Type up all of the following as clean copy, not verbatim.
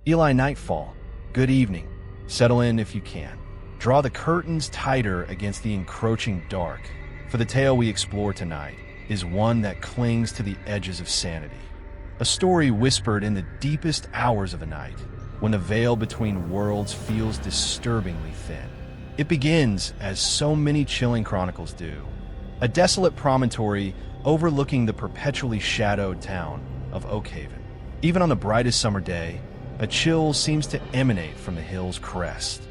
Eli Nightfall, good evening. Settle in if you can. Draw the curtains tighter against the encroaching dark, for the tale we explore tonight is one that clings to the edges of sanity. A story whispered in the deepest hours of the night, when the veil between worlds feels disturbingly thin. It begins, as so many chilling chronicles do, a desolate promontory overlooking the perpetually shadowed town of Oakhaven. Even on the brightest summer day, a chill seems to emanate from the hill's crest,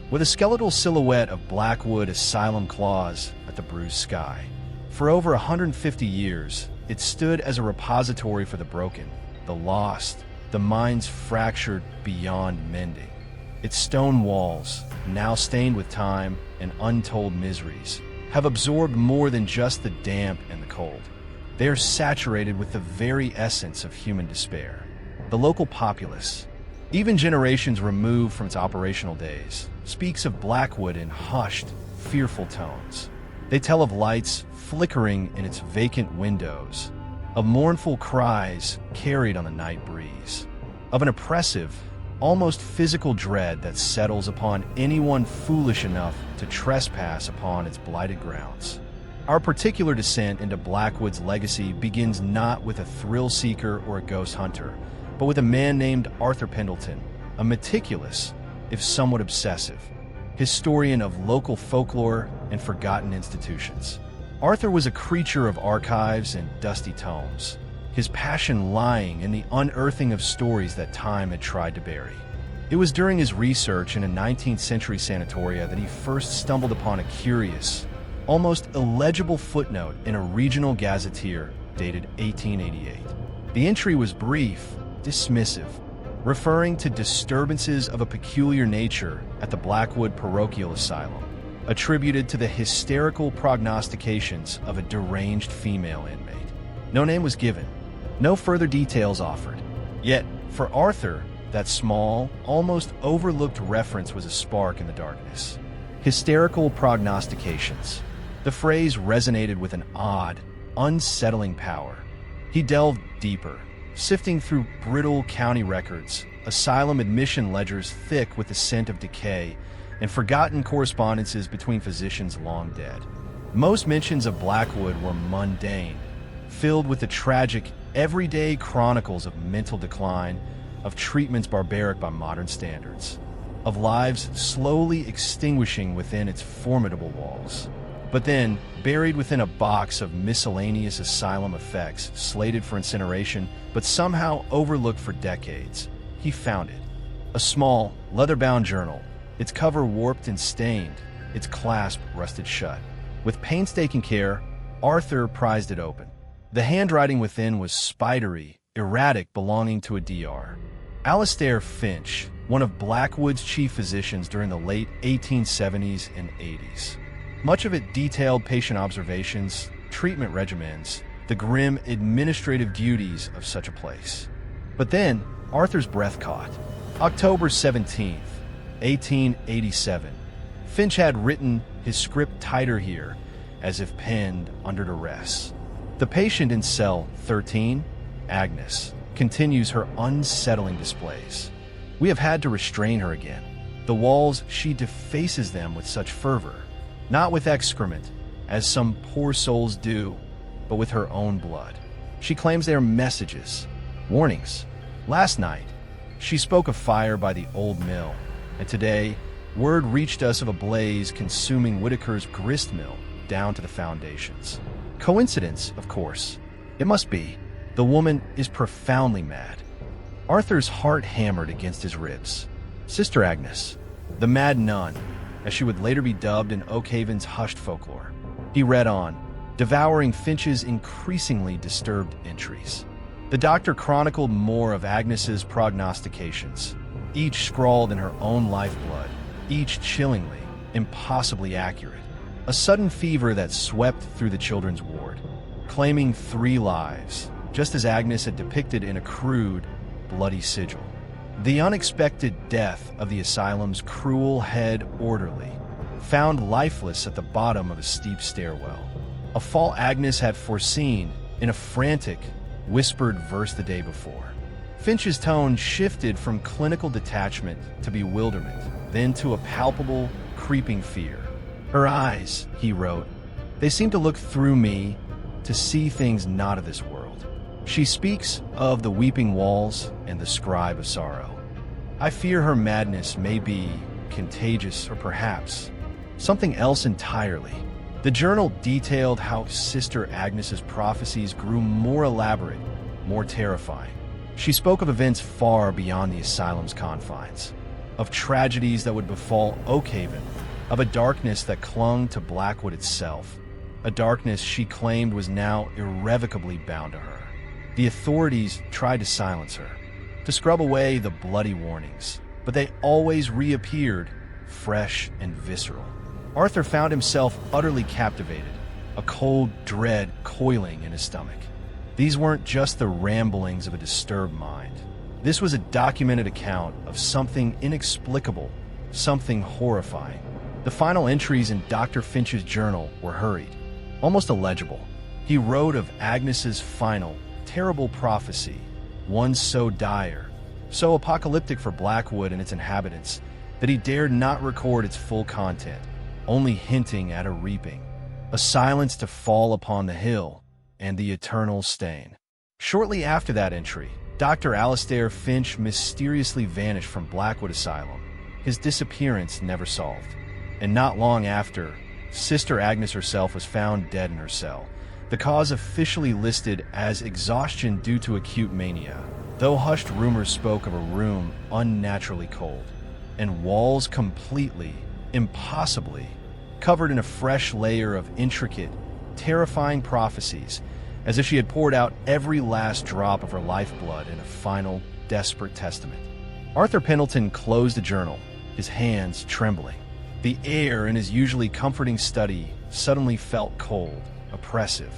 with a skeletal silhouette of Blackwood Asylum claws at the bruised sky. For over 150 years, it stood as a repository for the broken, the lost, the minds fractured beyond mending. Its stone walls, now stained with time and untold miseries, have absorbed more than just the damp and the cold. They are saturated with the very essence of human despair. The local populace, even generations removed from its operational days, speaks of Blackwood in hushed, fearful tones. They tell of lights flickering in its vacant windows, of mournful cries carried on the night breeze, of an oppressive, almost physical dread that settles upon anyone foolish enough to trespass upon its blighted grounds. Our particular descent into Blackwood's legacy begins not with a thrill-seeker or a ghost hunter, but with a man named Arthur Pendleton, a meticulous, if somewhat obsessive, historian of local folklore and forgotten institutions. Arthur was a creature of archives and dusty tomes, his passion lying in the unearthing of stories that time had tried to bury. It was during his research in a 19th century sanatoria that he first stumbled upon a curious, almost illegible footnote in a regional gazetteer dated 1888. The entry was brief, dismissive, referring to disturbances of a peculiar nature at the Blackwood Parochial Asylum, attributed to the hysterical prognostications of a deranged female inmate. No name was given, no further details offered. Yet, for Arthur, that small, almost overlooked reference was a spark in the darkness. Hysterical prognostications. The phrase resonated with an odd, unsettling power. He delved deeper, sifting through brittle county records, asylum admission ledgers thick with the scent of decay, and forgotten correspondences between physicians long dead. Most mentions of Blackwood were mundane, filled with the tragic, everyday chronicles of mental decline, of treatments barbaric by modern standards, of lives slowly extinguishing within its formidable walls. But then, buried within a box of miscellaneous asylum effects slated for incineration, but somehow overlooked for decades, he found it. A small, leather-bound journal, its cover warped and stained, its clasp rusted shut. With painstaking care, Arthur prized it open. The handwriting within was spidery, erratic, belonging to a DR. Alastair Finch, one of Blackwood's chief physicians during the late 1870s and 80s. Much of it detailed patient observations, treatment regimens, the grim administrative duties of such a place. But then, Arthur's breath caught. October 17th, 1887. Finch had written his script tighter here, as if penned under duress. The patient in cell 13, Agnes, continues her unsettling displays. We have had to restrain her again. The walls, she defaces them with such fervor, not with excrement, as some poor souls do, but with her own blood. She claims they are messages, warnings. Last night, she spoke of fire by the old mill, and today, word reached us of a blaze consuming Whitaker's grist mill down to the foundations. Coincidence, of course. It must be. The woman is profoundly mad. Arthur's heart hammered against his ribs. Sister Agnes, the Mad Nun, as she would later be dubbed in Oakhaven's hushed folklore. He read on, devouring Finch's increasingly disturbed entries. The doctor chronicled more of Agnes's prognostications, each scrawled in her own lifeblood, each chillingly, impossibly accurate. A sudden fever that swept through the children's ward, claiming 3 lives, just as Agnes had depicted in a crude, bloody sigil. The unexpected death of the asylum's cruel head orderly, found lifeless at the bottom of a steep stairwell. A fall Agnes had foreseen in a frantic, whispered verse the day before. Finch's tone shifted from clinical detachment to bewilderment, then to a palpable, creeping fear. "Her eyes," he wrote, "they seem to look through me, to see things not of this world. She speaks of the weeping walls and the scribe of sorrow. I fear her madness may be contagious or perhaps something else entirely." The journal detailed how Sister Agnes's prophecies grew more elaborate, more terrifying. She spoke of events far beyond the asylum's confines, of tragedies that would befall Oakhaven, of a darkness that clung to Blackwood itself, a darkness she claimed was now irrevocably bound to her. The authorities tried to silence her, to scrub away the bloody warnings, but they always reappeared, fresh and visceral. Arthur found himself utterly captivated, a cold dread coiling in his stomach. These weren't just the ramblings of a disturbed mind. This was a documented account of something inexplicable, something horrifying. The final entries in Dr. Finch's journal were hurried, almost illegible. He wrote of Agnes's final, terrible prophecy, one so dire, so apocalyptic for Blackwood and its inhabitants, that he dared not record its full content, only hinting at a reaping, a silence to fall upon the hill, and the eternal stain. Shortly after that entry, Dr. Alistair Finch mysteriously vanished from Blackwood Asylum, his disappearance never solved. And not long after, Sister Agnes herself was found dead in her cell, the cause officially listed as exhaustion due to acute mania, though hushed rumors spoke of a room unnaturally cold, and walls completely, impossibly, covered in a fresh layer of intricate, terrifying prophecies, as if she had poured out every last drop of her lifeblood in a final, desperate testament. Arthur Pendleton closed the journal, his hands trembling. The air in his usually comforting study suddenly felt cold, oppressive.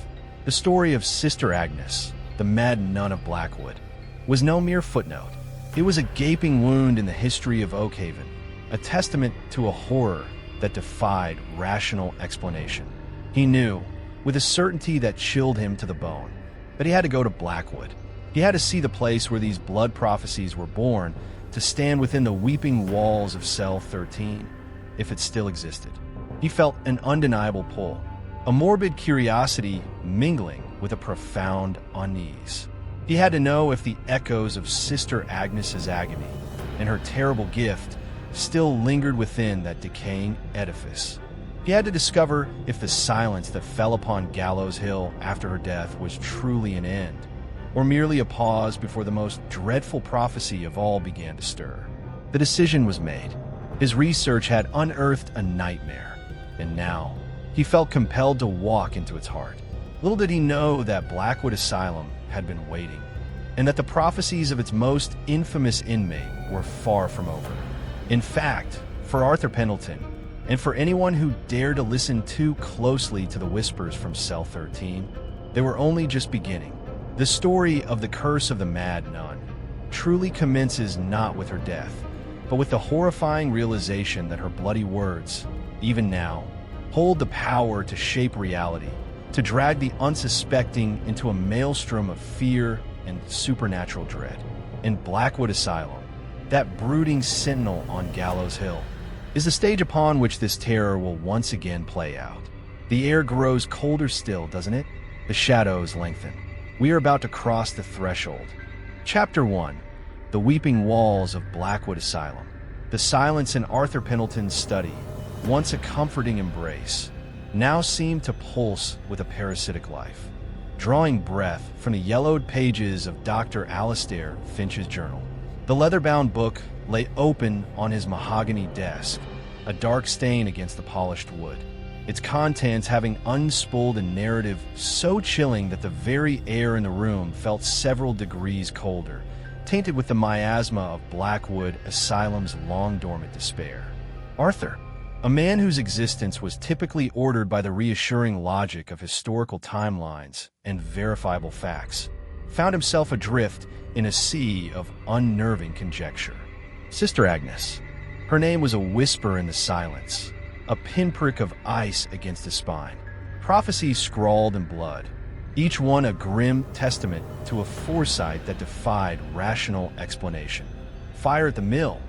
The story of Sister Agnes, the Mad Nun of Blackwood, was no mere footnote. It was a gaping wound in the history of Oakhaven, a testament to a horror that defied rational explanation. He knew, with a certainty that chilled him to the bone, that he had to go to Blackwood. He had to see the place where these blood prophecies were born, to stand within the weeping walls of Cell 13, if it still existed. He felt an undeniable pull, a morbid curiosity mingling with a profound unease. He had to know if the echoes of Sister Agnes's agony and her terrible gift still lingered within that decaying edifice. He had to discover if the silence that fell upon Gallows Hill after her death was truly an end, or merely a pause before the most dreadful prophecy of all began to stir. The decision was made. His research had unearthed a nightmare, and now he felt compelled to walk into its heart. Little did he know that Blackwood Asylum had been waiting, and that the prophecies of its most infamous inmate were far from over. In fact, for Arthur Pendleton, and for anyone who dared to listen too closely to the whispers from Cell 13, they were only just beginning. The story of the curse of the Mad Nun truly commences not with her death, but with the horrifying realization that her bloody words, even now, hold the power to shape reality, to drag the unsuspecting into a maelstrom of fear and supernatural dread. In Blackwood Asylum, that brooding sentinel on Gallows Hill, is the stage upon which this terror will once again play out. The air grows colder still, doesn't it? The shadows lengthen. We are about to cross the threshold. Chapter 1. The Weeping Walls of Blackwood Asylum. The silence in Arthur Pendleton's study, once a comforting embrace, now seemed to pulse with a parasitic life. Drawing breath from the yellowed pages of Dr. Alistair Finch's journal, the leather-bound book lay open on his mahogany desk, a dark stain against the polished wood, its contents having unspooled a narrative so chilling that the very air in the room felt several degrees colder, tainted with the miasma of Blackwood Asylum's long-dormant despair. Arthur, a man whose existence was typically ordered by the reassuring logic of historical timelines and verifiable facts, found himself adrift in a sea of unnerving conjecture. Sister Agnes. Her name was a whisper in the silence, a pinprick of ice against his spine. Prophecies scrawled in blood, each one a grim testament to a foresight that defied rational explanation. Fire at the mill,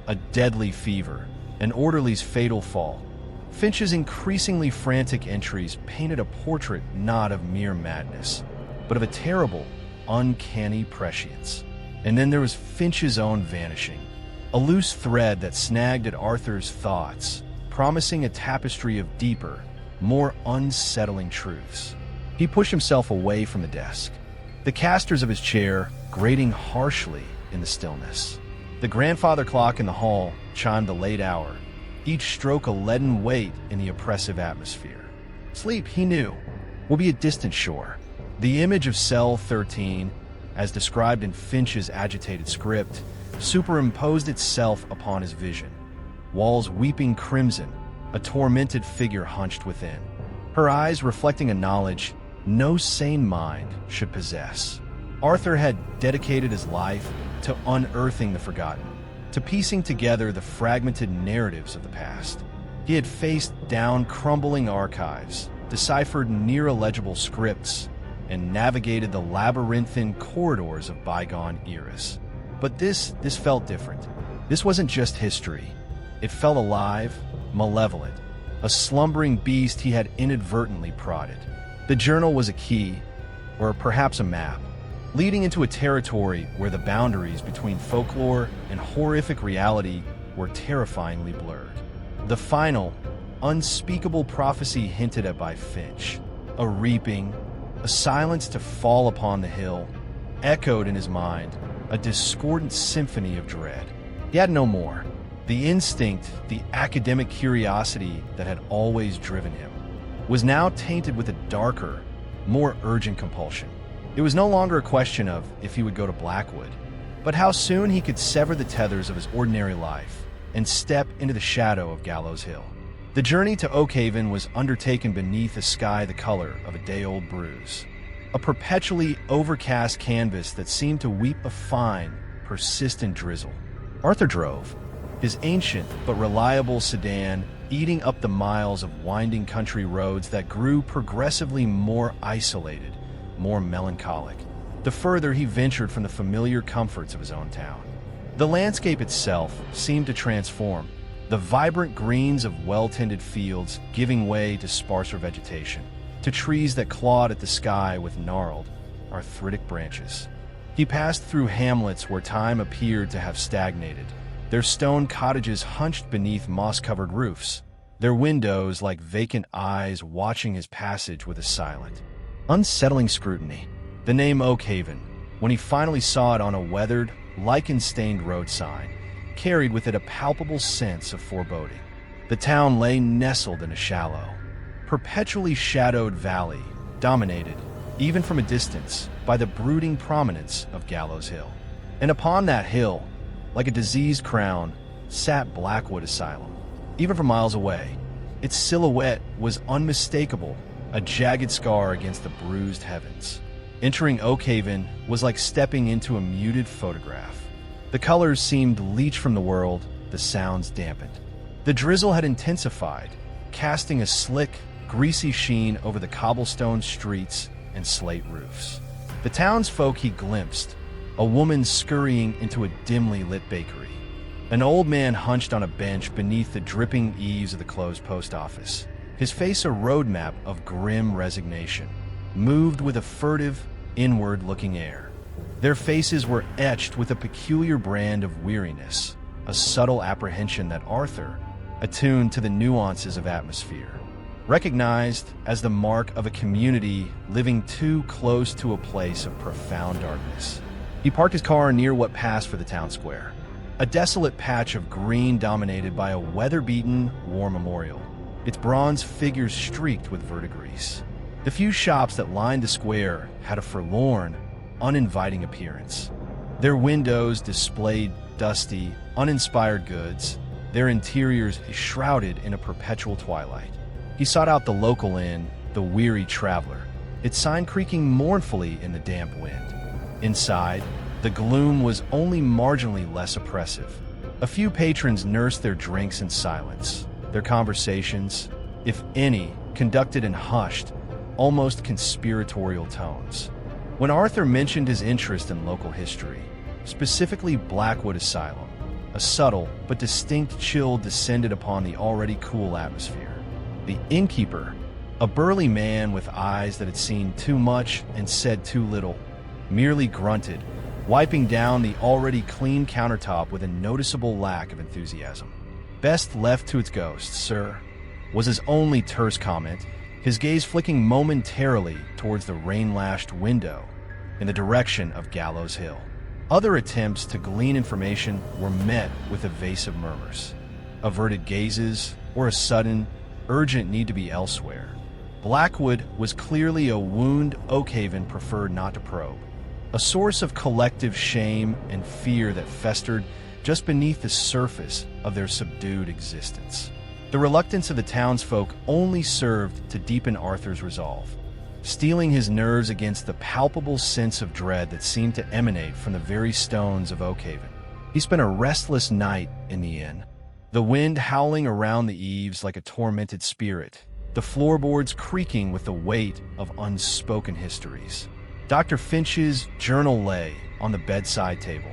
a deadly fever, an orderly's fatal fall. Finch's increasingly frantic entries painted a portrait not of mere madness, but of a terrible, uncanny prescience. And then there was Finch's own vanishing, a loose thread that snagged at Arthur's thoughts, promising a tapestry of deeper, more unsettling truths. He pushed himself away from the desk, the casters of his chair grating harshly in the stillness. The grandfather clock in the hall chimed the late hour, each stroke a leaden weight in the oppressive atmosphere. Sleep, he knew, will be a distant shore. The image of Cell 13, as described in Finch's agitated script, superimposed itself upon his vision. Walls weeping crimson, a tormented figure hunched within, her eyes reflecting a knowledge no sane mind should possess. Arthur had dedicated his life to unearthing the forgotten, to piecing together the fragmented narratives of the past. He had faced down crumbling archives, deciphered near-illegible scripts, and navigated the labyrinthine corridors of bygone eras. But this felt different. This wasn't just history. It felt alive, malevolent, a slumbering beast he had inadvertently prodded. The journal was a key, or perhaps a map, leading into a territory where the boundaries between folklore and horrific reality were terrifyingly blurred. The final, unspeakable prophecy hinted at by Finch, a reaping, a silence to fall upon the hill, echoed in his mind, a discordant symphony of dread. He had no more. The instinct, the academic curiosity that had always driven him, was now tainted with a darker, more urgent compulsion. It was no longer a question of if he would go to Blackwood, but how soon he could sever the tethers of his ordinary life and step into the shadow of Gallows Hill. The journey to Oakhaven was undertaken beneath a sky the color of a day-old bruise, a perpetually overcast canvas that seemed to weep a fine, persistent drizzle. Arthur drove, his ancient but reliable sedan eating up the miles of winding country roads that grew progressively more isolated, more melancholic, the further he ventured from the familiar comforts of his own town. The landscape itself seemed to transform, the vibrant greens of well-tended fields giving way to sparser vegetation, to trees that clawed at the sky with gnarled, arthritic branches. He passed through hamlets where time appeared to have stagnated, their stone cottages hunched beneath moss-covered roofs, their windows like vacant eyes watching his passage with a silent, unsettling scrutiny. The name Oakhaven, when he finally saw it on a weathered, lichen-stained road sign, carried with it a palpable sense of foreboding. The town lay nestled in a shallow, perpetually shadowed valley, dominated, even from a distance, by the brooding prominence of Gallows Hill. And upon that hill, like a diseased crown, sat Blackwood Asylum. Even from miles away, its silhouette was unmistakable, a jagged scar against the bruised heavens. Entering Oakhaven was like stepping into a muted photograph. The colors seemed leached from the world, the sounds dampened. The drizzle had intensified, casting a slick, greasy sheen over the cobblestone streets and slate roofs. The townsfolk he glimpsed, a woman scurrying into a dimly lit bakery, an old man hunched on a bench beneath the dripping eaves of the closed post office, his face a roadmap of grim resignation, moved with a furtive, inward-looking air. Their faces were etched with a peculiar brand of weariness, a subtle apprehension that Arthur, attuned to the nuances of atmosphere, recognized as the mark of a community living too close to a place of profound darkness. He parked his car near what passed for the town square, a desolate patch of green dominated by a weather-beaten war memorial, its bronze figures streaked with verdigris. The few shops that lined the square had a forlorn, uninviting appearance. Their windows displayed dusty, uninspired goods, their interiors shrouded in a perpetual twilight. He sought out the local inn, the Weary Traveler, its sign creaking mournfully in the damp wind. Inside, the gloom was only marginally less oppressive. A few patrons nursed their drinks in silence, their conversations, if any, conducted in hushed, almost conspiratorial tones. When Arthur mentioned his interest in local history, specifically Blackwood Asylum, a subtle but distinct chill descended upon the already cool atmosphere. The innkeeper, a burly man with eyes that had seen too much and said too little, merely grunted, wiping down the already clean countertop with a noticeable lack of enthusiasm. "Best left to its ghost, sir," was his only terse comment, his gaze flicking momentarily towards the rain-lashed window in the direction of Gallows Hill. Other attempts to glean information were met with evasive murmurs, averted gazes, or a sudden, urgent need to be elsewhere. Blackwood was clearly a wound Oakhaven preferred not to probe, a source of collective shame and fear that festered just beneath the surface of their subdued existence. The reluctance of the townsfolk only served to deepen Arthur's resolve, steeling his nerves against the palpable sense of dread that seemed to emanate from the very stones of Oakhaven. He spent a restless night in the inn, the wind howling around the eaves like a tormented spirit, the floorboards creaking with the weight of unspoken histories. Dr. Finch's journal lay on the bedside table,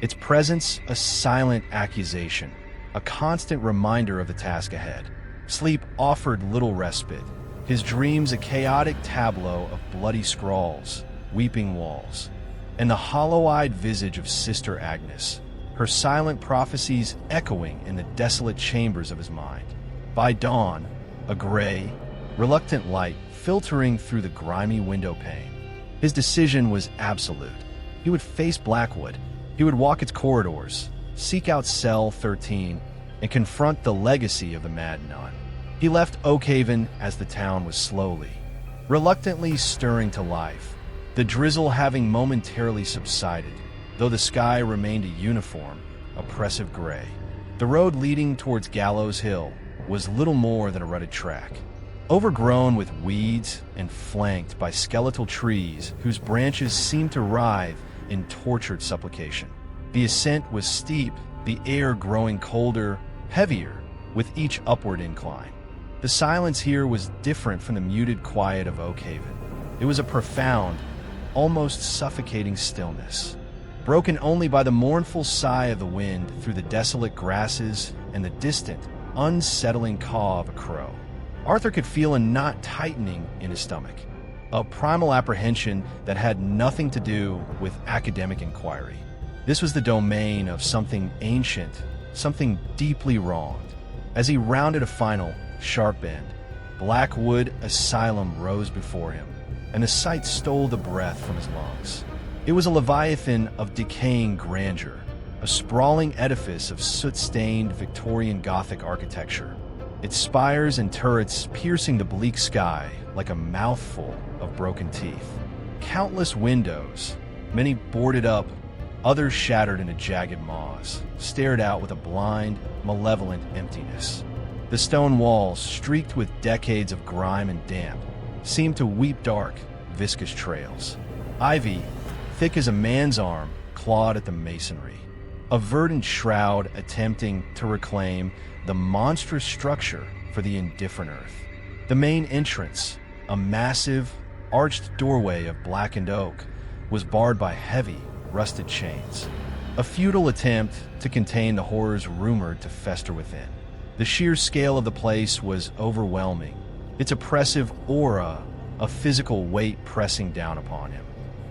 its presence a silent accusation, a constant reminder of the task ahead. Sleep offered little respite, his dreams a chaotic tableau of bloody scrawls, weeping walls, and the hollow-eyed visage of Sister Agnes, her silent prophecies echoing in the desolate chambers of his mind. By dawn, a gray, reluctant light filtering through the grimy window pane. His decision was absolute. He would face Blackwood. He would walk its corridors, seek out Cell 13, and confront the legacy of the Mad Nun. He left Oakhaven as the town was slowly, reluctantly stirring to life, the drizzle having momentarily subsided, though the sky remained a uniform, oppressive gray. The road leading towards Gallows Hill was little more than a rutted track, overgrown with weeds and flanked by skeletal trees whose branches seemed to writhe in tortured supplication. The ascent was steep, the air growing colder, heavier, with each upward incline. The silence here was different from the muted quiet of Oakhaven. It was a profound, almost suffocating stillness, broken only by the mournful sigh of the wind through the desolate grasses and the distant, unsettling caw of a crow. Arthur could feel a knot tightening in his stomach, a primal apprehension that had nothing to do with academic inquiry. This was the domain of something ancient, something deeply wronged. As he rounded a final, sharp bend, Blackwood Asylum rose before him, and the sight stole the breath from his lungs. It was a leviathan of decaying grandeur, a sprawling edifice of soot-stained Victorian Gothic architecture, its spires and turrets piercing the bleak sky like a mouthful of broken teeth. Countless windows, many boarded up, others shattered into jagged maws, stared out with a blind, malevolent emptiness. The stone walls, streaked with decades of grime and damp, seemed to weep dark, viscous trails. Ivy, thick as a man's arm, clawed at the masonry, a verdant shroud attempting to reclaim the monstrous structure for the indifferent earth. The main entrance, a massive, arched doorway of blackened oak, was barred by heavy, rusted chains, a futile attempt to contain the horrors rumored to fester within. The sheer scale of the place was overwhelming, its oppressive aura a physical weight pressing down upon him.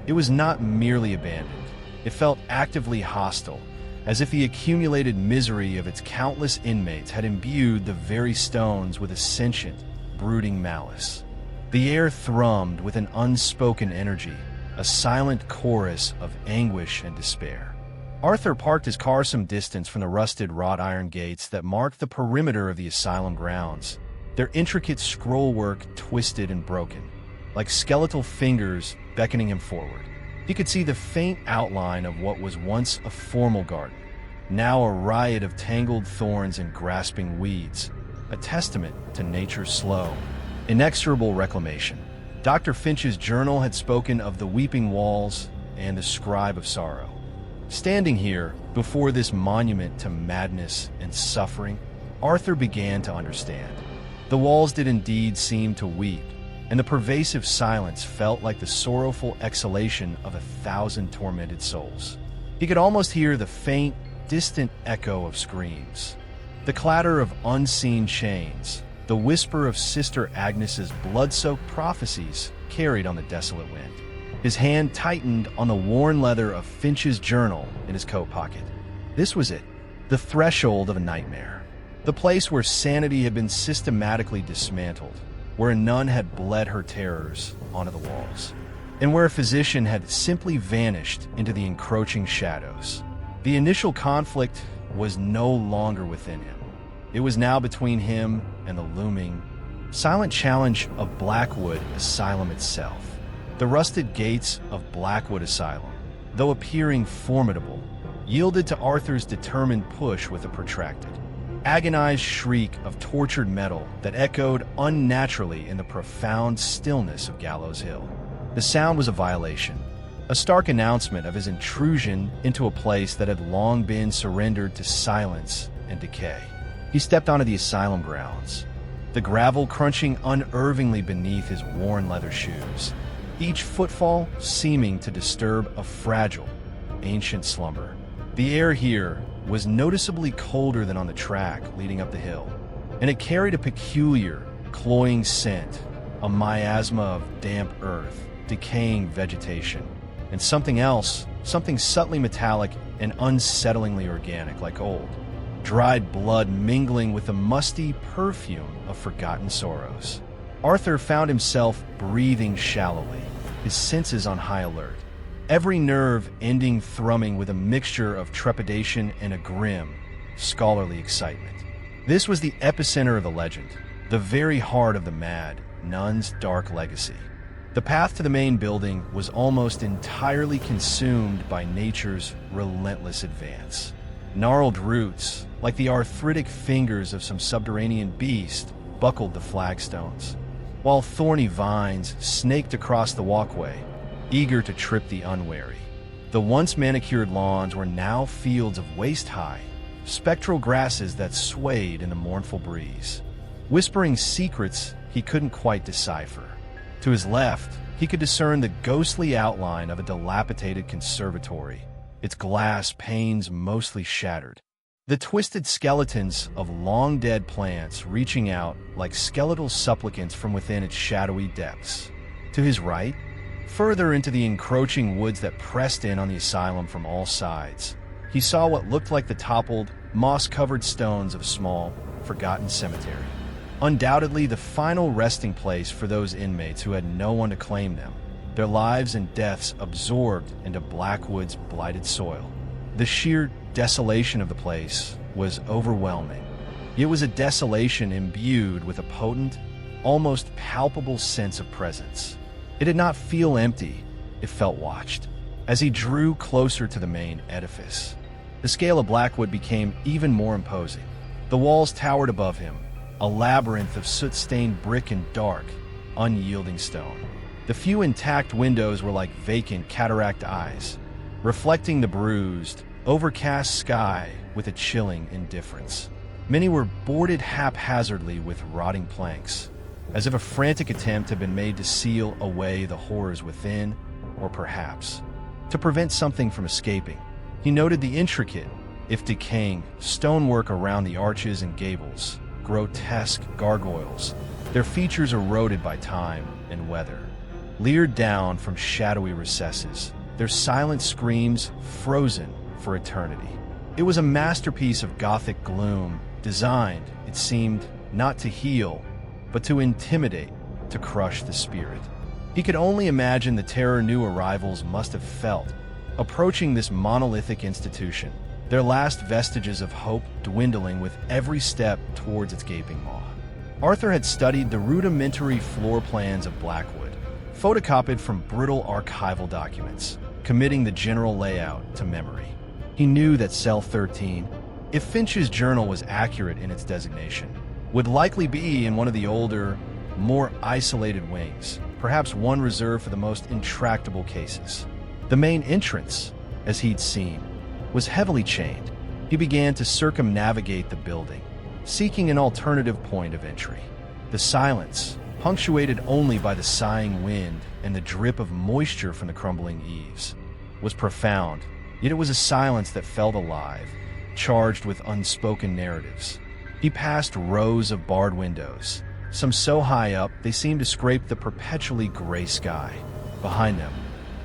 It was not merely abandoned. It felt actively hostile, as if the accumulated misery of its countless inmates had imbued the very stones with a sentient, brooding malice. The air thrummed with an unspoken energy, a silent chorus of anguish and despair. Arthur parked his car some distance from the rusted wrought iron gates that marked the perimeter of the asylum grounds, their intricate scrollwork twisted and broken, like skeletal fingers beckoning him forward. He could see the faint outline of what was once a formal garden, now a riot of tangled thorns and grasping weeds, a testament to nature's slow, inexorable reclamation. Dr. Finch's journal had spoken of the weeping walls and the scribe of sorrow. Standing here, before this monument to madness and suffering, Arthur began to understand. The walls did indeed seem to weep, and the pervasive silence felt like the sorrowful exhalation of 1,000 tormented souls. He could almost hear the faint, distant echo of screams, the clatter of unseen chains, the whisper of Sister Agnes's blood-soaked prophecies carried on the desolate wind. His hand tightened on the worn leather of Finch's journal in his coat pocket. This was it, the threshold of a nightmare. The place where sanity had been systematically dismantled, where a nun had bled her terrors onto the walls, and where a physician had simply vanished into the encroaching shadows. The initial conflict was no longer within him. It was now between him and the looming, silent challenge of Blackwood Asylum itself. The rusted gates of Blackwood Asylum, though appearing formidable, yielded to Arthur's determined push with a protracted, agonized shriek of tortured metal that echoed unnaturally in the profound stillness of Gallows Hill. The sound was a violation, a stark announcement of his intrusion into a place that had long been surrendered to silence and decay. He stepped onto the asylum grounds, the gravel crunching unervingly beneath his worn leather shoes, each footfall seeming to disturb a fragile, ancient slumber. The air here was noticeably colder than on the track leading up the hill, and it carried a peculiar, cloying scent, a miasma of damp earth, decaying vegetation, and something else, something subtly metallic and unsettlingly organic like old, dried blood mingling with the musty perfume of forgotten sorrows. Arthur found himself breathing shallowly, his senses on high alert, every nerve ending thrumming with a mixture of trepidation and a grim, scholarly excitement. This was the epicenter of the legend, the very heart of the Mad Nun's dark legacy. The path to the main building was almost entirely consumed by nature's relentless advance. Gnarled roots, like the arthritic fingers of some subterranean beast, buckled the flagstones, while thorny vines snaked across the walkway, eager to trip the unwary. The once manicured lawns were now fields of waist-high, spectral grasses that swayed in the mournful breeze, whispering secrets he couldn't quite decipher. To his left, he could discern the ghostly outline of a dilapidated conservatory, its glass panes mostly shattered. The twisted skeletons of long-dead plants reaching out like skeletal supplicants from within its shadowy depths. To his right, further into the encroaching woods that pressed in on the asylum from all sides, he saw what looked like the toppled, moss-covered stones of a small, forgotten cemetery. Undoubtedly the final resting place for those inmates who had no one to claim them, their lives and deaths absorbed into Blackwood's blighted soil. The sheer desolation of the place was overwhelming. It was a desolation imbued with a potent, almost palpable sense of presence. It did not feel empty, it felt watched. As he drew closer to the main edifice, the scale of Blackwood became even more imposing. The walls towered above him, a labyrinth of soot-stained brick and dark, unyielding stone. The few intact windows were like vacant cataract eyes, reflecting the bruised, overcast sky with a chilling indifference. Many were boarded haphazardly with rotting planks, as if a frantic attempt had been made to seal away the horrors within, or perhaps to prevent something from escaping. He noted the intricate, if decaying, stonework around the arches and gables, grotesque gargoyles, their features eroded by time and weather, leered down from shadowy recesses, their silent screams frozen for eternity. It was a masterpiece of Gothic gloom, designed, it seemed, not to heal, but to intimidate, to crush the spirit. He could only imagine the terror new arrivals must have felt, approaching this monolithic institution, their last vestiges of hope dwindling with every step towards its gaping maw. Arthur had studied the rudimentary floor plans of Blackwood, photocopied from brittle archival documents, committing the general layout to memory. He knew that Cell 13, if Finch's journal was accurate in its designation, would likely be in one of the older, more isolated wings, perhaps one reserved for the most intractable cases. The main entrance, as he'd seen, was heavily chained. He began to circumnavigate the building, seeking an alternative point of entry. The silence, punctuated only by the sighing wind and the drip of moisture from the crumbling eaves, was profound, yet it was a silence that felt alive, charged with unspoken narratives. He passed rows of barred windows, some so high up they seemed to scrape the perpetually gray sky. Behind them,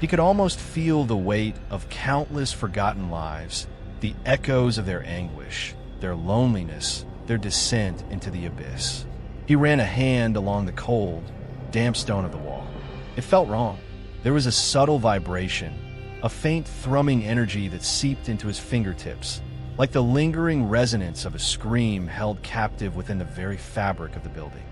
he could almost feel the weight of countless forgotten lives, the echoes of their anguish, their loneliness, their descent into the abyss. He ran a hand along the cold, damp stone of the wall. It felt wrong. There was a subtle vibration, a faint thrumming energy that seeped into his fingertips, like the lingering resonance of a scream held captive within the very fabric of the building.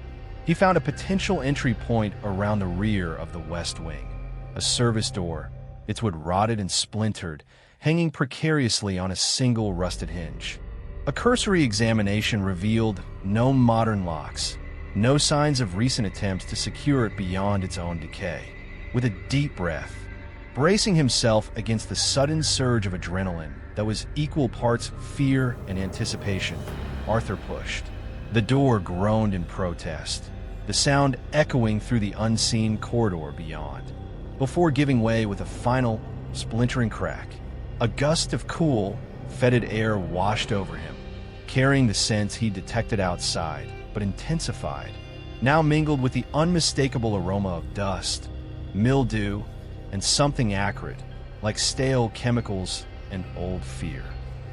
He found a potential entry point around the rear of the west wing, a service door, its wood rotted and splintered, hanging precariously on a single rusted hinge. A cursory examination revealed no modern locks, no signs of recent attempts to secure it beyond its own decay. With a deep breath, bracing himself against the sudden surge of adrenaline that was equal parts fear and anticipation, Arthur pushed. The door groaned in protest, the sound echoing through the unseen corridor beyond, before giving way with a final, splintering crack. A gust of cool, fetid air washed over him, carrying the scents he detected outside, but intensified, now mingled with the unmistakable aroma of dust, mildew, and something acrid, like stale chemicals and old fear.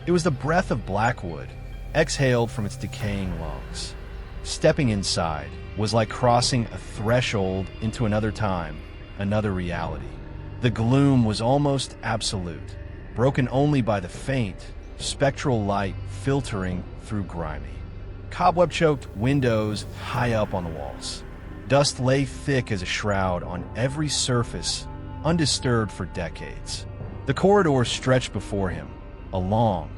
It was the breath of Blackwood, exhaled from its decaying lungs. Stepping inside was like crossing a threshold into another time, another reality. The gloom was almost absolute, broken only by the faint, spectral light filtering through grimy, cobweb-choked windows high up on the walls. Dust lay thick as a shroud on every surface, undisturbed for decades. The corridor stretched before him, a long,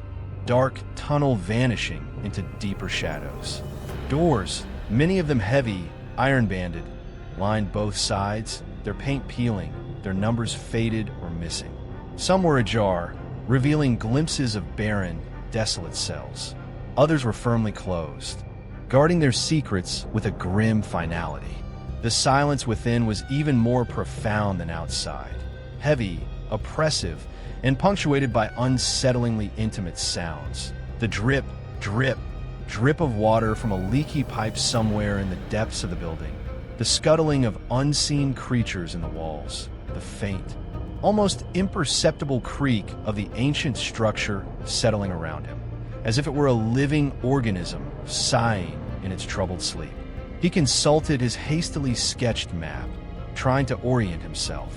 dark tunnel vanishing into deeper shadows. Doors, many of them heavy, iron-banded, lined both sides, their paint peeling, their numbers faded or missing. Some were ajar, revealing glimpses of barren, desolate cells. Others were firmly closed, guarding their secrets with a grim finality. The silence within was even more profound than outside, heavy, oppressive, and punctuated by unsettlingly intimate sounds. The drip, drip, drip of water from a leaky pipe somewhere in the depths of the building, the scuttling of unseen creatures in the walls, the faint, almost imperceptible creak of the ancient structure settling around him, as if it were a living organism sighing in its troubled sleep. He consulted his hastily sketched map, trying to orient himself.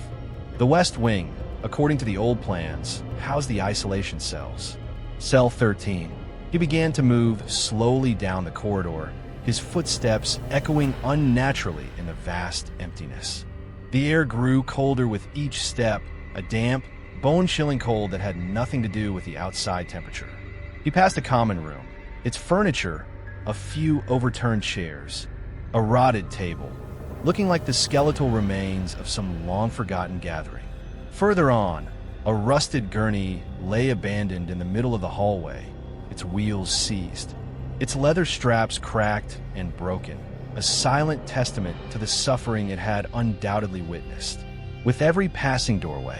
The West Wing, according to the old plans, housed the isolation cells. Cell 13. He began to move slowly down the corridor, his footsteps echoing unnaturally in the vast emptiness. The air grew colder with each step, a damp, bone-chilling cold that had nothing to do with the outside temperature. He passed a common room, its furniture, a few overturned chairs, a rotted table, looking like the skeletal remains of some long-forgotten gathering. Further on, a rusted gurney lay abandoned in the middle of the hallway, its wheels seized, its leather straps cracked and broken, a silent testament to the suffering it had undoubtedly witnessed. With every passing doorway,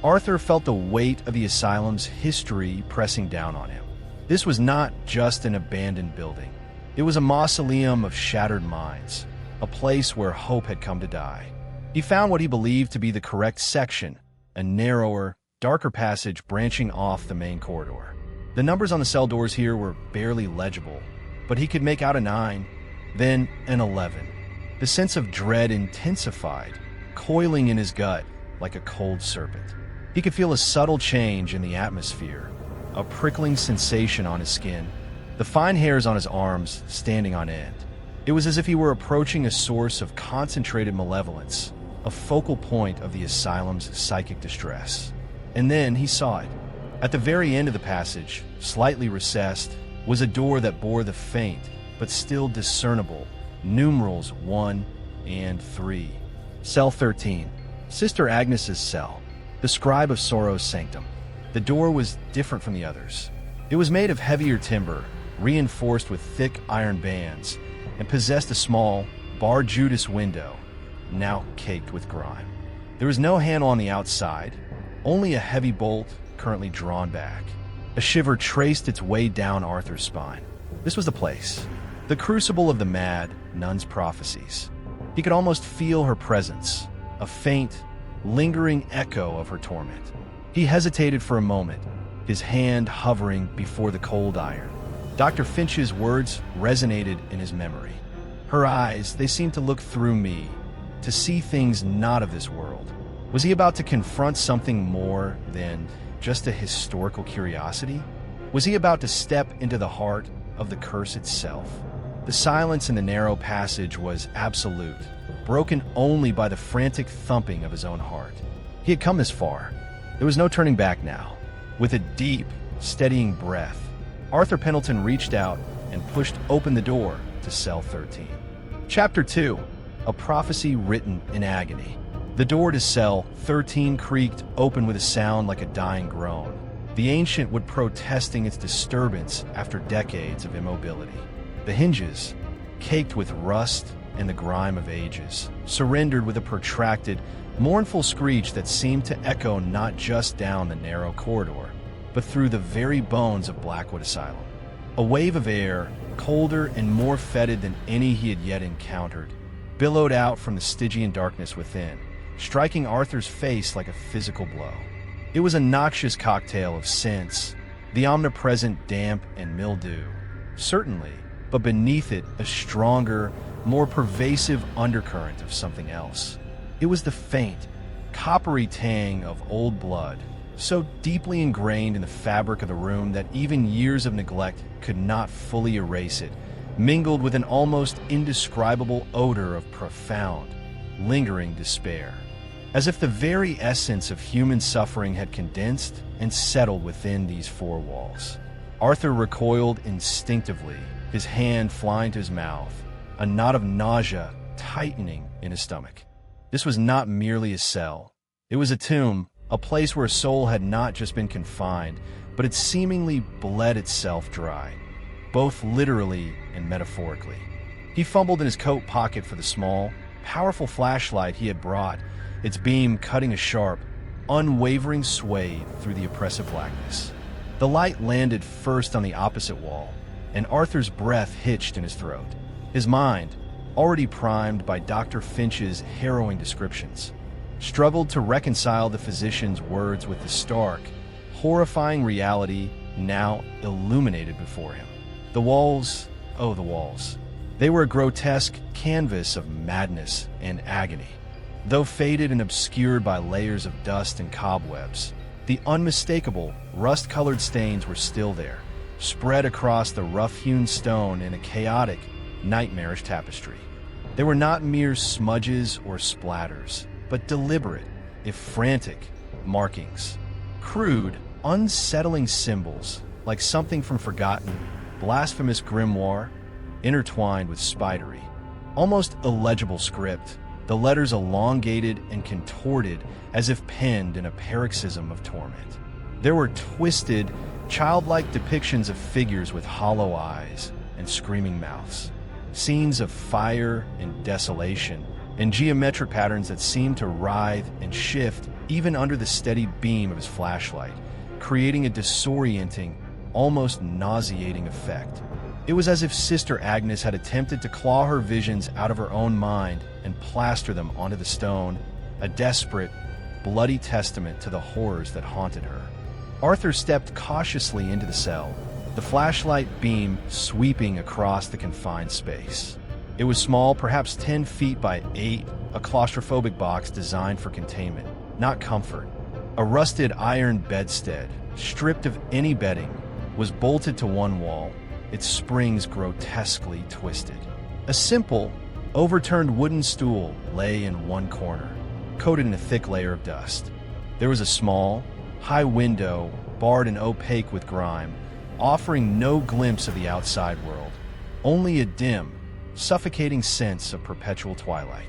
Arthur felt the weight of the asylum's history pressing down on him. This was not just an abandoned building. It was a mausoleum of shattered minds, a place where hope had come to die. He found what he believed to be the correct section, a narrower, darker passage branching off the main corridor. The numbers on the cell doors here were barely legible, but he could make out a 9, then an 11. The sense of dread intensified, coiling in his gut like a cold serpent. He could feel a subtle change in the atmosphere, a prickling sensation on his skin, the fine hairs on his arms standing on end. It was as if he were approaching a source of concentrated malevolence, a focal point of the asylum's psychic distress. And then he saw it. At the very end of the passage, slightly recessed, was a door that bore the faint, but still discernible, numerals 1 and 3. Cell 13, Sister Agnes's cell, the scribe of sorrow's sanctum. The door was different from the others. It was made of heavier timber, reinforced with thick iron bands, and possessed a small, Bar Judas window, now caked with grime. There was no handle on the outside, only a heavy bolt currently drawn back. A shiver traced its way down Arthur's spine. This was the place, the crucible of the Mad Nun's prophecies. He could almost feel her presence, a faint, lingering echo of her torment. He hesitated for a moment, his hand hovering before the cold iron. Dr. Finch's words resonated in his memory. Her eyes, they seemed to look through me, to see things not of this world. Was he about to confront something more than just a historical curiosity? Was he about to step into the heart of the curse itself? The silence in the narrow passage was absolute, broken only by the frantic thumping of his own heart. He had come this far. There was no turning back now. With a deep, steadying breath, Arthur Pendleton reached out and pushed open the door to cell 13. Chapter 2, A Prophecy Written in Agony. The door to cell 13 creaked open with a sound like a dying groan. The ancient would protesting its disturbance after decades of immobility. The hinges, caked with rust and the grime of ages, surrendered with a protracted, mournful screech that seemed to echo not just down the narrow corridor, but through the very bones of Blackwood Asylum. A wave of air, colder and more fetid than any he had yet encountered, billowed out from the Stygian darkness within, striking Arthur's face like a physical blow. It was a noxious cocktail of scents, the omnipresent damp and mildew, certainly, but beneath it a stronger, more pervasive undercurrent of something else. It was the faint, coppery tang of old blood, so deeply ingrained in the fabric of the room that even years of neglect could not fully erase it, mingled with an almost indescribable odor of profound, lingering despair. As if the very essence of human suffering had condensed and settled within these four walls. Arthur recoiled instinctively, his hand flying to his mouth, a knot of nausea tightening in his stomach. This was not merely a cell. It was a tomb, a place where a soul had not just been confined, but had seemingly bled itself dry, both literally and metaphorically. He fumbled in his coat pocket for the small, powerful flashlight he had brought, its beam cutting a sharp, unwavering swathe through the oppressive blackness. The light landed first on the opposite wall, and Arthur's breath hitched in his throat. His mind, already primed by Dr. Finch's harrowing descriptions, struggled to reconcile the physician's words with the stark, horrifying reality now illuminated before him. The walls, oh the walls, they were a grotesque canvas of madness and agony. Though faded and obscured by layers of dust and cobwebs, the unmistakable, rust-colored stains were still there, spread across the rough-hewn stone in a chaotic, nightmarish tapestry. They were not mere smudges or splatters, but deliberate, if frantic, markings. Crude, unsettling symbols, like something from forgotten, blasphemous grimoire, intertwined with spidery, almost illegible script, the letters elongated and contorted as if penned in a paroxysm of torment. There were twisted, childlike depictions of figures with hollow eyes and screaming mouths, scenes of fire and desolation, and geometric patterns that seemed to writhe and shift even under the steady beam of his flashlight, creating a disorienting, almost nauseating effect. It was as if Sister Agnes had attempted to claw her visions out of her own mind and plaster them onto the stone, a desperate, bloody testament to the horrors that haunted her. Arthur stepped cautiously into the cell, the flashlight beam sweeping across the confined space. It was small, perhaps 10 feet by 8, a claustrophobic box designed for containment, not comfort. A rusted iron bedstead, stripped of any bedding, was bolted to one wall, its springs grotesquely twisted. A simple, overturned wooden stool lay in one corner, coated in a thick layer of dust. There was a small, high window, barred and opaque with grime, offering no glimpse of the outside world, only a dim, suffocating sense of perpetual twilight.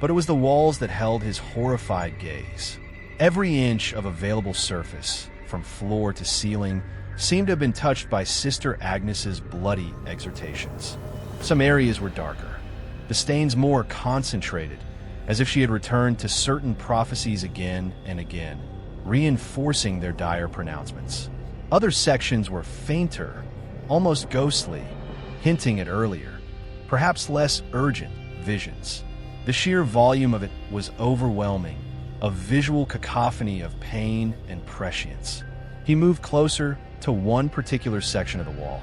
But it was the walls that held his horrified gaze. Every inch of available surface, from floor to ceiling, seemed to have been touched by Sister Agnes's bloody exhortations. Some areas were darker, the stains more concentrated, as if she had returned to certain prophecies again and again, reinforcing their dire pronouncements. Other sections were fainter, almost ghostly, hinting at earlier, perhaps less urgent, visions. The sheer volume of it was overwhelming, a visual cacophony of pain and prescience. He moved closer to one particular section of the wall,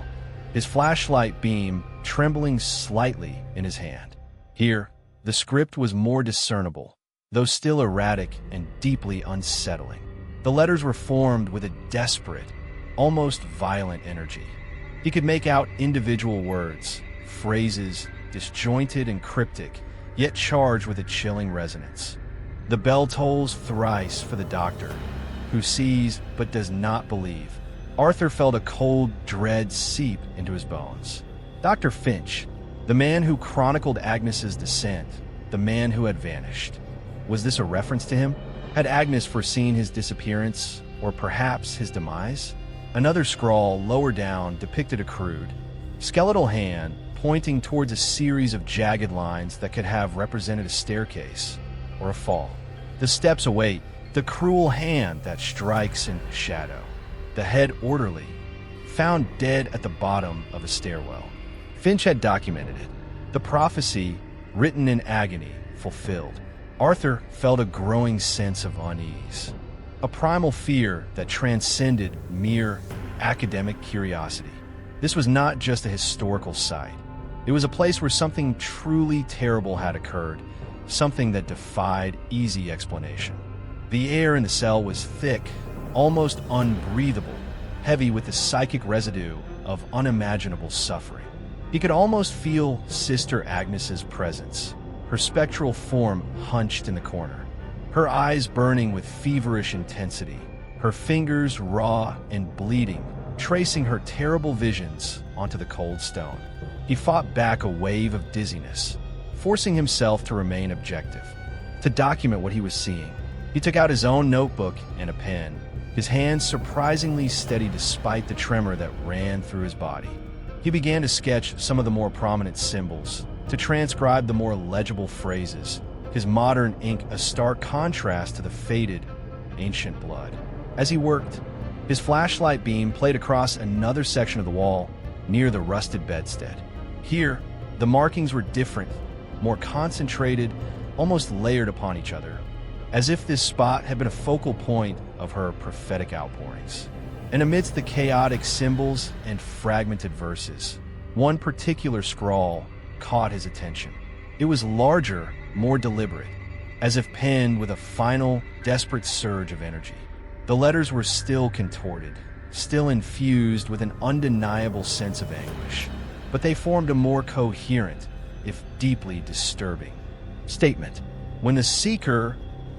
his flashlight beam trembling slightly in his hand. Here, the script was more discernible, though still erratic and deeply unsettling. The letters were formed with a desperate, almost violent energy. He could make out individual words, phrases, disjointed and cryptic, yet charged with a chilling resonance. The bell tolls thrice for the doctor, who sees but does not believe. Arthur felt a cold dread seep into his bones. Dr. Finch, the man who chronicled Agnes's descent, the man who had vanished. Was this a reference to him? Had Agnes foreseen his disappearance, or perhaps his demise? Another scrawl lower down depicted a crude, skeletal hand pointing towards a series of jagged lines that could have represented a staircase or a fall. The steps await, the cruel hand that strikes in shadow. The head orderly, found dead at the bottom of a stairwell. Finch had documented it. The prophecy, written in agony, fulfilled. Arthur felt a growing sense of unease, a primal fear that transcended mere academic curiosity. This was not just a historical site. It was a place where something truly terrible had occurred, something that defied easy explanation. The air in the cell was thick, almost unbreathable, heavy with the psychic residue of unimaginable suffering. He could almost feel Sister Agnes's presence, her spectral form hunched in the corner, her eyes burning with feverish intensity, her fingers raw and bleeding, tracing her terrible visions onto the cold stone. He fought back a wave of dizziness, forcing himself to remain objective, to document what he was seeing. He took out his own notebook and a pen, his hands surprisingly steady despite the tremor that ran through his body. He began to sketch some of the more prominent symbols, to transcribe the more legible phrases, his modern ink a stark contrast to the faded, ancient blood. As he worked, his flashlight beam played across another section of the wall near the rusted bedstead. Here, the markings were different, more concentrated, almost layered upon each other, as if this spot had been a focal point of her prophetic outpourings. And amidst the chaotic symbols and fragmented verses, one particular scrawl caught his attention. It was larger, more deliberate, as if penned with a final, desperate surge of energy. The letters were still contorted, still infused with an undeniable sense of anguish, but they formed a more coherent, if deeply disturbing, statement. When the seeker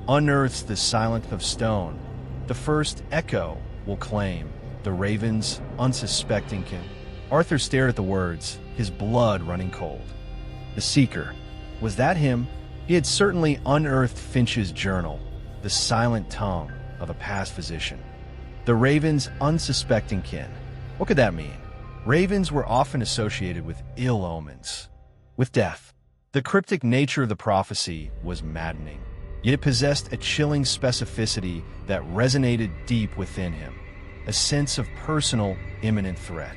unearths the silence of stone, the first echo will claim the raven's unsuspecting kin. Arthur stared at the words, his blood running cold. The seeker. Was that him? He had certainly unearthed Finch's journal, the silent tongue of a past physician. The raven's unsuspecting kin. What could that mean? Ravens were often associated with ill omens, with death. The cryptic nature of the prophecy was maddening, yet it possessed a chilling specificity that resonated deep within him, a sense of personal, imminent threat.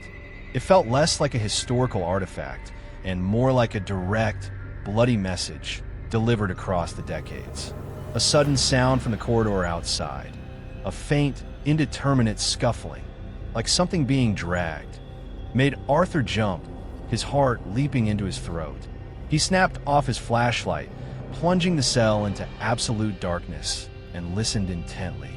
It felt less like a historical artifact and more like a direct, bloody message delivered across the decades. A sudden sound from the corridor outside, a faint, indeterminate scuffling, like something being dragged, made Arthur jump, his heart leaping into his throat. He snapped off his flashlight, plunging the cell into absolute darkness, and listened intently.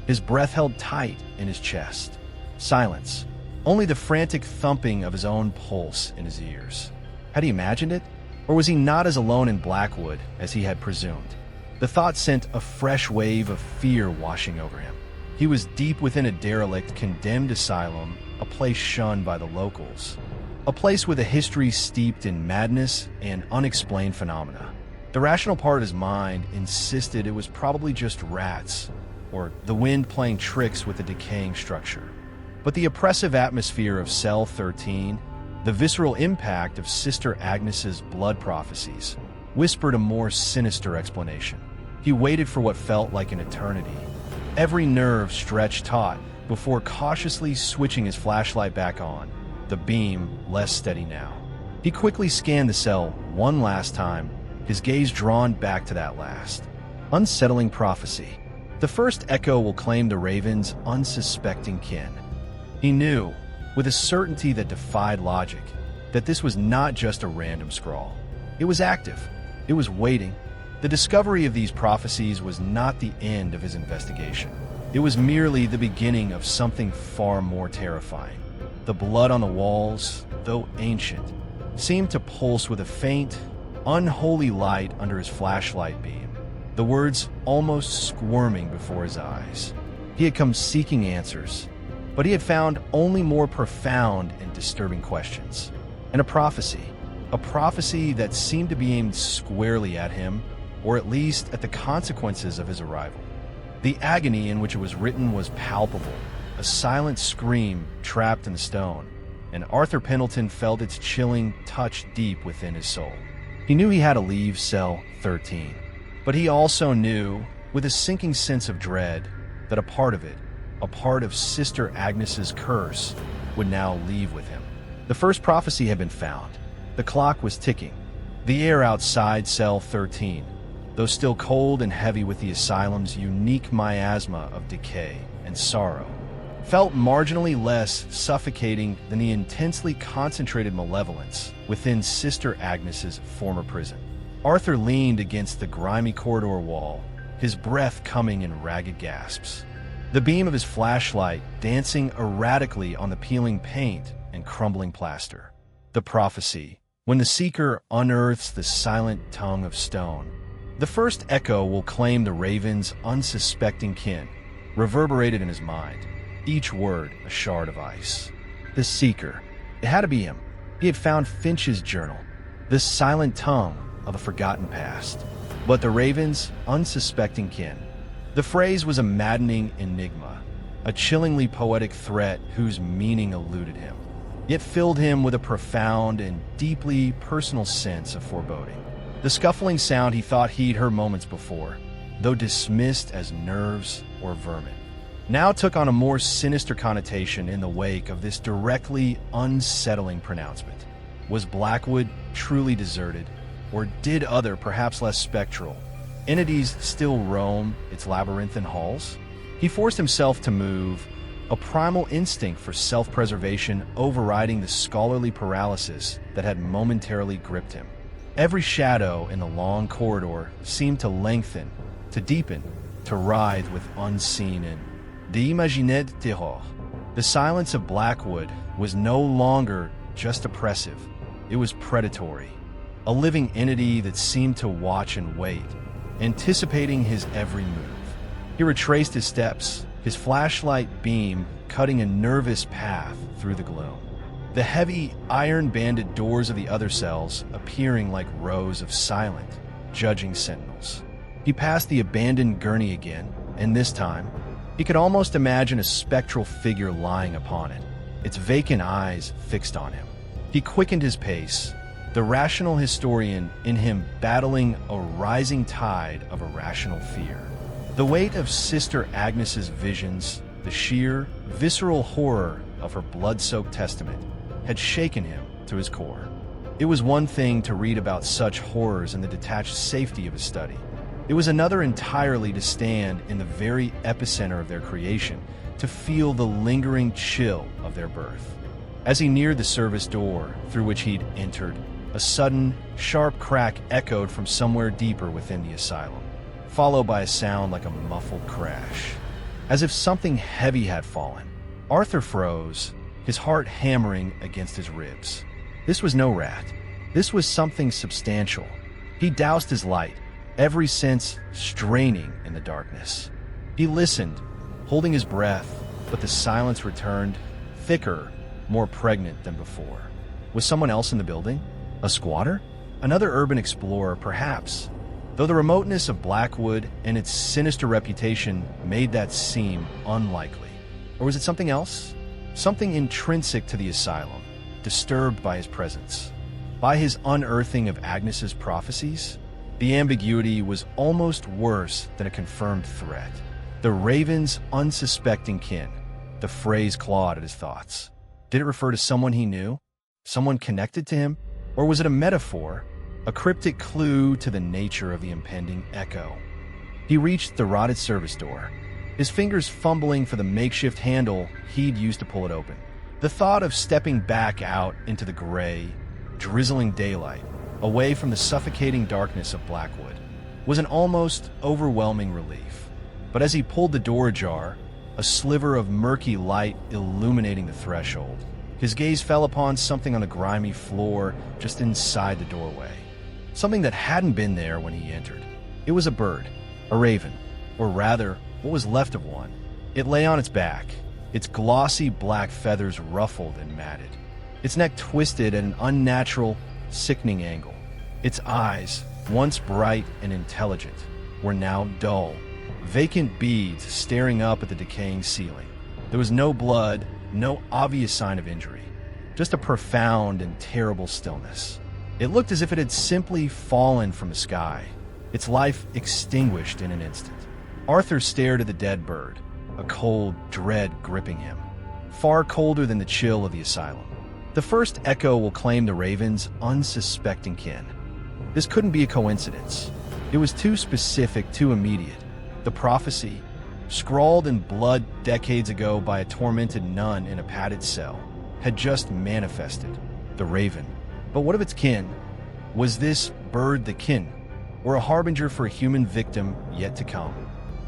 His breath held tight in his chest. Silence. Only the frantic thumping of his own pulse in his ears. Had he imagined it? Or was he not as alone in Blackwood as he had presumed? The thought sent a fresh wave of fear washing over him. He was deep within a derelict, condemned asylum, a place shunned by the locals. A place with a history steeped in madness and unexplained phenomena. The rational part of his mind insisted it was probably just rats, or the wind playing tricks with the decaying structure. But the oppressive atmosphere of Cell 13 The visceral impact of Sister Agnes's blood prophecies whispered a more sinister explanation. He waited for what felt like an eternity. Every nerve stretched taut before cautiously switching his flashlight back on, the beam less steady now. He quickly scanned the cell one last time, his gaze drawn back to that last unsettling prophecy. The first echo will claim the Raven's unsuspecting kin. He knew, with a certainty that defied logic, that this was not just a random scrawl. It was active. It was waiting. The discovery of these prophecies was not the end of his investigation. It was merely the beginning of something far more terrifying. The blood on the walls, though ancient, seemed to pulse with a faint, unholy light under his flashlight beam, the words almost squirming before his eyes. He had come seeking answers, but he had found only more profound and disturbing questions. And a prophecy that seemed to be aimed squarely at him, or at least at the consequences of his arrival. The agony in which it was written was palpable, a silent scream trapped in the stone, and Arthur Pendleton felt its chilling touch deep within his soul. He knew he had to leave cell 13, but he also knew, with a sinking sense of dread, that a part of Sister Agnes's curse, would now leave with him. The first prophecy had been found. The clock was ticking. The air outside cell 13, though still cold and heavy with the asylum's unique miasma of decay and sorrow, felt marginally less suffocating than the intensely concentrated malevolence within Sister Agnes's former prison. Arthur leaned against the grimy corridor wall, his breath coming in ragged gasps. The beam of his flashlight dancing erratically on the peeling paint and crumbling plaster. The prophecy, when the seeker unearths the silent tongue of stone. The first echo will claim the Raven's unsuspecting kin, reverberated in his mind, each word a shard of ice. The seeker. It had to be him. He had found Finch's journal, the silent tongue of a forgotten past. But the Raven's unsuspecting kin. The phrase was a maddening enigma, a chillingly poetic threat whose meaning eluded him, yet filled him with a profound and deeply personal sense of foreboding. The scuffling sound he thought he'd heard moments before, though dismissed as nerves or vermin, now took on a more sinister connotation in the wake of this directly unsettling pronouncement. Was Blackwood truly deserted, or did other, perhaps less spectral, entities still roam its labyrinthine halls? He forced himself to move, a primal instinct for self-preservation overriding the scholarly paralysis that had momentarily gripped him. Every shadow in the long corridor seemed to lengthen, to deepen, to writhe with unseen and d'imaginer terror. The silence of Blackwood was no longer just oppressive, it was predatory, a living entity that seemed to watch and wait, anticipating his every move. He retraced his steps, his flashlight beam cutting a nervous path through the gloom. The heavy, iron-banded doors of the other cells appearing like rows of silent, judging sentinels. He passed the abandoned gurney again, and this time, he could almost imagine a spectral figure lying upon it, its vacant eyes fixed on him. He quickened his pace, the rational historian in him battling a rising tide of irrational fear. The weight of Sister Agnes's visions, the sheer, visceral horror of her blood-soaked testament, had shaken him to his core. It was one thing to read about such horrors in the detached safety of his study. It was another entirely to stand in the very epicenter of their creation, to feel the lingering chill of their birth. As he neared the service door through which he'd entered, a sudden, sharp crack echoed from somewhere deeper within the asylum, followed by a sound like a muffled crash. As if something heavy had fallen, Arthur froze, his heart hammering against his ribs. This was no rat. This was something substantial. He doused his light, every sense straining in the darkness. He listened, holding his breath, but the silence returned, thicker, more pregnant than before. Was someone else in the building? A squatter? Another urban explorer, perhaps, though the remoteness of Blackwood and its sinister reputation made that seem unlikely. Or was it something else? Something intrinsic to the asylum, disturbed by his presence. By his unearthing of Agnes's prophecies, the ambiguity was almost worse than a confirmed threat. The raven's unsuspecting kin. The phrase clawed at his thoughts. Did it refer to someone he knew? Someone connected to him? Or was it a metaphor? A cryptic clue to the nature of the impending echo? He reached the rotted service door, his fingers fumbling for the makeshift handle he'd used to pull it open. The thought of stepping back out into the gray, drizzling daylight, away from the suffocating darkness of Blackwood, was an almost overwhelming relief. But as he pulled the door ajar, a sliver of murky light illuminating the threshold, his gaze fell upon something on the grimy floor just inside the doorway. Something that hadn't been there when he entered. It was a bird, a raven, or rather, what was left of one. It lay on its back, its glossy black feathers ruffled and matted, its neck twisted at an unnatural, sickening angle. Its eyes, once bright and intelligent, were now dull, vacant beads staring up at the decaying ceiling. There was no blood, no obvious sign of injury, just a profound and terrible stillness. It looked as if it had simply fallen from the sky, its life extinguished in an instant. Arthur stared at the dead bird, a cold dread gripping him, far colder than the chill of the asylum. The first echo will claim the raven's unsuspecting kin. This couldn't be a coincidence. It was too specific, too immediate. The prophecy, scrawled in blood decades ago by a tormented nun in a padded cell, had just manifested. The raven. But what of its kin? Was this bird the kin, or a harbinger for a human victim yet to come?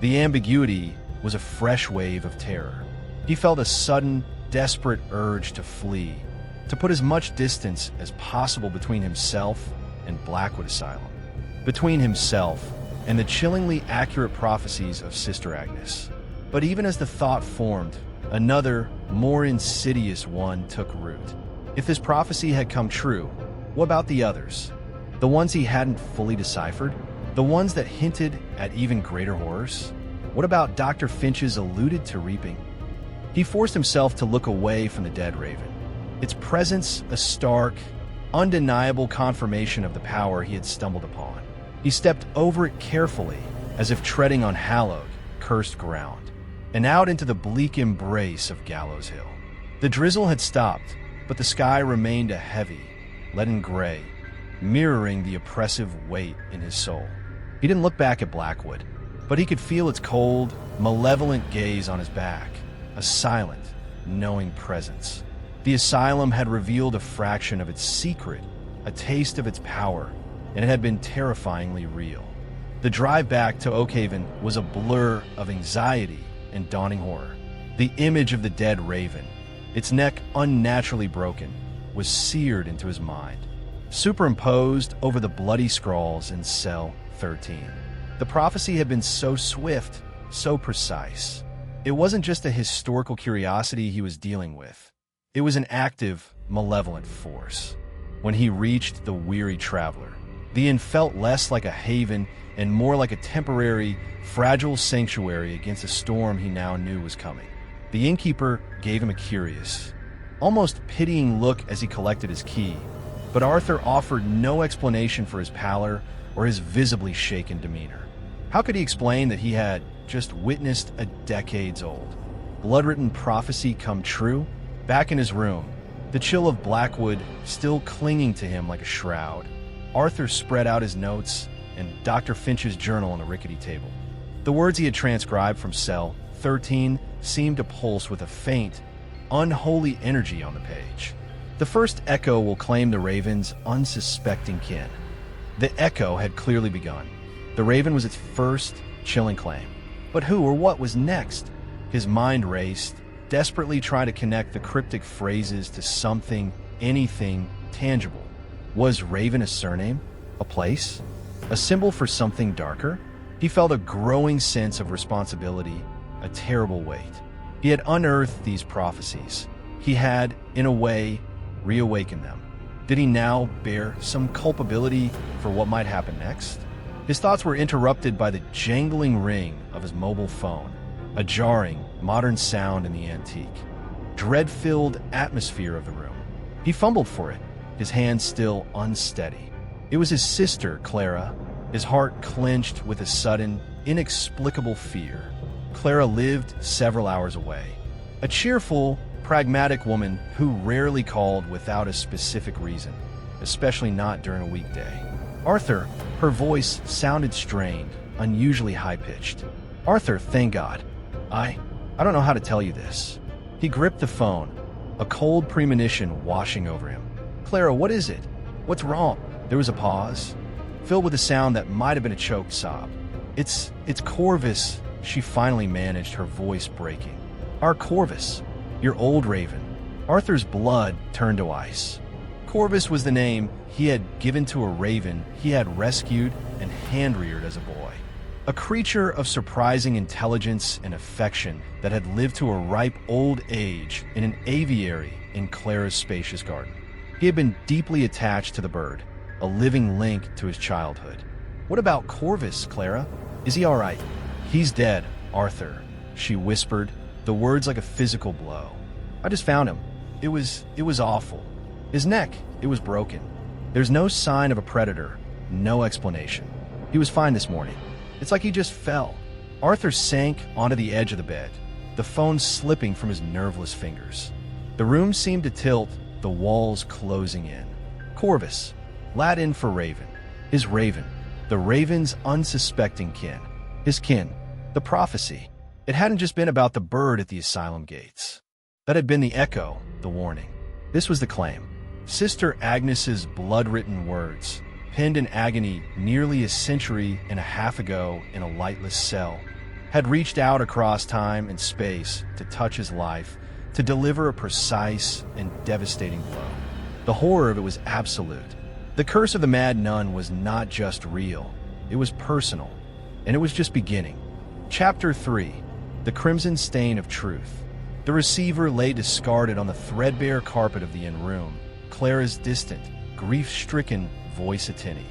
The ambiguity was a fresh wave of terror. He felt a sudden, desperate urge to flee, to put as much distance as possible between himself and Blackwood Asylum, between himself and the chillingly accurate prophecies of Sister Agnes. But even as the thought formed, another, more insidious one took root. If this prophecy had come true, what about the others? The ones he hadn't fully deciphered? The ones that hinted at even greater horrors? What about Dr. Finch's alluded to reaping? He forced himself to look away from the dead raven, its presence a stark, undeniable confirmation of the power he had stumbled upon. He stepped over it carefully, as if treading on hallowed, cursed ground, and out into the bleak embrace of Gallows Hill. The drizzle had stopped, but the sky remained a heavy, leaden gray, mirroring the oppressive weight in his soul. He didn't look back at Blackwood, but he could feel its cold, malevolent gaze on his back, a silent, knowing presence. The asylum had revealed a fraction of its secret, a taste of its power, and it had been terrifyingly real. The drive back to Oakhaven was a blur of anxiety and dawning horror. The image of the dead raven, its neck unnaturally broken, was seared into his mind, superimposed over the bloody scrawls in cell 13. The prophecy had been so swift, so precise. It wasn't just a historical curiosity he was dealing with. It was an active, malevolent force. When he reached the weary traveler, the inn felt less like a haven and more like a temporary, fragile sanctuary against a storm he now knew was coming. The innkeeper gave him a curious, almost pitying look as he collected his key, but Arthur offered no explanation for his pallor or his visibly shaken demeanor. How could he explain that he had just witnessed a decades-old, blood-written prophecy come true? Back in his room, the chill of Blackwood still clinging to him like a shroud, Arthur spread out his notes and Dr. Finch's journal on the rickety table. The words he had transcribed from cell 13 seemed to pulse with a faint, unholy energy on the page. The first echo will claim the raven's unsuspecting kin. The echo had clearly begun. The raven was its first chilling claim. But who or what was next? His mind raced, desperately trying to connect the cryptic phrases to something, anything, tangible. Was Raven a surname? A place? A symbol for something darker? He felt a growing sense of responsibility, a terrible weight. He had unearthed these prophecies. He had, in a way, reawakened them. Did he now bear some culpability for what might happen next? His thoughts were interrupted by the jangling ring of his mobile phone, a jarring, modern sound in the antique, dread-filled atmosphere of the room. He fumbled for it, his hand still unsteady. It was his sister, Clara. His heart clenched with a sudden, inexplicable fear. Clara lived several hours away. A cheerful, pragmatic woman who rarely called without a specific reason, especially not during a weekday. Arthur, her voice sounded strained, unusually high-pitched. Arthur, thank God. I don't know how to tell you this. He gripped the phone, a cold premonition washing over him. Clara, what is it? What's wrong? There was a pause, filled with a sound that might have been a choked sob. It's Corvus, she finally managed, her voice breaking. Our Corvus, your old raven. Arthur's blood turned to ice. Corvus was the name he had given to a raven he had rescued and hand-reared as a boy. A creature of surprising intelligence and affection that had lived to a ripe old age in an aviary in Clara's spacious garden. He had been deeply attached to the bird, a living link to his childhood. What about Corvus, Clara? Is he all right? He's dead, Arthur, she whispered, the words like a physical blow. I just found him. It was awful. His neck, it was broken. There's no sign of a predator, no explanation. He was fine this morning. It's like he just fell. Arthur sank onto the edge of the bed, the phone slipping from his nerveless fingers. The room seemed to tilt, the walls closing in. Corvus, Latin for raven. His raven, the raven's unsuspecting kin. His kin, the prophecy. It hadn't just been about the bird at the asylum gates. That had been the echo, the warning. This was the claim. Sister Agnes's blood-written words, penned in agony nearly a century and a half ago in a lightless cell, had reached out across time and space to touch his life, to deliver a precise and devastating blow. The horror of it was absolute. The curse of the Mad Nun was not just real, it was personal, and it was just beginning. Chapter 3, The Crimson Stain of Truth. The receiver lay discarded on the threadbare carpet of the inn room, Clara's distant, grief-stricken voice a tinny.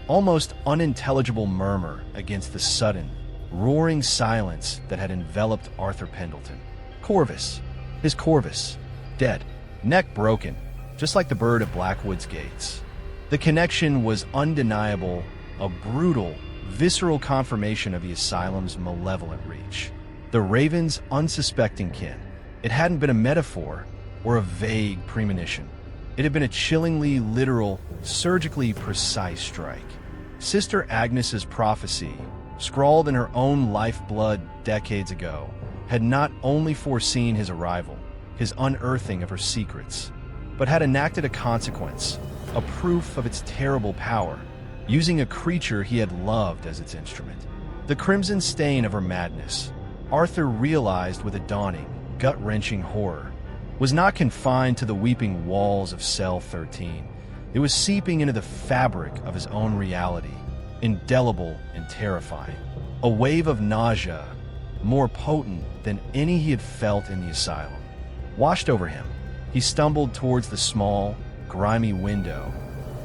Almost unintelligible murmur against the sudden, roaring silence that had enveloped Arthur Pendleton. Corvus, his Corvus, dead, neck broken, just like the bird at Blackwood's gates. The connection was undeniable, a brutal, visceral confirmation of the asylum's malevolent reach. The raven's unsuspecting kin. It hadn't been a metaphor or a vague premonition. It had been a chillingly literal, surgically precise strike. Sister Agnes's prophecy, scrawled in her own lifeblood decades ago, had not only foreseen his arrival, his unearthing of her secrets, but had enacted a consequence, a proof of its terrible power, using a creature he had loved as its instrument. The crimson stain of her madness, Arthur realized with a dawning, gut-wrenching horror, was not confined to the weeping walls of Cell 13. It was seeping into the fabric of his own reality, indelible and terrifying. A wave of nausea, more potent than any he had felt in the asylum, washed over him. He stumbled towards the small, grimy window,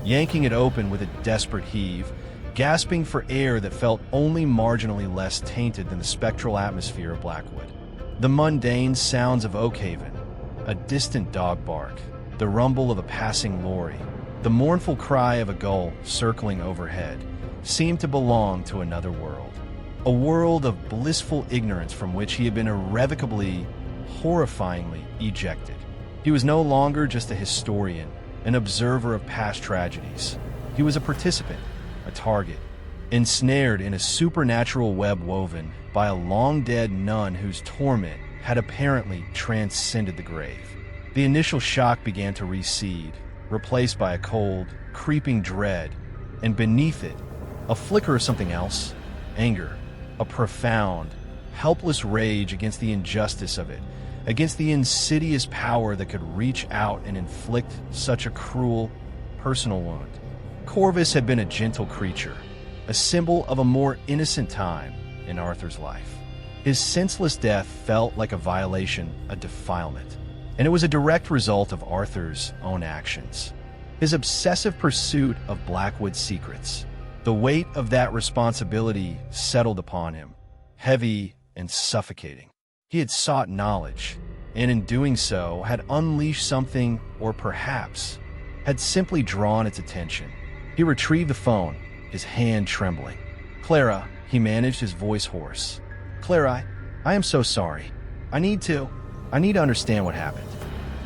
yanking it open with a desperate heave, gasping for air that felt only marginally less tainted than the spectral atmosphere of Blackwood. The mundane sounds of Oakhaven, a distant dog bark, the rumble of a passing lorry, the mournful cry of a gull circling overhead, seemed to belong to another world. A world of blissful ignorance from which he had been irrevocably, horrifyingly ejected. He was no longer just a historian, an observer of past tragedies. He was a participant, a target, ensnared in a supernatural web woven by a long-dead nun whose torment had apparently transcended the grave. The initial shock began to recede, replaced by a cold, creeping dread, and beneath it, a flicker of something else, anger, a profound, helpless rage against the injustice of it, against the insidious power that could reach out and inflict such a cruel, personal wound. Corvus had been a gentle creature, a symbol of a more innocent time in Arthur's life. His senseless death felt like a violation, a defilement, and it was a direct result of Arthur's own actions. His obsessive pursuit of Blackwood's secrets. The weight of that responsibility settled upon him, heavy and suffocating. He had sought knowledge, and in doing so had unleashed something, or perhaps had simply drawn its attention. He retrieved the phone, his hand trembling. "Clara," he managed, his voice hoarse. "Clara, I am so sorry. I need to understand what happened."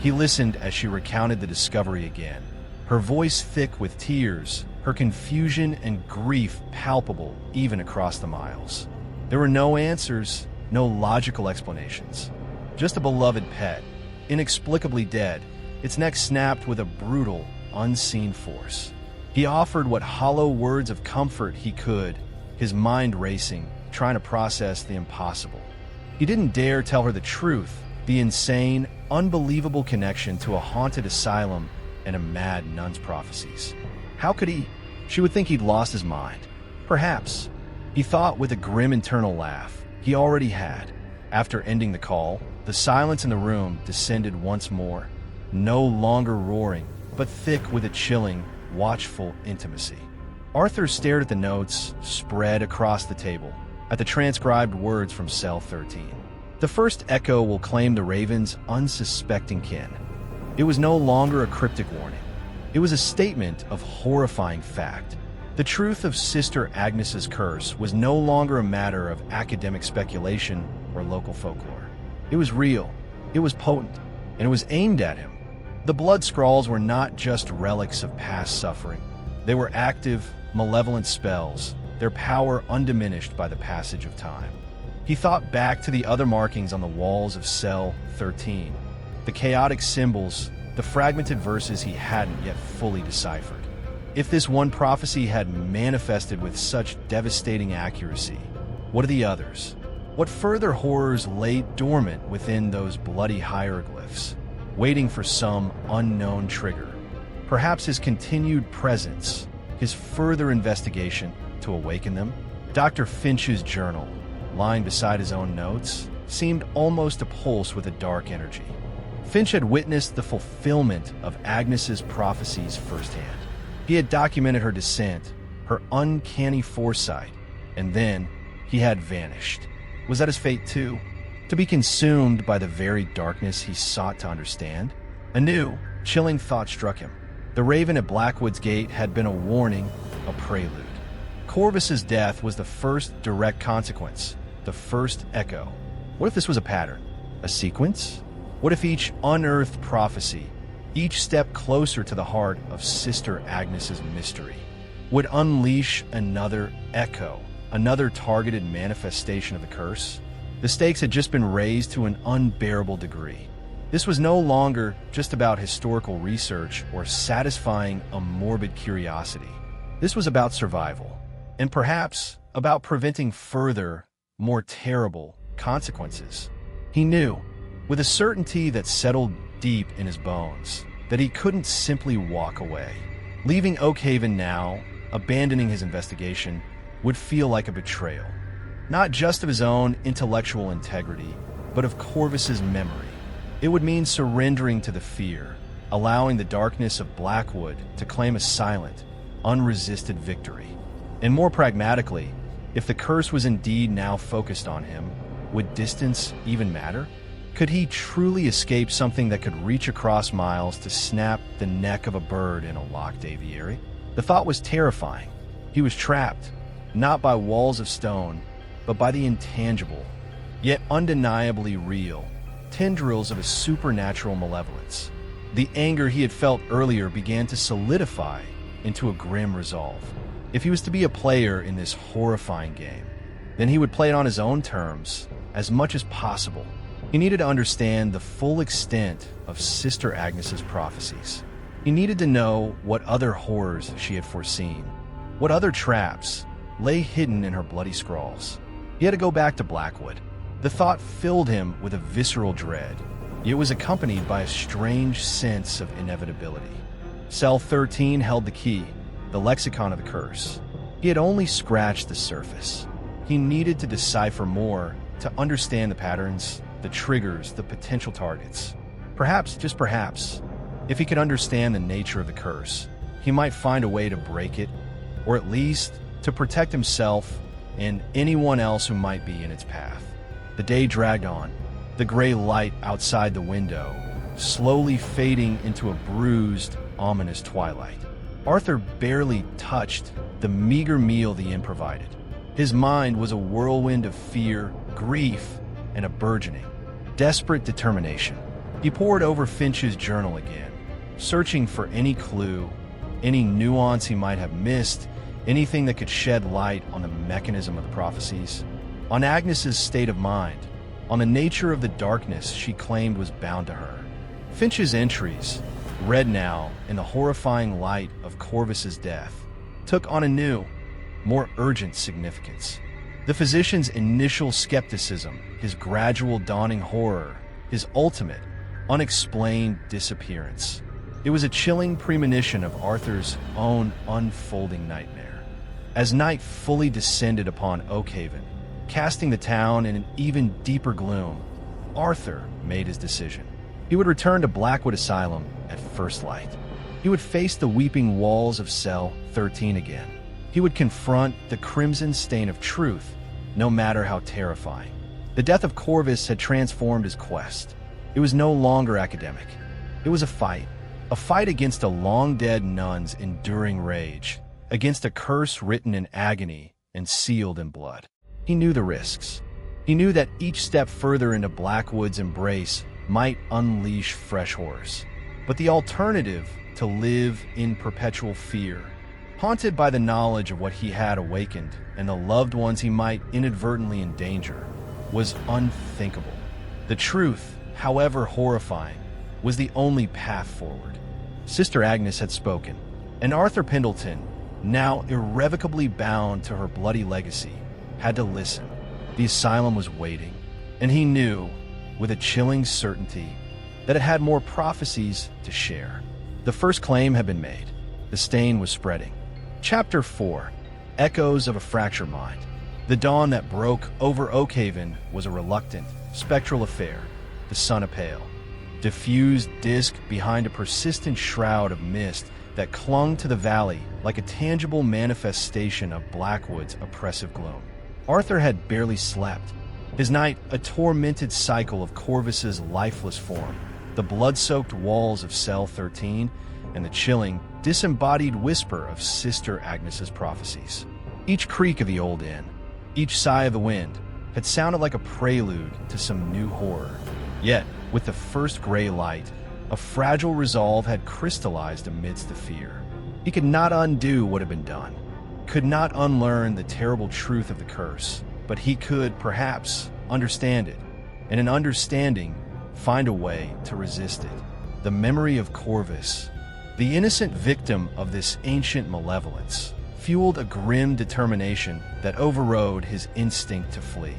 He listened as she recounted the discovery again, her voice thick with tears, her confusion and grief palpable even across the miles. There were no answers, no logical explanations. Just a beloved pet, inexplicably dead, its neck snapped with a brutal, unseen force. He offered what hollow words of comfort he could, his mind racing, trying to process the impossible. He didn't dare tell her the truth, the insane, unbelievable connection to a haunted asylum and a Mad Nun's prophecies. How could he? She would think he'd lost his mind. Perhaps. He thought with a grim internal laugh. He already had. After ending the call, the silence in the room descended once more, no longer roaring, but thick with a chilling, watchful intimacy. Arthur stared at the notes spread across the table, at the transcribed words from Cell 13. The first echo will claim the Raven's unsuspecting kin. It was no longer a cryptic warning. It was a statement of horrifying fact. The truth of Sister Agnes's curse was no longer a matter of academic speculation or local folklore. It was real, it was potent, and it was aimed at him. The blood scrawls were not just relics of past suffering. They were active, malevolent spells, their power undiminished by the passage of time. He thought back to the other markings on the walls of Cell 13, the chaotic symbols, the fragmented verses he hadn't yet fully deciphered. If this one prophecy had manifested with such devastating accuracy, what of the others? What further horrors lay dormant within those bloody hieroglyphs, waiting for some unknown trigger? Perhaps his continued presence, his further investigation to awaken them? Dr. Finch's journal, lying beside his own notes, seemed almost to pulse with a dark energy. Finch had witnessed the fulfillment of Agnes's prophecies firsthand. He had documented her descent, her uncanny foresight, and then he had vanished. Was that his fate too? To be consumed by the very darkness he sought to understand? A new, chilling thought struck him. The Raven at Blackwood's gate had been a warning, a prelude. Corvus's death was the first direct consequence, the first echo. What if this was a pattern? A sequence? What if each unearthed prophecy, each step closer to the heart of Sister Agnes's mystery, would unleash another echo, another targeted manifestation of the curse? The stakes had just been raised to an unbearable degree. This was no longer just about historical research or satisfying a morbid curiosity. This was about survival, and perhaps about preventing further, more terrible consequences. He knew, with a certainty that settled deep in his bones, that he couldn't simply walk away. Leaving Oakhaven now, abandoning his investigation, would feel like a betrayal, not just of his own intellectual integrity, but of Corvus's memory. It would mean surrendering to the fear, allowing the darkness of Blackwood to claim a silent, unresisted victory. And more pragmatically, if the curse was indeed now focused on him, would distance even matter? Could he truly escape something that could reach across miles to snap the neck of a bird in a locked aviary? The thought was terrifying. He was trapped, not by walls of stone, but by the intangible, yet undeniably real, tendrils of a supernatural malevolence. The anger he had felt earlier began to solidify into a grim resolve. If he was to be a player in this horrifying game, then he would play it on his own terms, as much as possible. He needed to understand the full extent of Sister Agnes's prophecies. He needed to know what other horrors she had foreseen, what other traps lay hidden in her bloody scrawls. He had to go back to Blackwood. The thought filled him with a visceral dread. It was accompanied by a strange sense of inevitability. Cell 13 held the key, the lexicon of the curse. He had only scratched the surface. He needed to decipher more, to understand the patterns, the triggers, the potential targets. Perhaps, just perhaps, if he could understand the nature of the curse, he might find a way to break it, or at least to protect himself and anyone else who might be in its path. The day dragged on. the gray light outside the window slowly fading into a bruised, ominous twilight. Arthur barely touched the meager meal the inn provided. His mind was a whirlwind of fear, grief, and a burgeoning, desperate determination. He pored over Finch's journal again, searching for any clue, any nuance he might have missed, anything that could shed light on the mechanism of the prophecies, on Agnes's state of mind, on the nature of the darkness she claimed was bound to her. Finch's entries, read now in the horrifying light of Corvus's death, took on a new, more urgent significance. The physician's initial skepticism, his gradual dawning horror, his ultimate, unexplained disappearance. It was a chilling premonition of Arthur's own unfolding nightmare. As night fully descended upon Oakhaven, casting the town in an even deeper gloom, Arthur made his decision. He would return to Blackwood Asylum at first light. He would face the weeping walls of cell 13 again. He would confront the crimson stain of truth, no matter how terrifying. The death of Corvus had transformed his quest. It was no longer academic. It was a fight against a long-dead nun's enduring rage, against a curse written in agony and sealed in blood. He knew the risks. He knew that each step further into Blackwood's embrace might unleash fresh horrors. But the alternative, to live in perpetual fear, haunted by the knowledge of what he had awakened and the loved ones he might inadvertently endanger, was unthinkable. The truth, however horrifying, was the only path forward. Sister Agnes had spoken, and Arthur Pendleton, now irrevocably bound to her bloody legacy, had to listen. The asylum was waiting, and he knew, with a chilling certainty, that it had more prophecies to share. The first claim had been made. The stain was spreading. Chapter 4. Echoes of a Fractured Mind. The dawn that broke over Oakhaven was a reluctant, spectral affair. The sun a pale, diffused disk behind a persistent shroud of mist that clung to the valley like a tangible manifestation of Blackwood's oppressive gloom. Arthur had barely slept. His night a tormented cycle of Corvus's lifeless form, the blood-soaked walls of cell 13, and the chilling, disembodied whisper of Sister Agnes's prophecies. Each creak of the old inn, each sigh of the wind, had sounded like a prelude to some new horror. Yet, with the first gray light, a fragile resolve had crystallized amidst the fear. He could not undo what had been done, could not unlearn the terrible truth of the curse, but he could, perhaps, understand it, and in understanding, find a way to resist it. The memory of Corvus, the innocent victim of this ancient malevolence, fueled a grim determination that overrode his instinct to flee.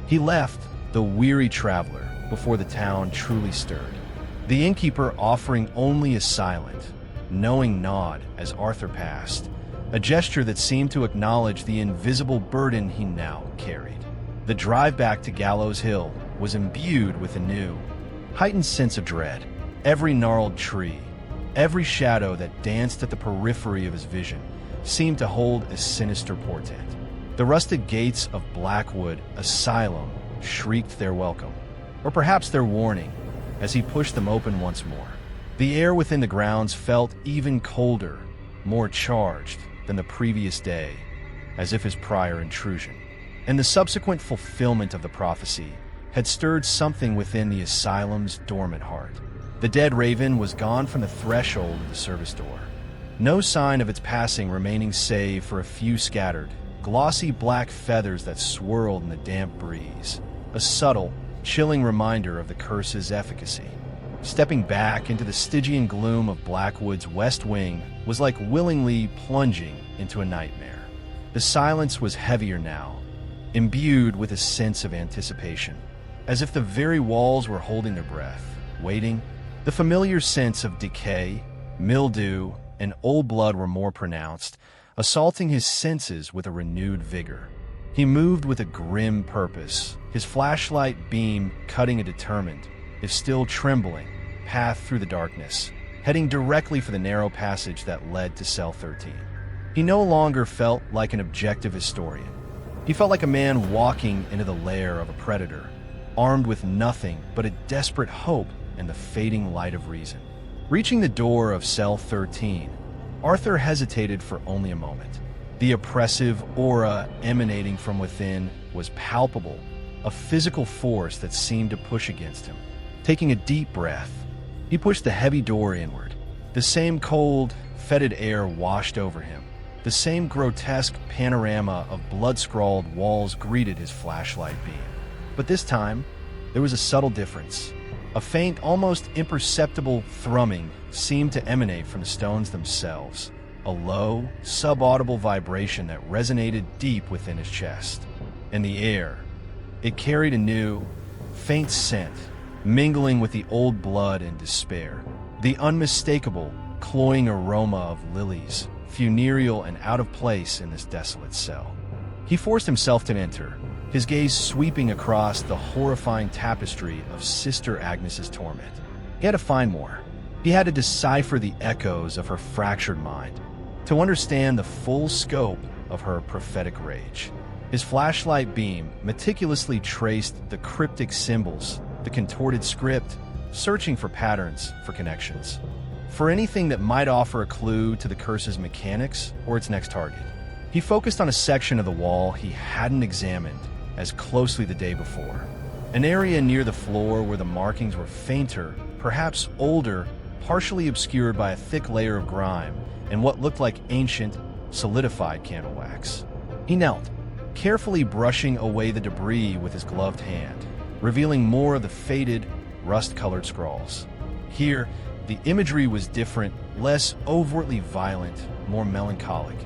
He left, the weary traveler, before the town truly stirred. The innkeeper offering only a silent, knowing nod as Arthur passed, a gesture that seemed to acknowledge the invisible burden he now carried. The drive back to Gallows Hill was imbued with a new, heightened sense of dread. Every gnarled tree, every shadow that danced at the periphery of his vision seemed to hold a sinister portent. The rusted gates of Blackwood Asylum shrieked their welcome, or perhaps their warning, as he pushed them open once more. The air within the grounds felt even colder, more charged than the previous day, as if his prior intrusion and the subsequent fulfillment of the prophecy had stirred something within the asylum's dormant heart. The dead raven was gone from the threshold of the service door, no sign of its passing remaining save for a few scattered, glossy black feathers that swirled in the damp breeze, a subtle, chilling reminder of the curse's efficacy. Stepping back into the Stygian gloom of Blackwood's west wing was like willingly plunging into a nightmare. The silence was heavier now, imbued with a sense of anticipation, as if the very walls were holding their breath, waiting. The familiar sense of decay, mildew, and old blood were more pronounced, assaulting his senses with a renewed vigor. He moved with a grim purpose, his flashlight beam cutting a determined, if still trembling, path through the darkness, heading directly for the narrow passage that led to cell 13. He no longer felt like an objective historian. He felt like a man walking into the lair of a predator, armed with nothing but a desperate hope and the fading light of reason. Reaching the door of cell 13, Arthur hesitated for only a moment. The oppressive aura emanating from within was palpable, a physical force that seemed to push against him. Taking a deep breath, he pushed the heavy door inward. The same cold, fetid air washed over him. The same grotesque panorama of blood-scrawled walls greeted his flashlight beam. But this time, there was a subtle difference. A faint, almost imperceptible thrumming seemed to emanate from the stones themselves, a low, subaudible vibration that resonated deep within his chest. And the air, it carried a new, faint scent, mingling with the old blood and despair. The unmistakable, cloying aroma of lilies, funereal and out of place in this desolate cell. He forced himself to enter, his gaze sweeping across the horrifying tapestry of Sister Agnes's torment. He had to find more. He had to decipher the echoes of her fractured mind, to understand the full scope of her prophetic rage. His flashlight beam meticulously traced the cryptic symbols, the contorted script, searching for patterns, for connections, for anything that might offer a clue to the curse's mechanics or its next target. He focused on a section of the wall he hadn't examined as closely the day before, an area near the floor where the markings were fainter, perhaps older, partially obscured by a thick layer of grime and what looked like ancient, solidified candle wax. He knelt, carefully brushing away the debris with his gloved hand, revealing more of the faded, rust-colored scrawls. Here, the imagery was different, less overtly violent, more melancholic,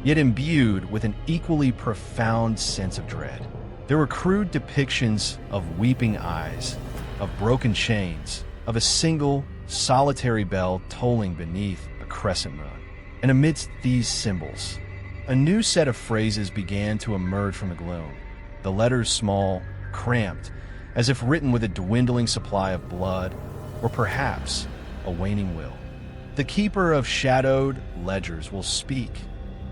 yet imbued with an equally profound sense of dread. There were crude depictions of weeping eyes, of broken chains, of a single, solitary bell tolling beneath a crescent moon. And amidst these symbols, a new set of phrases began to emerge from the gloom, the letters small, cramped, as if written with a dwindling supply of blood, or perhaps a waning will. The keeper of shadowed ledgers will speak.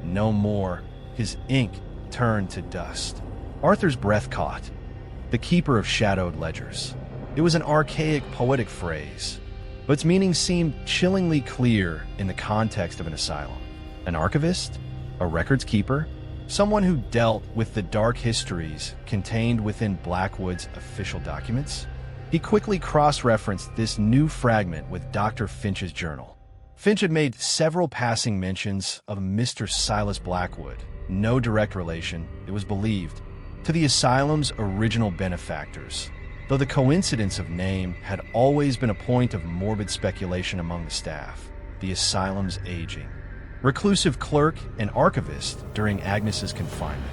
No more. His ink turned to dust. Arthur's breath caught. The keeper of shadowed ledgers. It was an archaic, poetic phrase, but its meaning seemed chillingly clear in the context of an asylum. An archivist? A records keeper? Someone who dealt with the dark histories contained within Blackwood's official documents? He quickly cross-referenced this new fragment with Dr. Finch's journal. Finch had made several passing mentions of Mr. Silas Blackwood, no direct relation, it was believed, to the asylum's original benefactors, though the coincidence of name had always been a point of morbid speculation among the staff. The asylum's aging reclusive clerk and archivist during Agnes's confinement.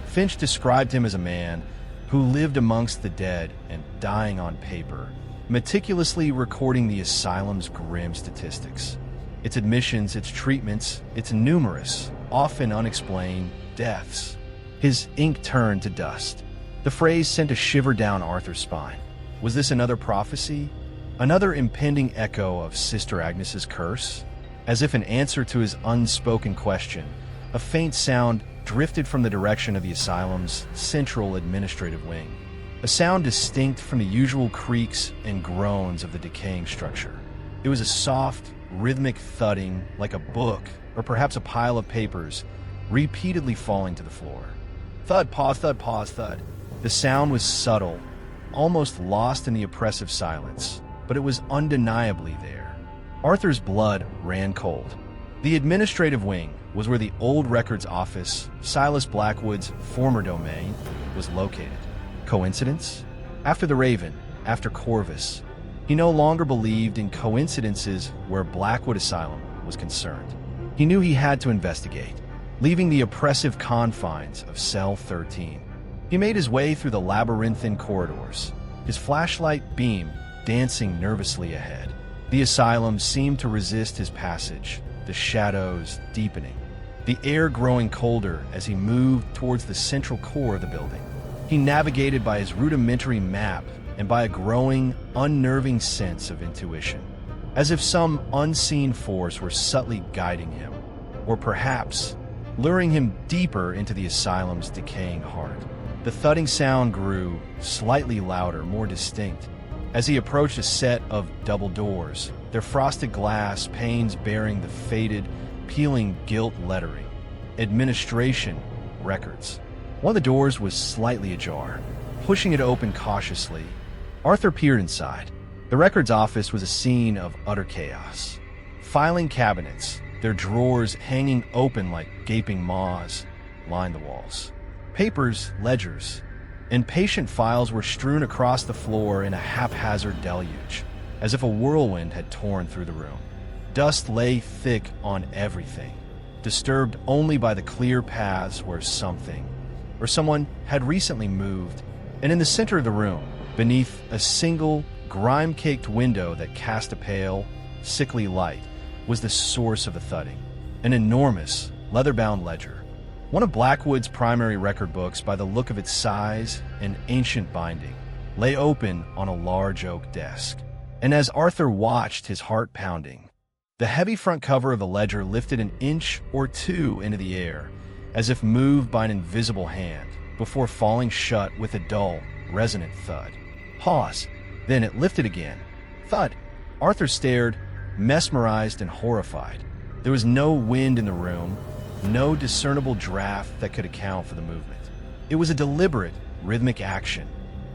Finch described him as a man who lived amongst the dead and dying on paper, meticulously recording the asylum's grim statistics. Its admissions, its treatments, its numerous, often unexplained, deaths. His ink turned to dust. The phrase sent a shiver down Arthur's spine. Was this another prophecy? Another impending echo of Sister Agnes's curse? As if in answer to his unspoken question, a faint sound drifted from the direction of the asylum's central administrative wing, a sound distinct from the usual creaks and groans of the decaying structure. It was a soft, rhythmic thudding like a book or perhaps a pile of papers repeatedly falling to the floor. Thud, pause, thud, pause, thud. The sound was subtle, almost lost in the oppressive silence, but it was undeniably there. Arthur's blood ran cold. The administrative wing was where the old records office, Silas Blackwood's former domain, was located. Coincidence? After the Raven, after Corvus, he no longer believed in coincidences where Blackwood Asylum was concerned. He knew he had to investigate, leaving the oppressive confines of Cell 13. He made his way through the labyrinthine corridors, his flashlight beam dancing nervously ahead. The asylum seemed to resist his passage, the shadows deepening, the air growing colder as he moved towards the central core of the building. He navigated by his rudimentary map and by a growing, unnerving sense of intuition, as if some unseen force were subtly guiding him, or perhaps luring him deeper into the asylum's decaying heart. The thudding sound grew slightly louder, more distinct. As he approached a set of double doors, their frosted glass panes bearing the faded, peeling gilt lettering. Administration records. One of the doors was slightly ajar. Pushing it open cautiously, Arthur peered inside. The records office was a scene of utter chaos. Filing cabinets, their drawers hanging open like gaping maws, lined the walls. Papers, ledgers, and patient files were strewn across the floor in a haphazard deluge, as if a whirlwind had torn through the room. Dust lay thick on everything, disturbed only by the clear paths where something, or someone, had recently moved. And in the center of the room, beneath a single, grime-caked window that cast a pale, sickly light, was the source of the thudding. An enormous, leather-bound ledger. One of Blackwood's primary record books, by the look of its size and ancient binding, lay open on a large oak desk. And as Arthur watched, his heart pounding, the heavy front cover of the ledger lifted an inch or two into the air, as if moved by an invisible hand, before falling shut with a dull, resonant thud. Pause. Then it lifted again. Thud. Arthur stared, mesmerized and horrified. There was no wind in the room, no discernible draft that could account for the movement. It was a deliberate, rhythmic action,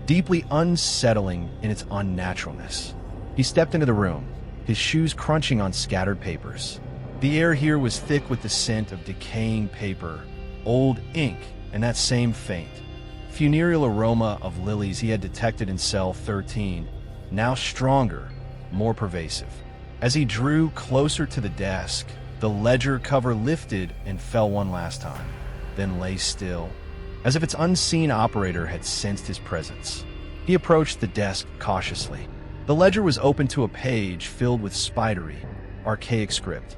deeply unsettling in its unnaturalness. He stepped into the room, his shoes crunching on scattered papers. The air here was thick with the scent of decaying paper, old ink, and that same faint, funereal aroma of lilies he had detected in cell 13, now stronger, more pervasive. As he drew closer to the desk, the ledger cover lifted and fell one last time, then lay still, as if its unseen operator had sensed his presence. He approached the desk cautiously. The ledger was open to a page filled with spidery, archaic script,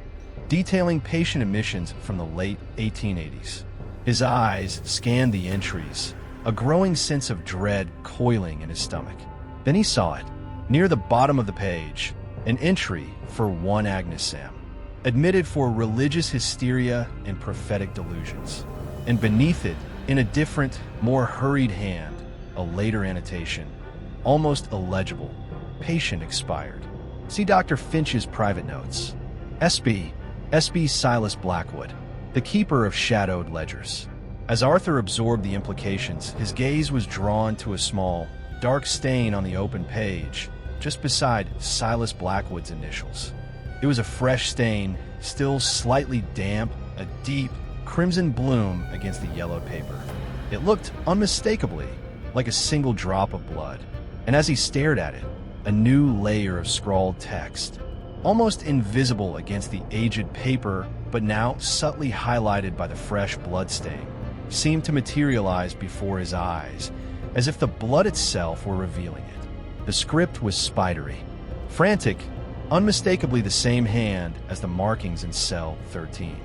detailing patient admissions from the late 1880s. His eyes scanned the entries, a growing sense of dread coiling in his stomach. Then he saw it, near the bottom of the page, an entry for one Agnes Sam, admitted for religious hysteria and prophetic delusions. And beneath it, in a different, more hurried hand, a later annotation, almost illegible, patient expired. See Dr. Finch's private notes. S.B. Silas Blackwood, the keeper of shadowed ledgers. As Arthur absorbed the implications, his gaze was drawn to a small, dark stain on the open page, just beside Silas Blackwood's initials. It was a fresh stain, still slightly damp, a deep, crimson bloom against the yellowed paper. It looked unmistakably like a single drop of blood, and as he stared at it, a new layer of scrawled text, almost invisible against the aged paper, but now subtly highlighted by the fresh blood stain, seemed to materialize before his eyes, as if the blood itself were revealing it. The script was spidery, frantic, unmistakably the same hand as the markings in cell 13.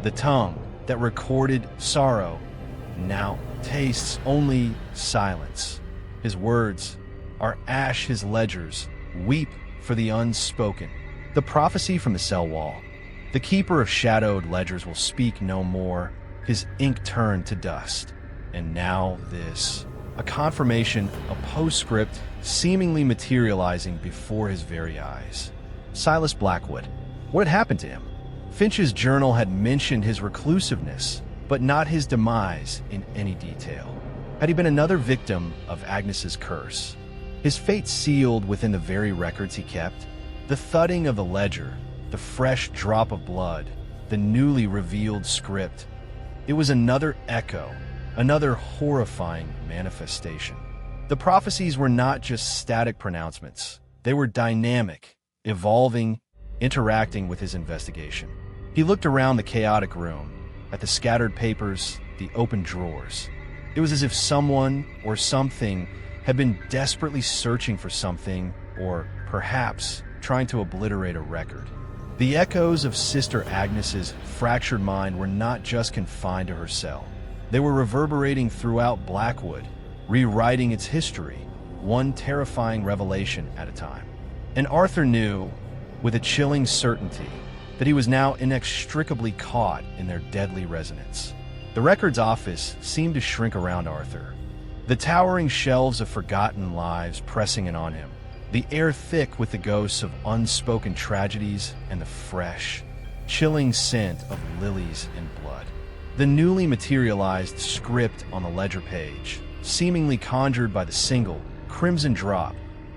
The tongue that recorded sorrow now tastes only silence. His words are ash, his ledgers weep for the unspoken. The prophecy from the cell wall. The keeper of shadowed ledgers will speak no more. His ink turned to dust. And now this. A confirmation, a postscript, seemingly materializing before his very eyes. Silas Blackwood. What had happened to him? Finch's journal had mentioned his reclusiveness, but not his demise in any detail. Had he been another victim of Agnes's curse? His fate sealed within the very records he kept? The thudding of the ledger, the fresh drop of blood, the newly revealed script. It was another echo, another horrifying manifestation. The prophecies were not just static pronouncements. They were dynamic, evolving, interacting with his investigation. He looked around the chaotic room, at the scattered papers, the open drawers. It was as if someone or something had been desperately searching for something, or perhaps trying to obliterate a record. The echoes of Sister Agnes's fractured mind were not just confined to her cell. They were reverberating throughout Blackwood, rewriting its history, one terrifying revelation at a time. And Arthur knew, with a chilling certainty, that he was now inextricably caught in their deadly resonance. The records office seemed to shrink around Arthur, the towering shelves of forgotten lives pressing in on him, the air thick with the ghosts of unspoken tragedies and the fresh, chilling scent of lilies and blood. The newly materialized script on the ledger page, seemingly conjured by the single, crimson drop,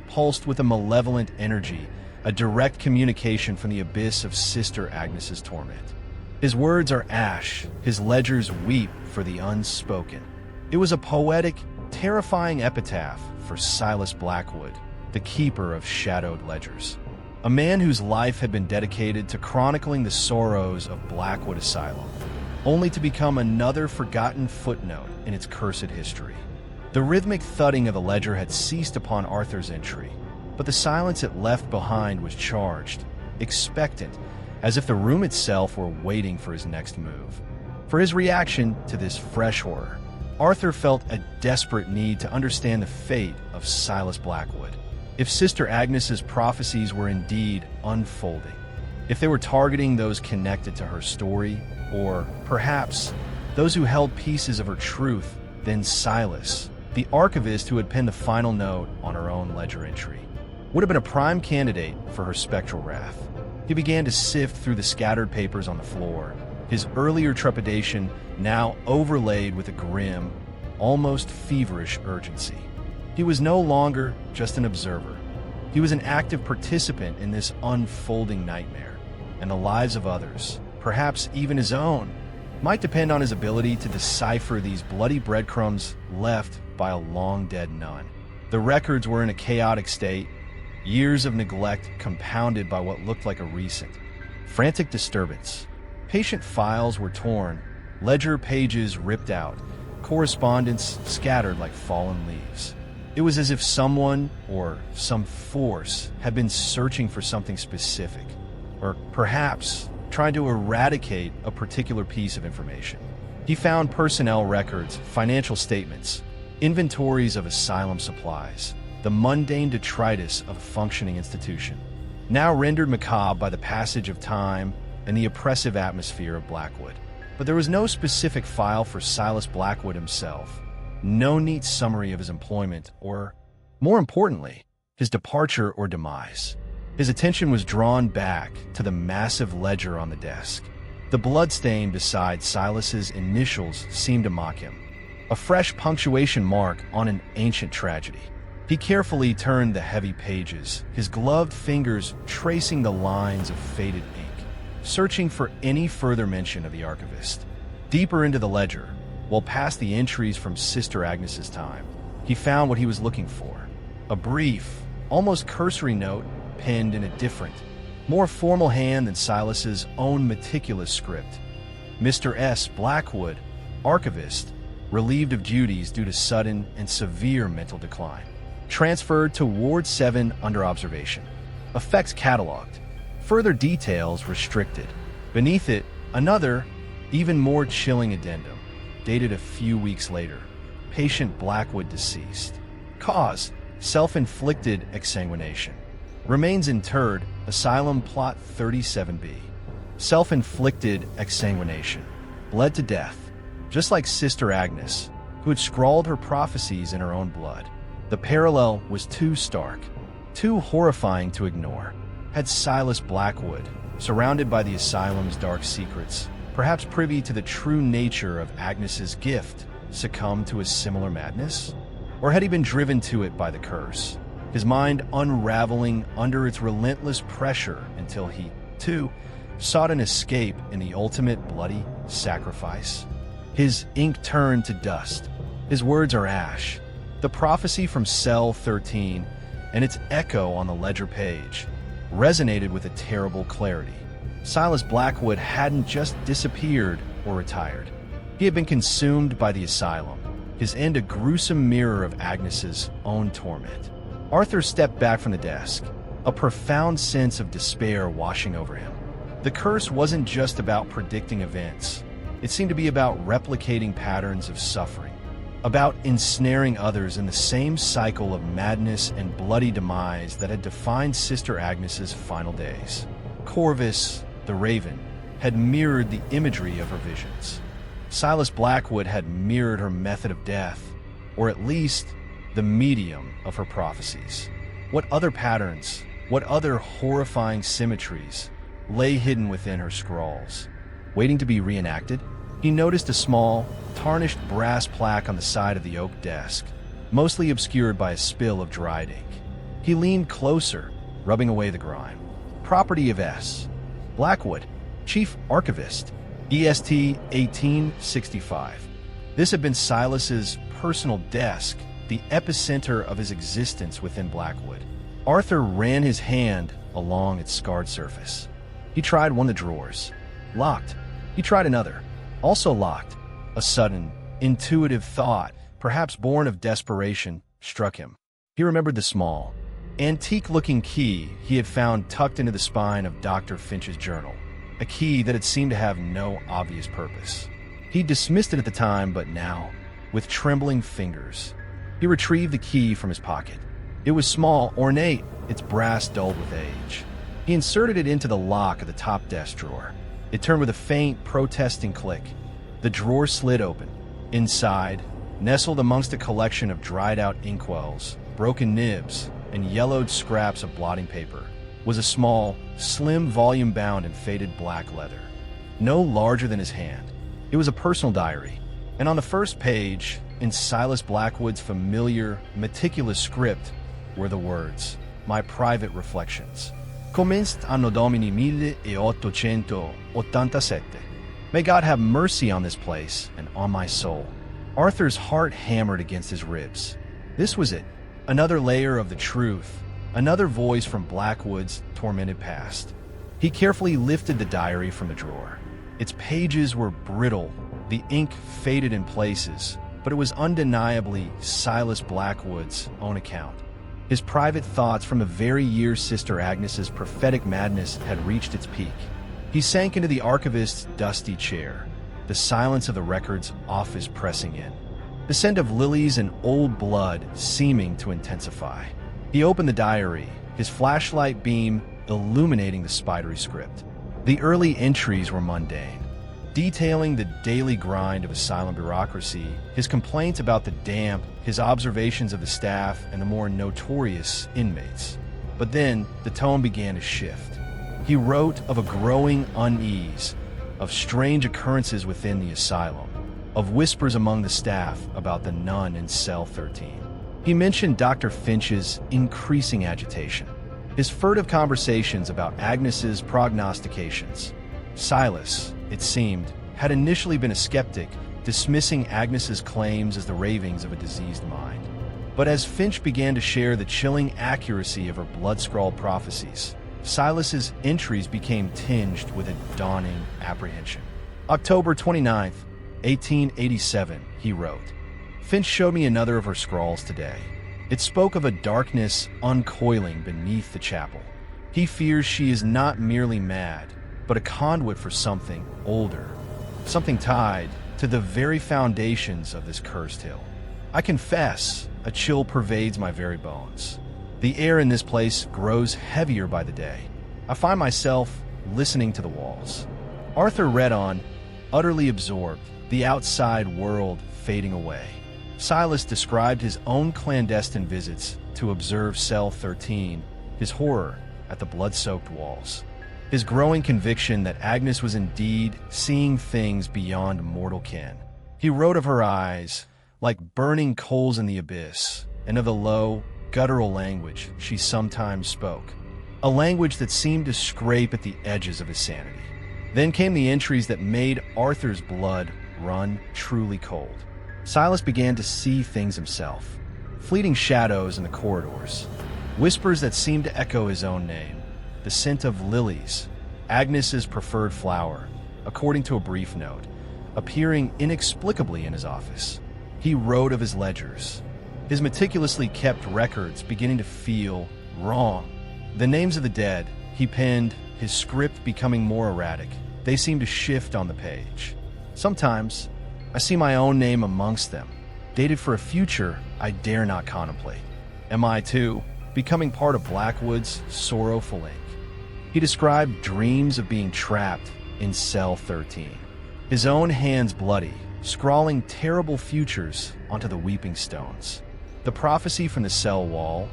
pulsed with a malevolent energy, a direct communication from the abyss of Sister Agnes's torment. His words are ash, his ledgers weep for the unspoken. It was a poetic, terrifying epitaph for Silas Blackwood, the keeper of shadowed ledgers. A man whose life had been dedicated to chronicling the sorrows of Blackwood Asylum, only to become another forgotten footnote in its cursed history. The rhythmic thudding of the ledger had ceased upon Arthur's entry, but the silence it left behind was charged, expectant, as if the room itself were waiting for his next move. For his reaction to this fresh horror, Arthur felt a desperate need to understand the fate of Silas Blackwood. If Sister Agnes's prophecies were indeed unfolding, if they were targeting those connected to her story, or perhaps those who held pieces of her truth, then Silas, the archivist who had penned the final note on her own ledger entry, would have been a prime candidate for her spectral wrath. He began to sift through the scattered papers on the floor, his earlier trepidation now overlaid with a grim, almost feverish urgency. He was no longer just an observer. He was an active participant in this unfolding nightmare, and the lives of others, perhaps even his own, might depend on his ability to decipher these bloody breadcrumbs left by a long-dead nun. The records were in a chaotic state, years of neglect compounded by what looked like a recent, frantic disturbance. Patient files were torn, ledger pages ripped out, correspondence scattered like fallen leaves. It was as if someone or some force had been searching for something specific, or perhaps trying to eradicate a particular piece of information. He found personnel records, financial statements, inventories of asylum supplies, the mundane detritus of a functioning institution, now rendered macabre by the passage of time and the oppressive atmosphere of Blackwood. But there was no specific file for Silas Blackwood himself, no neat summary of his employment or, more importantly, his departure or demise. His attention was drawn back to the massive ledger on the desk. The bloodstain beside Silas's initials seemed to mock him, a fresh punctuation mark on an ancient tragedy. He carefully turned the heavy pages, his gloved fingers tracing the lines of faded ink, searching for any further mention of the archivist. Deeper into the ledger, well past the entries from Sister Agnes's time, he found what he was looking for. A brief, almost cursory note penned in a different, more formal hand than Silas's own meticulous script. Mr. S. Blackwood, archivist, relieved of duties due to sudden and severe mental decline. Transferred to Ward 7 under observation. Effects cataloged. Further details restricted. Beneath it, another, even more chilling addendum, dated a few weeks later. Patient Blackwood deceased. Cause, self-inflicted exsanguination. Remains interred, Asylum Plot 37B. Self-inflicted exsanguination. Bled to death, just like Sister Agnes, who had scrawled her prophecies in her own blood. The parallel was too stark, too horrifying to ignore. Had Silas Blackwood, surrounded by the asylum's dark secrets, perhaps privy to the true nature of Agnes's gift, succumbed to a similar madness? Or had he been driven to it by the curse, his mind unraveling under its relentless pressure until he, too, sought an escape in the ultimate bloody sacrifice? His ink turned to dust. His words are ash. The prophecy from Cell 13 and its echo on the ledger page resonated with a terrible clarity. Silas Blackwood hadn't just disappeared or retired. He had been consumed by the asylum, his end a gruesome mirror of Agnes's own torment. Arthur stepped back from the desk, a profound sense of despair washing over him. The curse wasn't just about predicting events. It seemed to be about replicating patterns of suffering, about ensnaring others in the same cycle of madness and bloody demise that had defined Sister Agnes's final days. Corvus, the raven, had mirrored the imagery of her visions. Silas Blackwood had mirrored her method of death, or at least the medium of her prophecies. What other patterns, what other horrifying symmetries lay hidden within her scrawls, waiting to be reenacted? He noticed a small, tarnished brass plaque on the side of the oak desk, mostly obscured by a spill of dried ink. He leaned closer, rubbing away the grime. Property of S. Blackwood, Chief Archivist, EST 1865. This had been Silas's personal desk, the epicenter of his existence within Blackwood. Arthur ran his hand along its scarred surface. He tried one of the drawers. Locked. He tried another. Also locked. A sudden, intuitive thought, perhaps born of desperation, struck him. He remembered the small, antique-looking key he had found tucked into the spine of Dr. Finch's journal, a key that had seemed to have no obvious purpose. He dismissed it at the time, but now, with trembling fingers, he retrieved the key from his pocket. It was small, ornate, its brass dulled with age. He inserted it into the lock of the top desk drawer. It turned with a faint, protesting click. The drawer slid open. Inside, nestled amongst a collection of dried-out inkwells, broken nibs, and yellowed scraps of blotting paper, was a small, slim volume bound in faded black leather. No larger than his hand. It was a personal diary, and on the first page, in Silas Blackwood's familiar, meticulous script, were the words, "My private reflections. Commenced anno domini 1887. May God have mercy on this place and on my soul." Arthur's heart hammered against his ribs. This was it. Another layer of the truth. Another voice from Blackwood's tormented past. He carefully lifted the diary from the drawer. Its pages were brittle, the ink faded in places, but it was undeniably Silas Blackwood's own account. His private thoughts from the very year Sister Agnes's prophetic madness had reached its peak. He sank into the archivist's dusty chair, the silence of the record's office pressing in, the scent of lilies and old blood seeming to intensify. He opened the diary, his flashlight beam illuminating the spidery script. The early entries were mundane, detailing the daily grind of asylum bureaucracy, his complaints about the damp, his observations of the staff and the more notorious inmates. But then the tone began to shift. He wrote of a growing unease, of strange occurrences within the asylum, of whispers among the staff about the nun in cell 13. He mentioned Dr. Finch's increasing agitation, his furtive conversations about Agnes's prognostications. Silas, it seemed, had initially been a skeptic, dismissing Agnes's claims as the ravings of a diseased mind. But as Finch began to share the chilling accuracy of her blood-scrawled prophecies, Silas's entries became tinged with a dawning apprehension. October 29th, 1887, he wrote, "Finch showed me another of her scrawls today. It spoke of a darkness uncoiling beneath the chapel. He fears she is not merely mad, but a conduit for something older, something tied to the very foundations of this cursed hill. I confess, a chill pervades my very bones. The air in this place grows heavier by the day. I find myself listening to the walls." Arthur read on, utterly absorbed, the outside world fading away. Silas described his own clandestine visits to observe cell 13, his horror at the blood-soaked walls, his growing conviction that Agnes was indeed seeing things beyond mortal ken. He wrote of her eyes, like burning coals in the abyss, and of the low, guttural language she sometimes spoke, a language that seemed to scrape at the edges of his sanity. Then came the entries that made Arthur's blood run truly cold. Silas began to see things himself, fleeting shadows in the corridors, whispers that seemed to echo his own name, the scent of lilies, Agnes's preferred flower, according to a brief note, appearing inexplicably in his office. He wrote of his ledgers, his meticulously kept records beginning to feel wrong. The names of the dead, he penned, his script becoming more erratic. They seemed to shift on the page. Sometimes, I see my own name amongst them, dated for a future I dare not contemplate. Am I, too, becoming part of Blackwood's sorrowful ink? He described dreams of being trapped in cell 13, his own hands bloody, scrawling terrible futures onto the weeping stones. The prophecy from the cell wall,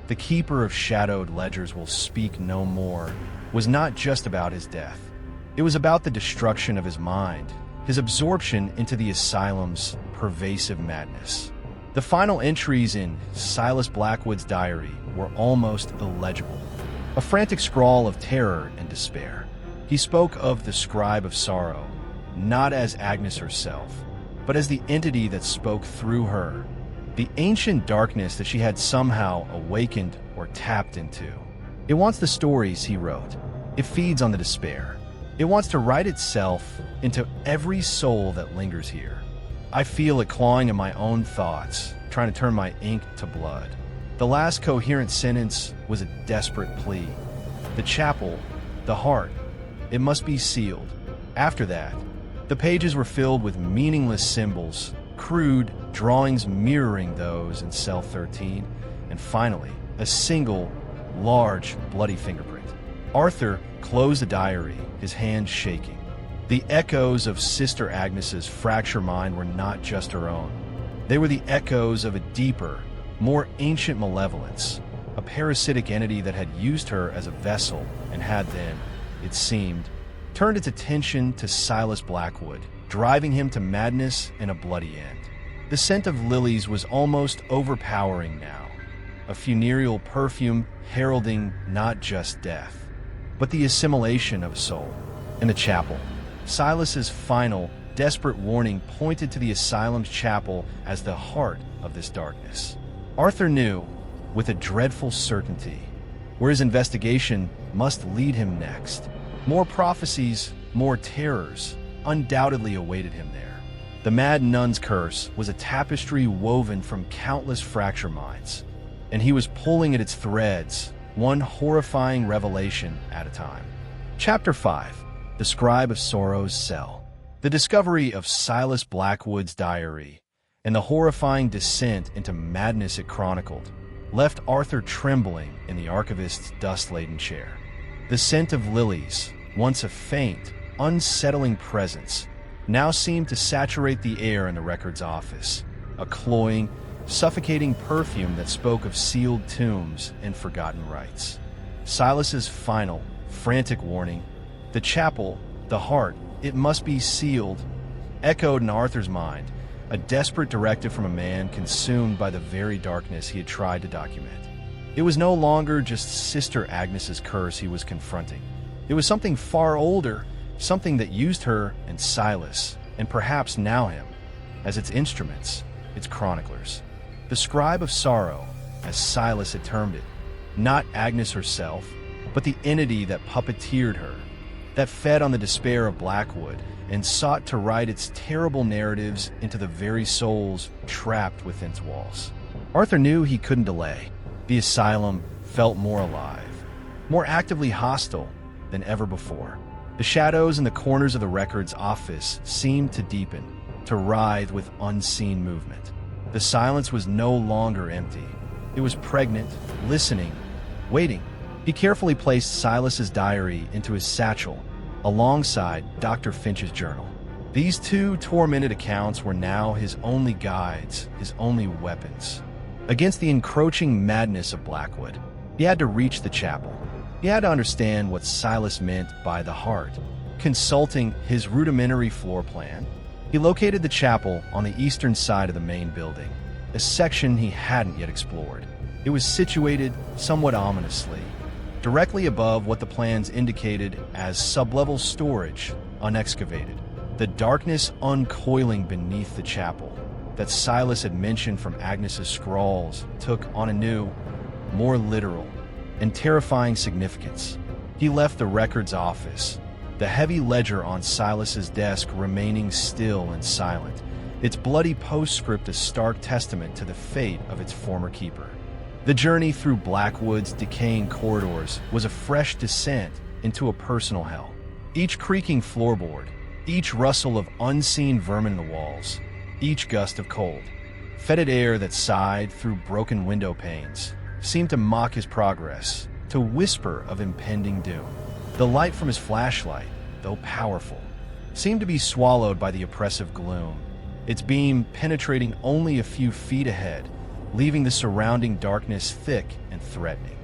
"The keeper of shadowed ledgers will speak no more," was not just about his death. It was about the destruction of his mind, his absorption into the asylum's pervasive madness. The final entries in Silas Blackwood's diary were almost illegible, a frantic scrawl of terror and despair. He spoke of the scribe of sorrow, not as Agnes herself, but as the entity that spoke through her, the ancient darkness that she had somehow awakened or tapped into. It wants the stories, he wrote. It feeds on the despair. It wants to write itself into every soul that lingers here. I feel it clawing at my own thoughts, trying to turn my ink to blood. The last coherent sentence was a desperate plea. The chapel, the heart, it must be sealed. After that, the pages were filled with meaningless symbols, crude drawings mirroring those in cell 13, and finally, a single, large, bloody fingerprint. Arthur closed the diary, his hands shaking. The echoes of Sister Agnes's fractured mind were not just her own. They were the echoes of a deeper, more ancient malevolence, a parasitic entity that had used her as a vessel and had then, it seemed, turned its attention to Silas Blackwood, driving him to madness and a bloody end. The scent of lilies was almost overpowering now, a funereal perfume heralding not just death, but the assimilation of a soul. In the chapel, Silas's final, desperate warning pointed to the Asylum's chapel as the heart of this darkness. Arthur knew, with a dreadful certainty, where his investigation must lead him next. More prophecies, more terrors, undoubtedly awaited him there. The Mad Nun's curse was a tapestry woven from countless fractured minds, and he was pulling at its threads, one horrifying revelation at a time. Chapter 5. The Scribe of Sorrow's Cell. The discovery of Silas Blackwood's diary and the horrifying descent into madness it chronicled left Arthur trembling in the archivist's dust-laden chair. The scent of lilies, once a faint, unsettling presence, now seemed to saturate the air in the records office, a cloying, suffocating perfume that spoke of sealed tombs and forgotten rites. Silas's final, frantic warning, "The chapel, the heart, it must be sealed," echoed in Arthur's mind, a desperate directive from a man consumed by the very darkness he had tried to document. It was no longer just Sister Agnes's curse he was confronting. It was something far older, something that used her and Silas, and perhaps now him, as its instruments, its chroniclers. The Scribe of Sorrow, as Silas had termed it, not Agnes herself, but the entity that puppeteered her, that fed on the despair of Blackwood and sought to write its terrible narratives into the very souls trapped within its walls. Arthur knew he couldn't delay. The asylum felt more alive, more actively hostile than ever before. The shadows in the corners of the records office seemed to deepen, to writhe with unseen movement. The silence was no longer empty. It was pregnant, listening, waiting. He carefully placed Silas's diary into his satchel, alongside Dr. Finch's journal. These two tormented accounts were now his only guides, his only weapons. Against the encroaching madness of Blackwood, he had to reach the chapel. He had to understand what Silas meant by the heart. Consulting his rudimentary floor plan, he located the chapel on the eastern side of the main building, a section he hadn't yet explored. It was situated somewhat ominously, directly above what the plans indicated as sublevel storage, unexcavated. The darkness uncoiling beneath the chapel that Silas had mentioned from Agnes's scrawls took on a new, more literal, and terrifying significance. He left the records office, the heavy ledger on Silas's desk remaining still and silent, its bloody postscript a stark testament to the fate of its former keeper. The journey through Blackwood's decaying corridors was a fresh descent into a personal hell. Each creaking floorboard, each rustle of unseen vermin in the walls, each gust of cold, fetid air that sighed through broken window panes, seemed to mock his progress, to whisper of impending doom. The light from his flashlight, though powerful, seemed to be swallowed by the oppressive gloom, its beam penetrating only a few feet ahead, leaving the surrounding darkness thick and threatening.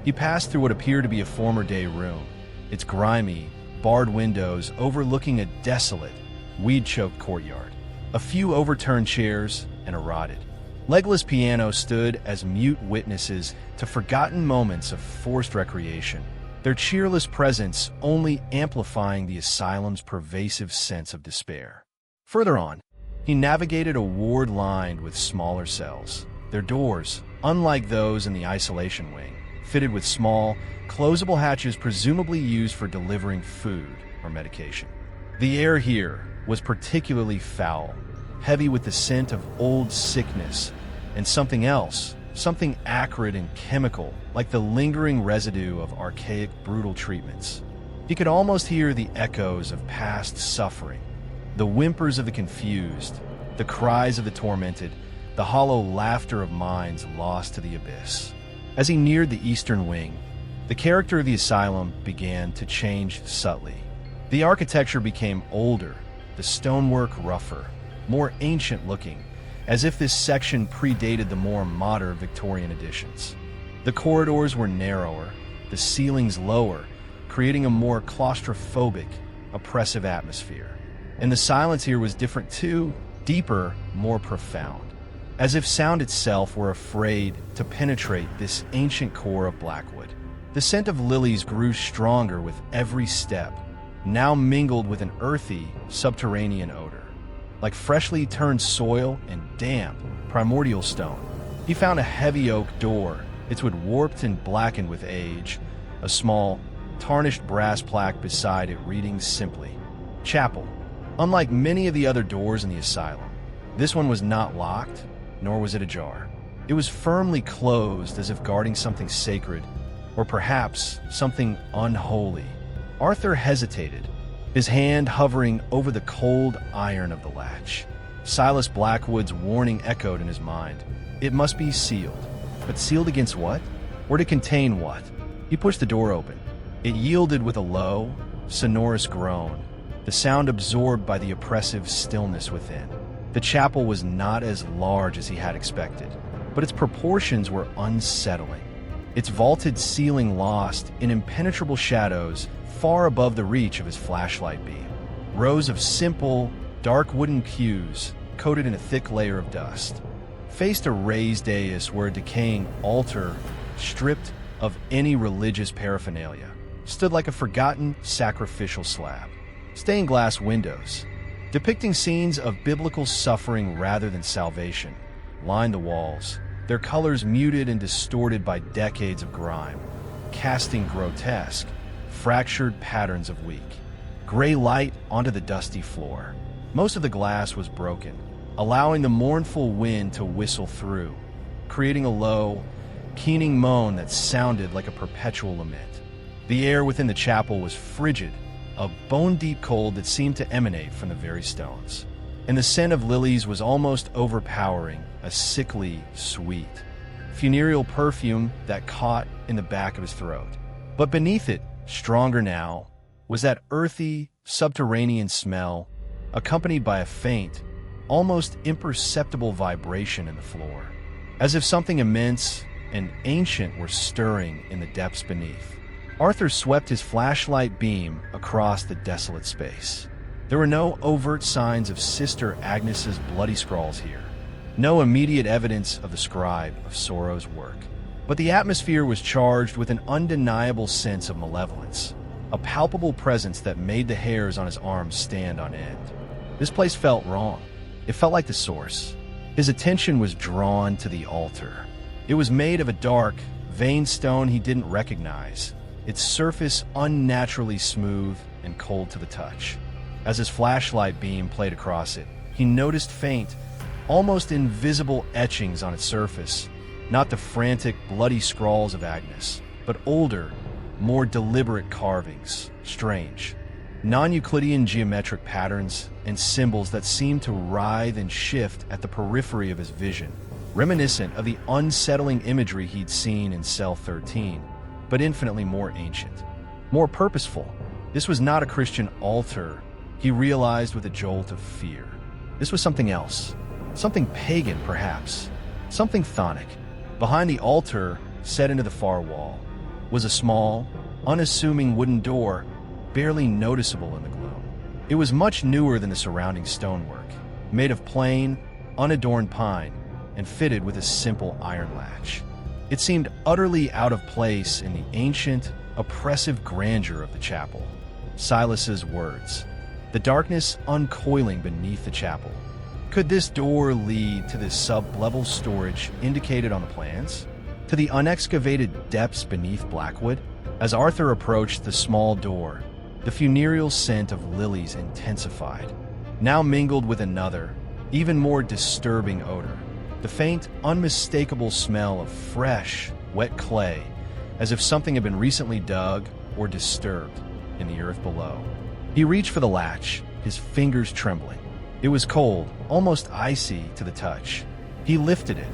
He passed through what appeared to be a former day room, its grimy, barred windows overlooking a desolate, weed-choked courtyard. A few overturned chairs and a rotted, legless piano stood as mute witnesses to forgotten moments of forced recreation, their cheerless presence only amplifying the asylum's pervasive sense of despair. Further on, he navigated a ward lined with smaller cells, their doors, unlike those in the isolation wing, fitted with small, closable hatches presumably used for delivering food or medication. The air here was particularly foul, heavy with the scent of old sickness and something else, something acrid and chemical, like the lingering residue of archaic, brutal treatments. He could almost hear the echoes of past suffering, the whimpers of the confused, the cries of the tormented, the hollow laughter of minds lost to the abyss. As he neared the eastern wing, the character of the asylum began to change subtly. The architecture became older, the stonework rougher, more ancient-looking, as if this section predated the more modern Victorian additions. The corridors were narrower, the ceilings lower, creating a more claustrophobic, oppressive atmosphere. And the silence here was different too, deeper, more profound, as if sound itself were afraid to penetrate this ancient core of Blackwood. The scent of lilies grew stronger with every step, now mingled with an earthy, subterranean odor, like freshly turned soil and damp, primordial stone. He found a heavy oak door, its wood warped and blackened with age, a small, tarnished brass plaque beside it reading simply, "Chapel." Unlike many of the other doors in the asylum, this one was not locked, nor was it ajar. It was firmly closed as if guarding something sacred, or perhaps something unholy. Arthur hesitated, his hand hovering over the cold iron of the latch. Silas Blackwood's warning echoed in his mind. It must be sealed. But sealed against what? Or to contain what? He pushed the door open. It yielded with a low, sonorous groan, the sound absorbed by the oppressive stillness within. The chapel was not as large as he had expected, but its proportions were unsettling. Its vaulted ceiling lost in impenetrable shadows far above the reach of his flashlight beam. Rows of simple, dark wooden pews, coated in a thick layer of dust, faced a raised dais where a decaying altar, stripped of any religious paraphernalia, stood like a forgotten sacrificial slab. Stained glass windows, depicting scenes of biblical suffering rather than salvation, lined the walls, their colors muted and distorted by decades of grime, casting grotesque, fractured patterns of weak, gray light onto the dusty floor. Most of the glass was broken, allowing the mournful wind to whistle through, creating a low, keening moan that sounded like a perpetual lament. The air within the chapel was frigid, a bone-deep cold that seemed to emanate from the very stones. And the scent of lilies was almost overpowering, a sickly, sweet, funereal perfume that caught in the back of his throat. But beneath it, stronger now, was that earthy, subterranean smell, accompanied by a faint, almost imperceptible vibration in the floor, as if something immense and ancient were stirring in the depths beneath. Arthur swept his flashlight beam across the desolate space. There were no overt signs of Sister Agnes's bloody scrawls here, no immediate evidence of the scribe of sorrow's work. But the atmosphere was charged with an undeniable sense of malevolence, a palpable presence that made the hairs on his arms stand on end. This place felt wrong. It felt like the source. His attention was drawn to the altar. It was made of a dark, veined stone he didn't recognize, its surface unnaturally smooth and cold to the touch. As his flashlight beam played across it, he noticed faint, almost invisible etchings on its surface, not the frantic, bloody scrawls of Agnes, but older, more deliberate carvings, strange, non-Euclidean geometric patterns and symbols that seemed to writhe and shift at the periphery of his vision, reminiscent of the unsettling imagery he'd seen in Cell 13, but infinitely more ancient, more purposeful. This was not a Christian altar, he realized with a jolt of fear. This was something else. Something pagan, perhaps. Something chthonic. Behind the altar, set into the far wall, was a small, unassuming wooden door, barely noticeable in the gloom. It was much newer than the surrounding stonework, made of plain, unadorned pine, and fitted with a simple iron latch. It seemed utterly out of place in the ancient, oppressive grandeur of the chapel. Silas's words, the darkness uncoiling beneath the chapel. Could this door lead to this sub-level storage indicated on the plans? To the unexcavated depths beneath Blackwood? As Arthur approached the small door, the funereal scent of lilies intensified, now mingled with another, even more disturbing odor. The faint, unmistakable smell of fresh, wet clay, as if something had been recently dug or disturbed in the earth below. He reached for the latch, his fingers trembling. It was cold, almost icy to the touch. He lifted it,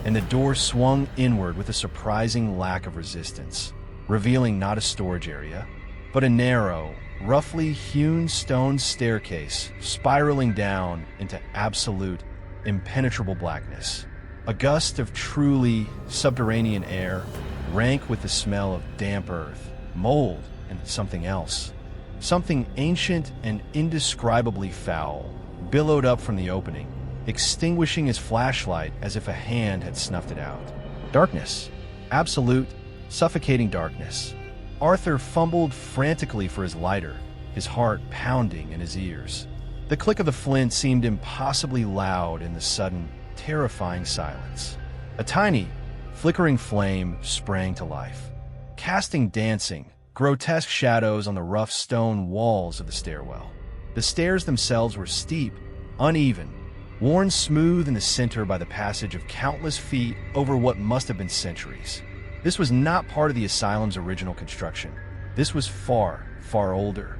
and the door swung inward with a surprising lack of resistance, revealing not a storage area, but a narrow, roughly hewn stone staircase spiraling down into absolute, impenetrable blackness. A gust of truly subterranean air, rank with the smell of damp earth, mold, and something else. Something ancient and indescribably foul billowed up from the opening, extinguishing his flashlight as if a hand had snuffed it out. Darkness. Absolute, suffocating darkness. Arthur fumbled frantically for his lighter, his heart pounding in his ears. The click of the flint seemed impossibly loud in the sudden, terrifying silence. A tiny, flickering flame sprang to life, casting dancing, grotesque shadows on the rough stone walls of the stairwell. The stairs themselves were steep, uneven, worn smooth in the center by the passage of countless feet over what must have been centuries. This was not part of the asylum's original construction. This was far, far older.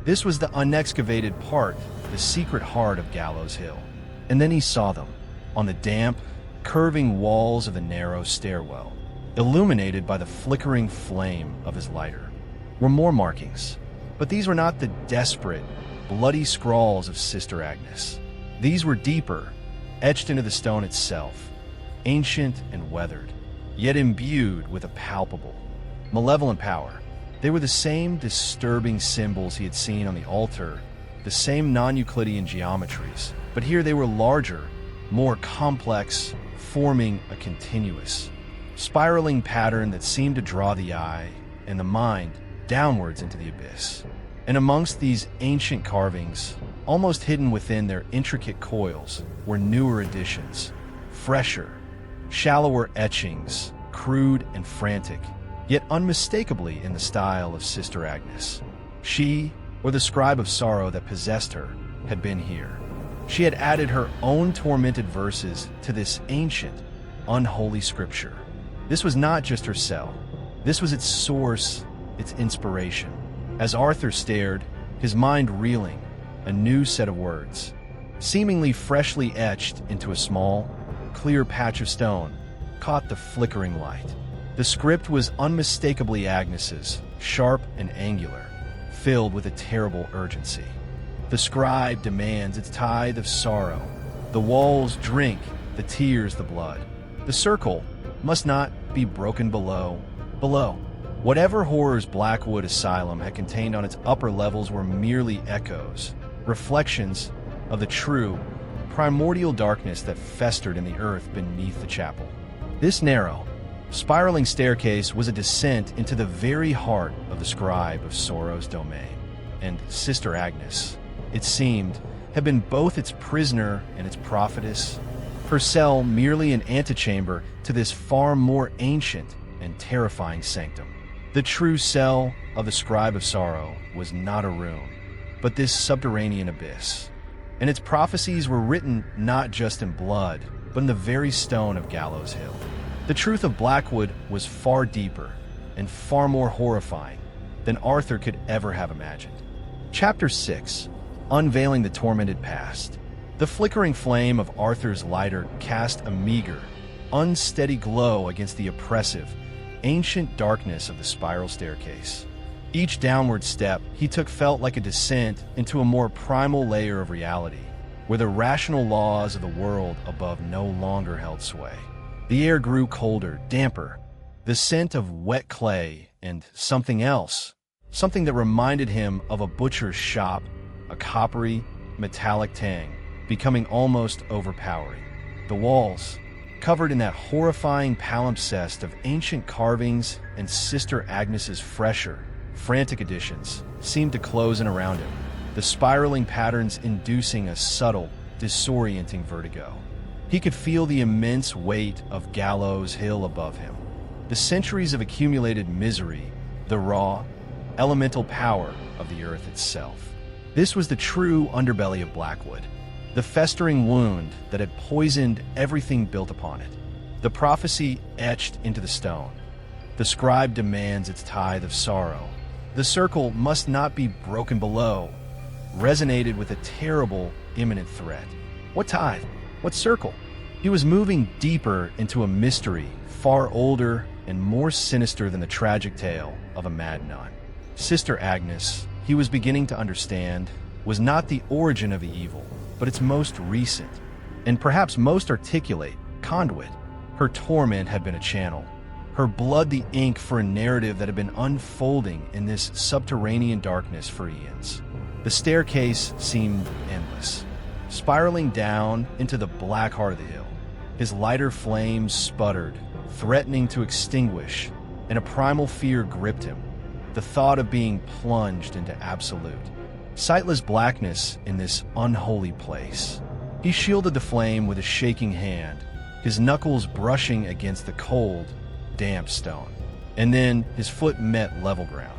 This was the unexcavated part, the secret heart of Gallows Hill. And then he saw them, on the damp, curving walls of the narrow stairwell, illuminated by the flickering flame of his lighter, were more markings. But these were not the desperate, bloody scrawls of Sister Agnes. These were deeper, etched into the stone itself, ancient and weathered, yet imbued with a palpable, malevolent power. They were the same disturbing symbols he had seen on the altar, the same non-Euclidean geometries, but here they were larger, more complex, forming a continuous, spiraling pattern that seemed to draw the eye and the mind downwards into the abyss. And amongst these ancient carvings, almost hidden within their intricate coils, were newer additions, fresher, shallower etchings, crude and frantic, yet unmistakably in the style of Sister Agnes. She, or the scribe of sorrow that possessed her, had been here. She had added her own tormented verses to this ancient, unholy scripture. This was not just her cell. This was its source, its inspiration. As Arthur stared, his mind reeling, a new set of words, seemingly freshly etched into a small, clear patch of stone, caught the flickering light. The script was unmistakably Agnes's, sharp and angular, filled with a terrible urgency. The scribe demands its tithe of sorrow. The walls drink, the tears the blood. The circle must not be broken below. Whatever horrors Blackwood Asylum had contained on its upper levels were merely echoes, reflections of the true, primordial darkness that festered in the earth beneath the chapel. This narrow, spiraling staircase was a descent into the very heart of the scribe of sorrow's domain, and Sister Agnes, it seemed, had been both its prisoner and its prophetess, her cell merely an antechamber to this far more ancient and terrifying sanctum. The true cell of the scribe of sorrow was not a room, but this subterranean abyss, and its prophecies were written not just in blood, but in the very stone of Gallows Hill. The truth of Blackwood was far deeper and far more horrifying than Arthur could ever have imagined. Chapter 6. Unveiling the Tormented Past. The flickering flame of Arthur's lighter cast a meager, unsteady glow against the oppressive, ancient darkness of the spiral staircase. Each downward step he took felt like a descent into a more primal layer of reality, where the rational laws of the world above no longer held sway. The air grew colder, damper, the scent of wet clay and something else, something that reminded him of a butcher's shop, a coppery, metallic tang, becoming almost overpowering. The walls, covered in that horrifying palimpsest of ancient carvings and Sister Agnes's fresher, frantic editions, seemed to close in around him, the spiraling patterns inducing a subtle, disorienting vertigo. He could feel the immense weight of Gallows Hill above him, the centuries of accumulated misery, the raw, elemental power of the earth itself. This was the true underbelly of Blackwood, the festering wound that had poisoned everything built upon it. The prophecy etched into the stone. The scribe demands its tithe of sorrow. The circle must not be broken below, resonated with a terrible, imminent threat. What tithe? What circle? He was moving deeper into a mystery far older and more sinister than the tragic tale of a mad nun. Sister Agnes, he was beginning to understand, was not the origin of the evil, but its most recent, and perhaps most articulate, conduit. Her torment had been a channel, her blood the ink for a narrative that had been unfolding in this subterranean darkness for eons. The staircase seemed endless, spiraling down into the black heart of the hill. His lighter flames sputtered, threatening to extinguish, and a primal fear gripped him, the thought of being plunged into absolute, sightless blackness in this unholy place. He shielded the flame with a shaking hand, his knuckles brushing against the cold, damp stone. And then his foot met level ground.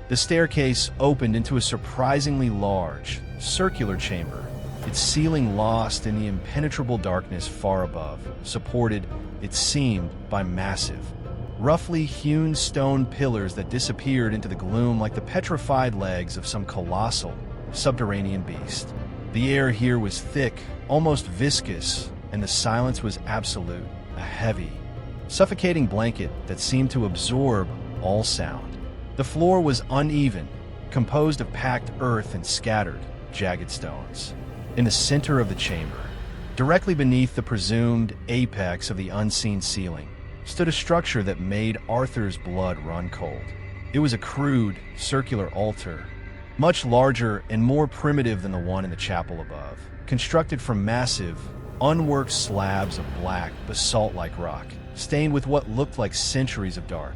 The staircase opened into a surprisingly large, circular chamber, its ceiling lost in the impenetrable darkness far above, supported, it seemed, by massive, roughly hewn stone pillars that disappeared into the gloom like the petrified legs of some colossal, subterranean beast. The air here was thick, almost viscous, and the silence was absolute, a heavy, suffocating blanket that seemed to absorb all sound. The floor was uneven, composed of packed earth and scattered, jagged stones. In the center of the chamber, directly beneath the presumed apex of the unseen ceiling, stood a structure that made Arthur's blood run cold. It was a crude, circular altar, much larger and more primitive than the one in the chapel above, constructed from massive, unworked slabs of black, basalt-like rock, stained with what looked like centuries of dark,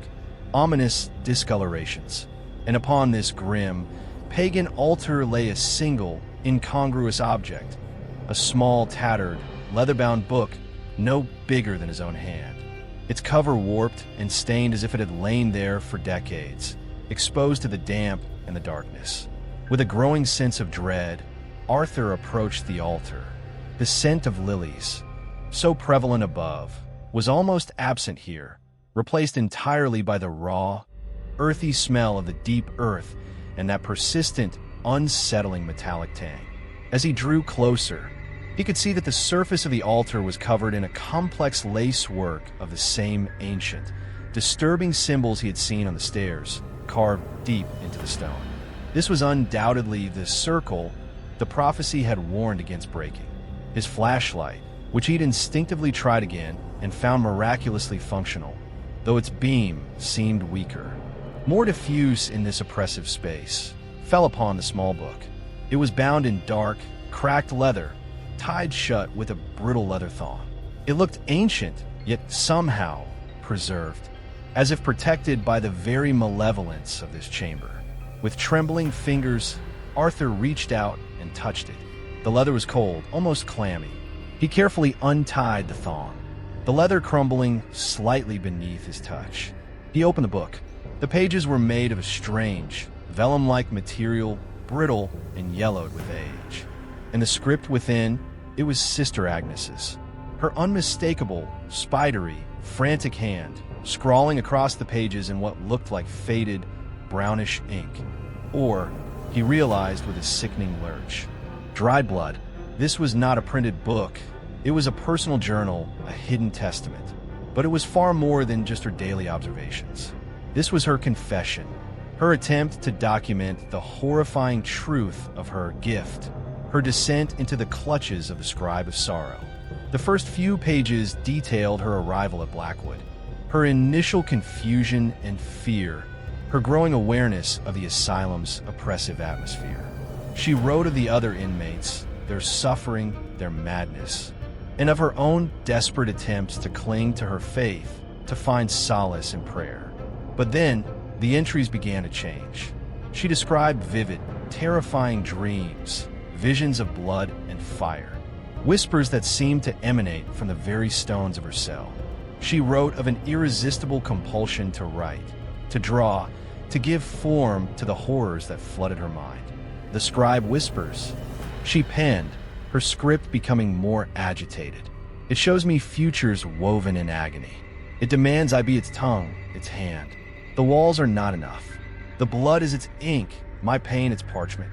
ominous discolorations. And upon this grim, pagan altar lay a single, incongruous object, a small, tattered, leather-bound book no bigger than his own hand. Its cover warped and stained as if it had lain there for decades, exposed to the damp and the darkness. With a growing sense of dread, Arthur approached the altar. The scent of lilies, so prevalent above, was almost absent here, replaced entirely by the raw, earthy smell of the deep earth and that persistent, unsettling metallic tang. As he drew closer, he could see that the surface of the altar was covered in a complex lacework of the same ancient, disturbing symbols he had seen on the stairs, carved deep into the stone. This was undoubtedly the circle the prophecy had warned against breaking. His flashlight, which he'd instinctively tried again and found miraculously functional, though its beam seemed weaker, more diffuse in this oppressive space, fell upon the small book. It was bound in dark, cracked leather, tied shut with a brittle leather thong. It looked ancient, yet somehow preserved, as if protected by the very malevolence of this chamber. With trembling fingers, Arthur reached out and touched it. The leather was cold, almost clammy. He carefully untied the thong, the leather crumbling slightly beneath his touch. He opened the book. The pages were made of a strange, vellum-like material, brittle and yellowed with age. And the script within, it was Sister Agnes's. Her unmistakable, spidery, frantic hand, scrawling across the pages in what looked like faded, brownish ink. Or, he realized with a sickening lurch, dried blood. This was not a printed book. It was a personal journal, a hidden testament. But it was far more than just her daily observations. This was her confession, her attempt to document the horrifying truth of her gift, her descent into the clutches of the Scribe of Sorrow. The first few pages detailed her arrival at Blackwood, her initial confusion and fear, her growing awareness of the asylum's oppressive atmosphere. She wrote of the other inmates, their suffering, their madness, and of her own desperate attempts to cling to her faith, to find solace in prayer. But then, the entries began to change. She described vivid, terrifying dreams, visions of blood and fire, whispers that seemed to emanate from the very stones of her cell. She wrote of an irresistible compulsion to write, to draw, to give form to the horrors that flooded her mind. The scribe whispers. She penned, her script becoming more agitated. It shows me futures woven in agony. It demands I be its tongue, its hand. The walls are not enough. The blood is its ink, my pain its parchment.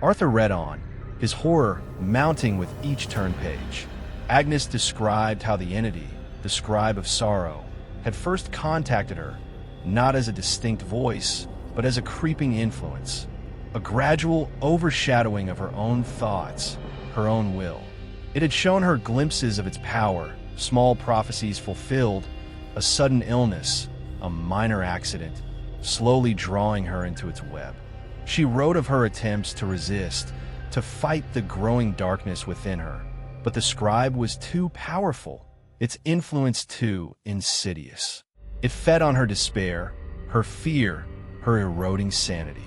Arthur read on, his horror mounting with each turn page. Agnes described how the entity, the Scribe of Sorrow, had first contacted her, not as a distinct voice, but as a creeping influence, a gradual overshadowing of her own thoughts, her own will. It had shown her glimpses of its power, small prophecies fulfilled, a sudden illness, a minor accident, slowly drawing her into its web. She wrote of her attempts to resist, to fight the growing darkness within her, but the scribe was too powerful, its influence too insidious. It fed on her despair, her fear, her eroding sanity.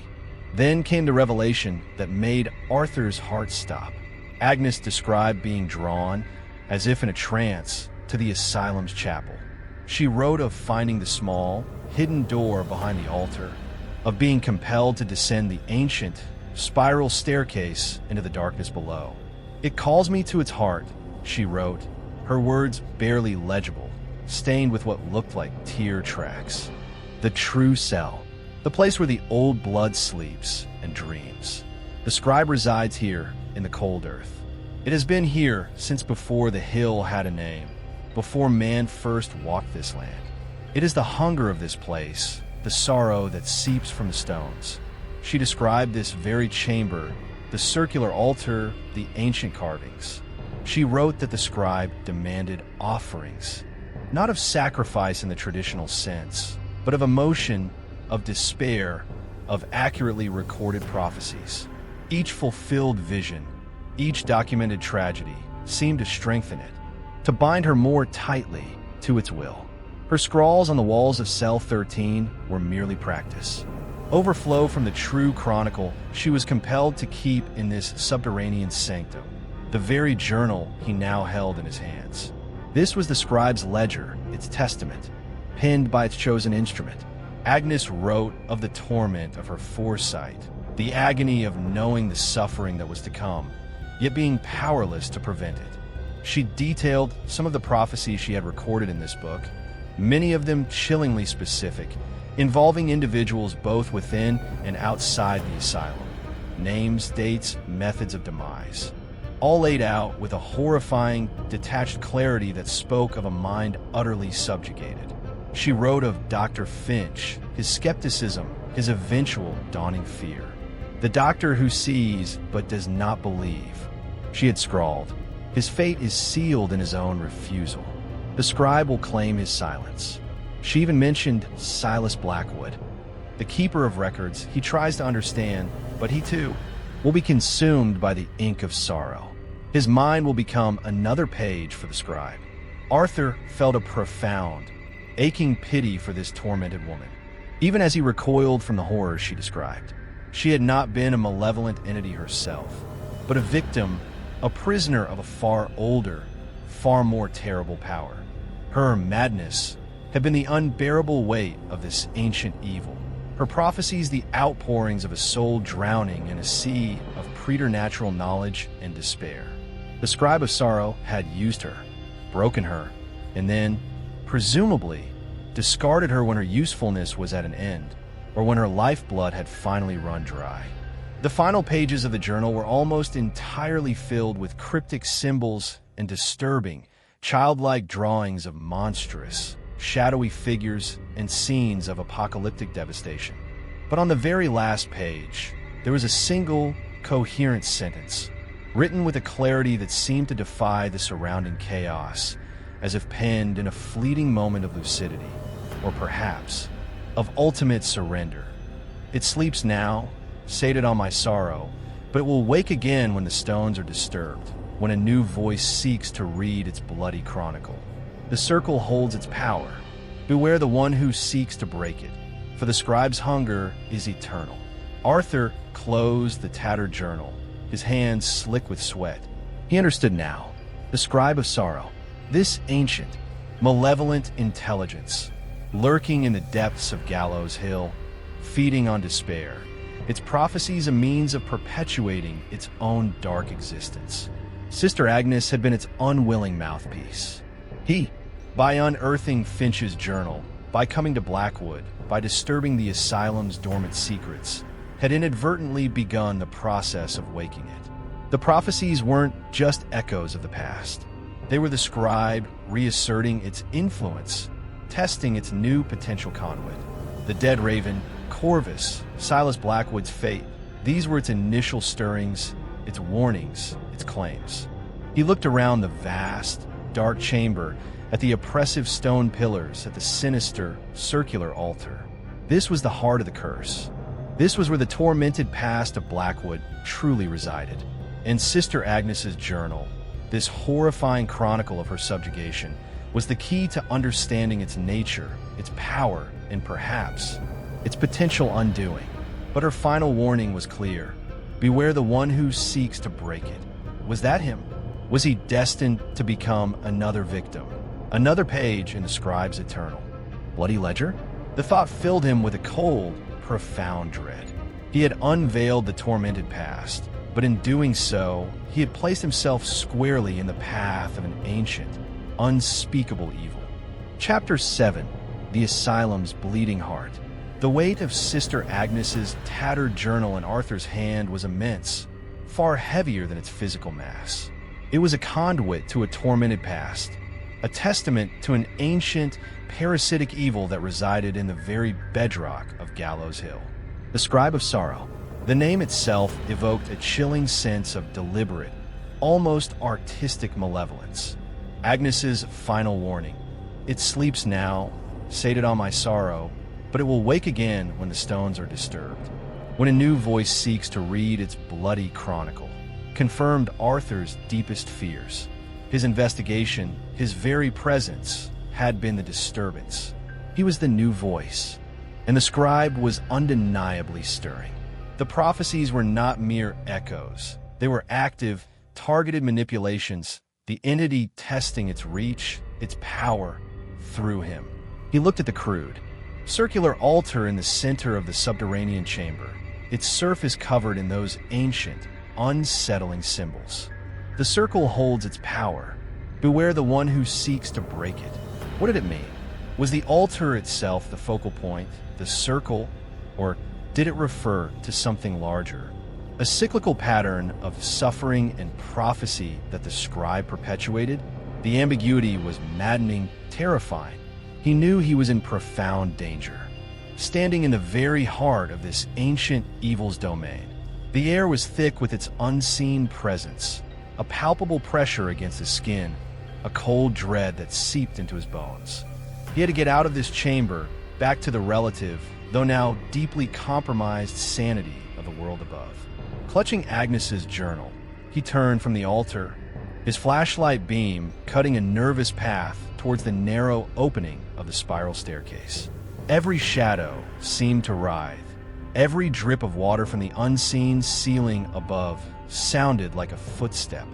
Then came the revelation that made Arthur's heart stop. Agnes described being drawn, as if in a trance, to the asylum's chapel. She wrote of finding the small, hidden door behind the altar, of being compelled to descend the ancient, spiral staircase into the darkness below. "It calls me to its heart," she wrote, her words barely legible, stained with what looked like tear tracks. "The true cell, the place where the old blood sleeps and dreams. The scribe resides here in the cold earth. It has been here since before the hill had a name, before man first walked this land. It is the hunger of this place, the sorrow that seeps from the stones." She described this very chamber, the circular altar, the ancient carvings. She wrote that the scribe demanded offerings, not of sacrifice in the traditional sense, but of emotion, of despair, of accurately recorded prophecies. Each fulfilled vision, each documented tragedy, seemed to strengthen it, to bind her more tightly to its will. Her scrawls on the walls of cell 13 were merely practice. Overflow from the true chronicle she was compelled to keep in this subterranean sanctum, the very journal he now held in his hands. This was the scribe's ledger, its testament, penned by its chosen instrument. Agnes wrote of the torment of her foresight, the agony of knowing the suffering that was to come, yet being powerless to prevent it. She detailed some of the prophecies she had recorded in this book, many of them chillingly specific, involving individuals both within and outside the asylum. Names, dates, methods of demise, all laid out with a horrifying, detached clarity that spoke of a mind utterly subjugated. She wrote of Dr. Finch, his skepticism, his eventual dawning fear. "The doctor who sees but does not believe," she had scrawled. "His fate is sealed in his own refusal. The scribe will claim his silence." She even mentioned Silas Blackwood, the keeper of records. He tries to understand, but he too will be consumed by the ink of sorrow. His mind will become another page for the scribe. Arthur felt a profound, aching pity for this tormented woman, even as he recoiled from the horrors she described. She had not been a malevolent entity herself, but a victim, a prisoner of a far older, far more terrible power. Her madness had been the unbearable weight of this ancient evil. Her prophecies the outpourings of a soul drowning in a sea of preternatural knowledge and despair. The Scribe of Sorrow had used her, broken her, and then, presumably, discarded her when her usefulness was at an end, or when her lifeblood had finally run dry. The final pages of the journal were almost entirely filled with cryptic symbols and disturbing, childlike drawings of monstrous, shadowy figures and scenes of apocalyptic devastation. But on the very last page, there was a single, coherent sentence, written with a clarity that seemed to defy the surrounding chaos, as if penned in a fleeting moment of lucidity, or perhaps of ultimate surrender. It sleeps now, sated on my sorrow, but it will wake again when the stones are disturbed, when a new voice seeks to read its bloody chronicle. The circle holds its power. Beware the one who seeks to break it, for the scribe's hunger is eternal. Arthur closed the tattered journal, his hands slick with sweat. He understood now. The scribe of sorrow, this ancient, malevolent intelligence, lurking in the depths of Gallows Hill, feeding on despair, its prophecies a means of perpetuating its own dark existence. Sister Agnes had been its unwilling mouthpiece. He, by unearthing Finch's journal, by coming to Blackwood, by disturbing the asylum's dormant secrets, had inadvertently begun the process of waking it. The prophecies weren't just echoes of the past. They were the scribe reasserting its influence, testing its new potential conduit. The dead raven, Corvus, Silas Blackwood's fate, these were its initial stirrings, its warnings, its claims. He looked around the vast, dark chamber, at the oppressive stone pillars, at the sinister, circular altar. This was the heart of the curse. This was where the tormented past of Blackwood truly resided. And Sister Agnes's journal, this horrifying chronicle of her subjugation, was the key to understanding its nature, its power, and perhaps its potential undoing. But her final warning was clear. Beware the one who seeks to break it. Was that him? Was he destined to become another victim? Another page in the scribe's eternal bloody ledger? The thought filled him with a cold, profound dread. He had unveiled the tormented past, but in doing so, he had placed himself squarely in the path of an ancient, unspeakable evil. Chapter 7, The Asylum's Bleeding Heart. The weight of Sister Agnes's tattered journal in Arthur's hand was immense, far heavier than its physical mass. It was a conduit to a tormented past, a testament to an ancient, parasitic evil that resided in the very bedrock of Gallows Hill. The Scribe of Sorrow. The name itself evoked a chilling sense of deliberate, almost artistic malevolence. Agnes's final warning. It sleeps now, sated on my sorrow, but it will wake again when the stones are disturbed, when a new voice seeks to read its bloody chronicle, confirmed Arthur's deepest fears. His investigation, his very presence, had been the disturbance. He was the new voice, and the scribe was undeniably stirring. The prophecies were not mere echoes. They were active, targeted manipulations, the entity testing its reach, its power, through him. He looked at the crude, circular altar in the center of the subterranean chamber, its surface covered in those ancient, unsettling symbols. The circle holds its power. Beware the one who seeks to break it. What did it mean? Was the altar itself the focal point, the circle, or did it refer to something larger? A cyclical pattern of suffering and prophecy that the scribe perpetuated? The ambiguity was maddening, terrifying. He knew he was in profound danger, standing in the very heart of this ancient evil's domain. The air was thick with its unseen presence, a palpable pressure against his skin, a cold dread that seeped into his bones. He had to get out of this chamber, back to the relative, though now deeply compromised sanity of the world above. Clutching Agnes's journal, he turned from the altar, his flashlight beam cutting a nervous path towards the narrow opening of the spiral staircase. Every shadow seemed to writhe. Every drip of water from the unseen ceiling above sounded like a footstep.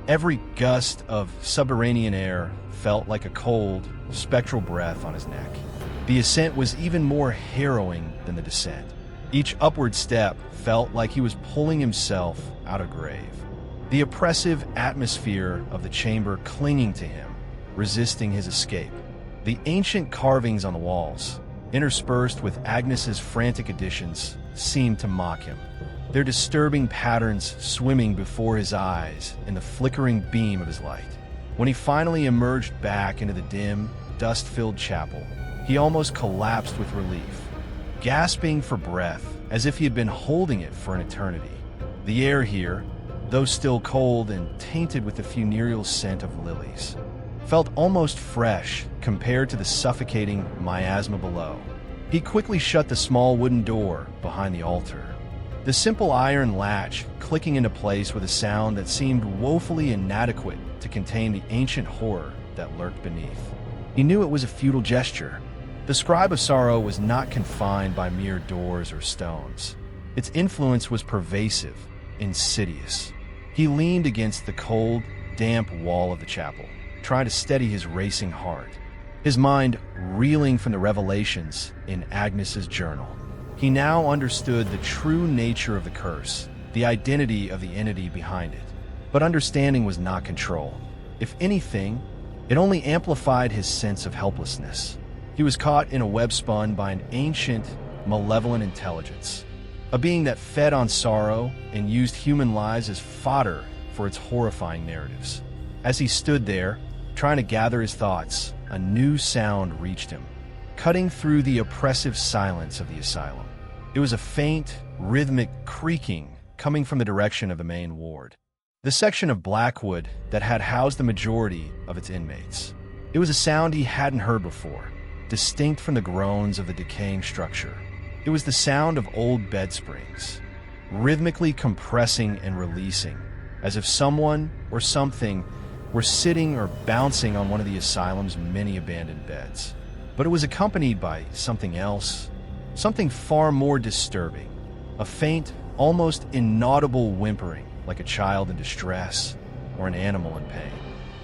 Every gust of subterranean air felt like a cold, spectral breath on his neck. The ascent was even more harrowing than the descent. Each upward step felt like he was pulling himself out of grave. The oppressive atmosphere of the chamber clinging to him, resisting his escape. The ancient carvings on the walls, interspersed with Agnes's frantic additions, seemed to mock him. Their disturbing patterns swimming before his eyes in the flickering beam of his light. When he finally emerged back into the dim, dust-filled chapel, he almost collapsed with relief, gasping for breath as if he had been holding it for an eternity. The air here, though still cold and tainted with the funereal scent of lilies, felt almost fresh compared to the suffocating miasma below. He quickly shut the small wooden door behind the altar, the simple iron latch clicking into place with a sound that seemed woefully inadequate to contain the ancient horror that lurked beneath. He knew it was a futile gesture. The scribe of sorrow was not confined by mere doors or stones. Its influence was pervasive, insidious. He leaned against the cold, damp wall of the chapel, trying to steady his racing heart, his mind reeling from the revelations in Agnes's journal. He now understood the true nature of the curse, the identity of the entity behind it. But understanding was not control. If anything, it only amplified his sense of helplessness. He was caught in a web spun by an ancient, malevolent intelligence, a being that fed on sorrow and used human lives as fodder for its horrifying narratives. As he stood there, trying to gather his thoughts, a new sound reached him, cutting through the oppressive silence of the asylum. It was a faint, rhythmic creaking coming from the direction of the main ward, the section of Blackwood that had housed the majority of its inmates. It was a sound he hadn't heard before, distinct from the groans of the decaying structure. It was the sound of old bed springs, rhythmically compressing and releasing, as if someone or something were sitting or bouncing on one of the asylum's many abandoned beds. But it was accompanied by something else, something far more disturbing, a faint, almost inaudible whimpering, like a child in distress or an animal in pain.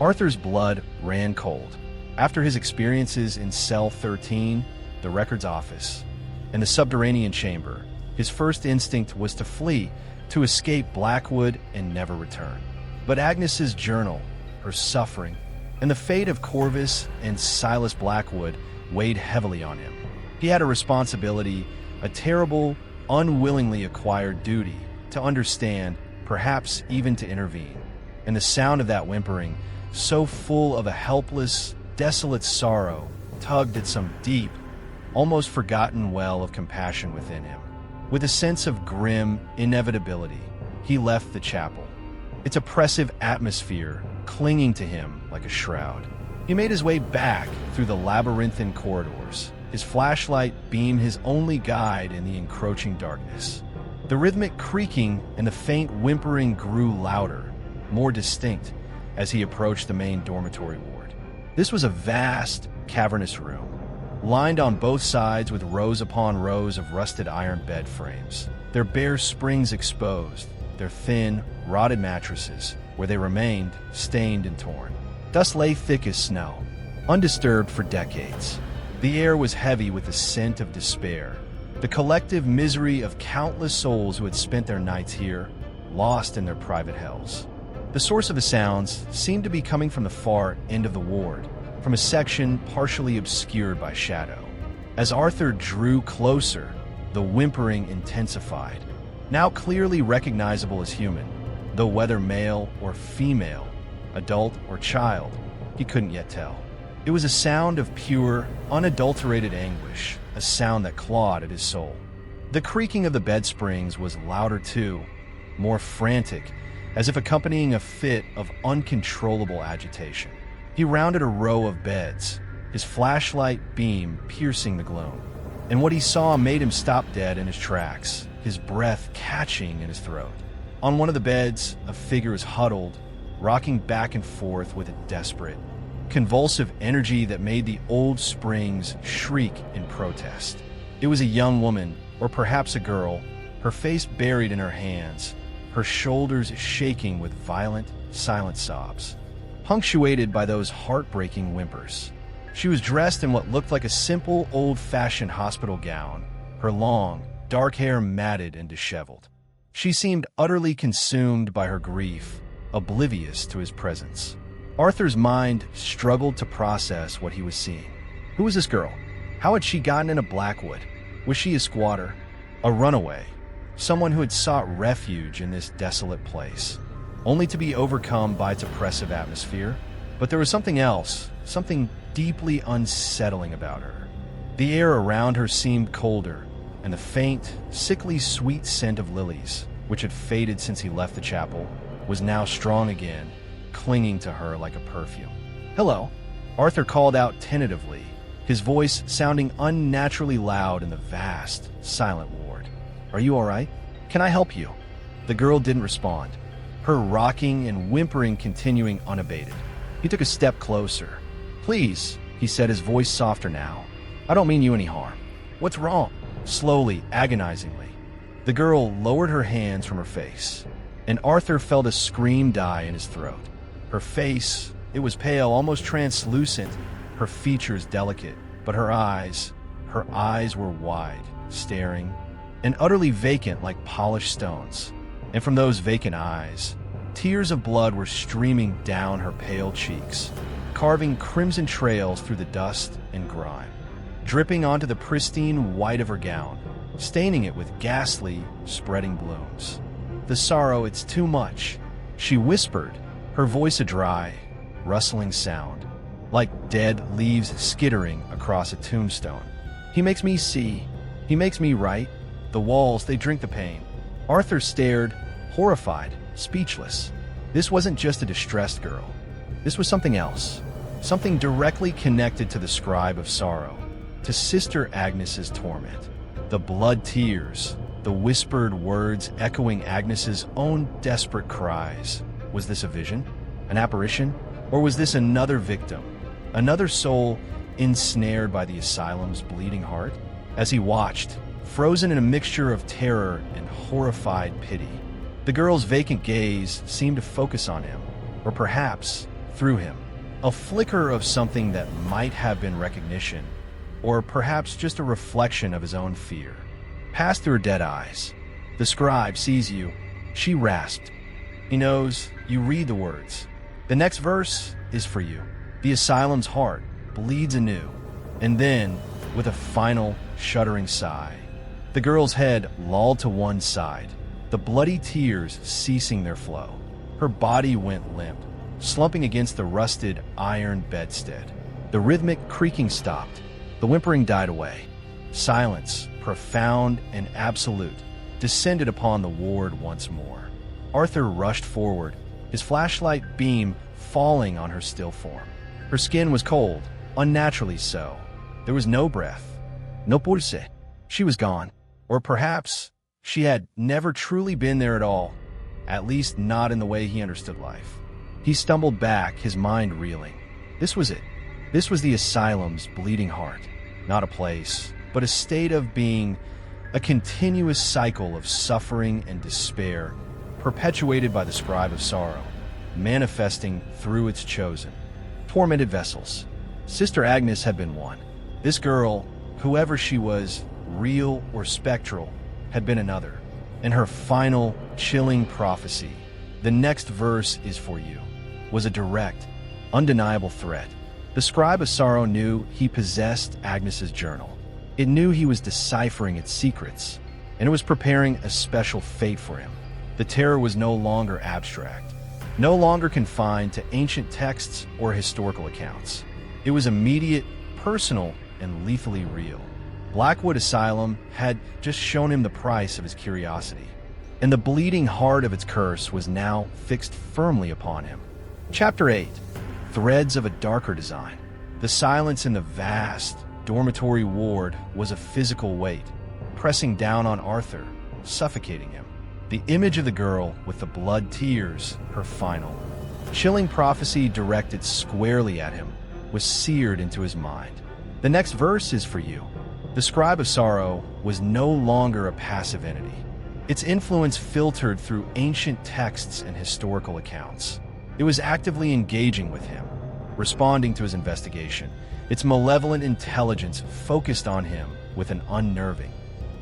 Arthur's blood ran cold. After his experiences in Cell 13, the records office, and the subterranean chamber, his first instinct was to flee, to escape Blackwood and never return. But Agnes's journal, her suffering, and the fate of Corvus and Silas Blackwood weighed heavily on him. He had a responsibility, a terrible, unwillingly acquired duty, to understand, perhaps even to intervene. And the sound of that whimpering, so full of a helpless, desolate sorrow, tugged at some deep, almost forgotten well of compassion within him. With a sense of grim inevitability, he left the chapel, its oppressive atmosphere clinging to him like a shroud. He made his way back through the labyrinthine corridors, his flashlight beam his only guide in the encroaching darkness. The rhythmic creaking and the faint whimpering grew louder, more distinct, as he approached the main dormitory ward. This was a vast, cavernous room, lined on both sides with rows upon rows of rusted iron bed frames, their bare springs exposed, their thin, rotted mattresses, where they remained, stained and torn. Dust lay thick as snow, undisturbed for decades. The air was heavy with the scent of despair, the collective misery of countless souls who had spent their nights here, lost in their private hells. The source of the sounds seemed to be coming from the far end of the ward, from a section partially obscured by shadow. As Arthur drew closer, the whimpering intensified, now clearly recognizable as human, though whether male or female, adult or child, he couldn't yet tell. It was a sound of pure, unadulterated anguish, a sound that clawed at his soul. The creaking of the bed springs was louder too, more frantic, as if accompanying a fit of uncontrollable agitation. He rounded a row of beds, his flashlight beam piercing the gloom, and what he saw made him stop dead in his tracks, his breath catching in his throat. On one of the beds, a figure was huddled, rocking back and forth with a desperate, convulsive energy that made the old springs shriek in protest. It was a young woman, or perhaps a girl, her face buried in her hands, her shoulders shaking with violent, silent sobs, punctuated by those heartbreaking whimpers. She was dressed in what looked like a simple, old-fashioned hospital gown, her long, dark hair matted and disheveled. She seemed utterly consumed by her grief, oblivious to his presence. Arthur's mind struggled to process what he was seeing. Who was this girl? How had she gotten into Blackwood? Was she a squatter? A runaway? Someone who had sought refuge in this desolate place, only to be overcome by its oppressive atmosphere? But there was something else, something deeply unsettling about her. The air around her seemed colder, and the faint, sickly sweet scent of lilies, which had faded since he left the chapel, was now strong again, clinging to her like a perfume. "Hello," Arthur called out tentatively, his voice sounding unnaturally loud in the vast, silent ward. "Are you all right? Can I help you?" The girl didn't respond, her rocking and whimpering continuing unabated. He took a step closer. "Please," he said, his voice softer now. "I don't mean you any harm." "What's wrong?" Slowly, agonizingly. The girl lowered her hands from her face, and Arthur felt a scream die in his throat. Her face, it was pale, almost translucent, her features delicate, but her eyes were wide, staring, and utterly vacant like polished stones. And from those vacant eyes, tears of blood were streaming down her pale cheeks, carving crimson trails through the dust and grime, dripping onto the pristine white of her gown, staining it with ghastly, spreading blooms. "The sorrow, it's too much," she whispered, her voice a dry, rustling sound, like dead leaves skittering across a tombstone. "He makes me see. He makes me write. The walls, they drink the pain." Arthur stared, horrified, speechless. This wasn't just a distressed girl. This was something else, something directly connected to the scribe of sorrow, to Sister Agnes's torment. The blood tears, the whispered words echoing Agnes's own desperate cries. Was this a vision? An apparition? Or was this another victim? Another soul ensnared by the asylum's bleeding heart? As he watched, frozen in a mixture of terror and horrified pity, the girl's vacant gaze seemed to focus on him, or perhaps through him. A flicker of something that might have been recognition, or perhaps just a reflection of his own fear, passed through her dead eyes. "The scribe sees you," she rasped. "He knows you read the words. The next verse is for you." The asylum's heart bleeds anew, and then, with a final, shuddering sigh, the girl's head lolled to one side, the bloody tears ceasing their flow. Her body went limp, slumping against the rusted iron bedstead. The rhythmic creaking stopped. The whimpering died away. Silence, profound and absolute, descended upon the ward once more. Arthur rushed forward, his flashlight beam falling on her still form. Her skin was cold, unnaturally so. There was no breath, no pulse. She was gone. Or perhaps she had never truly been there at all, at least not in the way he understood life. He stumbled back, his mind reeling. This was it. This was the asylum's bleeding heart. Not a place, but a state of being, a continuous cycle of suffering and despair, perpetuated by the scribe of sorrow, manifesting through its chosen, tormented vessels. Sister Agnes had been one. This girl, whoever she was, real or spectral, had been another. And her final, chilling prophecy, "The next verse is for you," was a direct, undeniable threat. The scribe of sorrow knew he possessed Agnes's journal. It knew he was deciphering its secrets, and it was preparing a special fate for him. The terror was no longer abstract, no longer confined to ancient texts or historical accounts. It was immediate, personal, and lethally real. Blackwood Asylum had just shown him the price of his curiosity, and the bleeding heart of its curse was now fixed firmly upon him. Chapter 8. Threads of a darker design. The silence in the vast dormitory ward was a physical weight, pressing down on Arthur, suffocating him. The image of the girl with the blood tears, her final, chilling prophecy directed squarely at him, was seared into his mind. "The next verse is for you." The scribe of sorrow was no longer a passive entity. Its influence filtered through ancient texts and historical accounts. It was actively engaging with him, responding to his investigation. Its malevolent intelligence focused on him with an unnerving,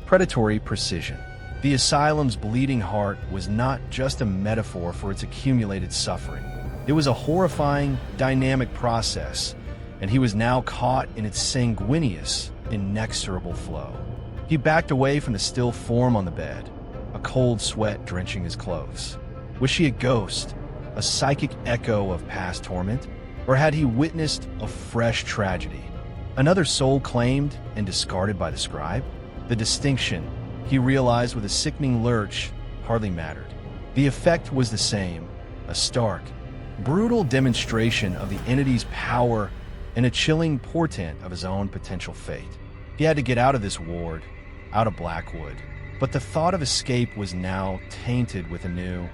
predatory precision. The asylum's bleeding heart was not just a metaphor for its accumulated suffering. It was a horrifying, dynamic process, and he was now caught in its sanguineous, inexorable flow. He backed away from the still form on the bed, a cold sweat drenching his clothes. Was she a ghost, a psychic echo of past torment? Or had he witnessed a fresh tragedy? Another soul claimed and discarded by the scribe? The distinction, he realized with a sickening lurch, hardly mattered. The effect was the same, a stark, brutal demonstration of the entity's power and a chilling portent of his own potential fate. He had to get out of this ward, out of Blackwood, but the thought of escape was now tainted with a new,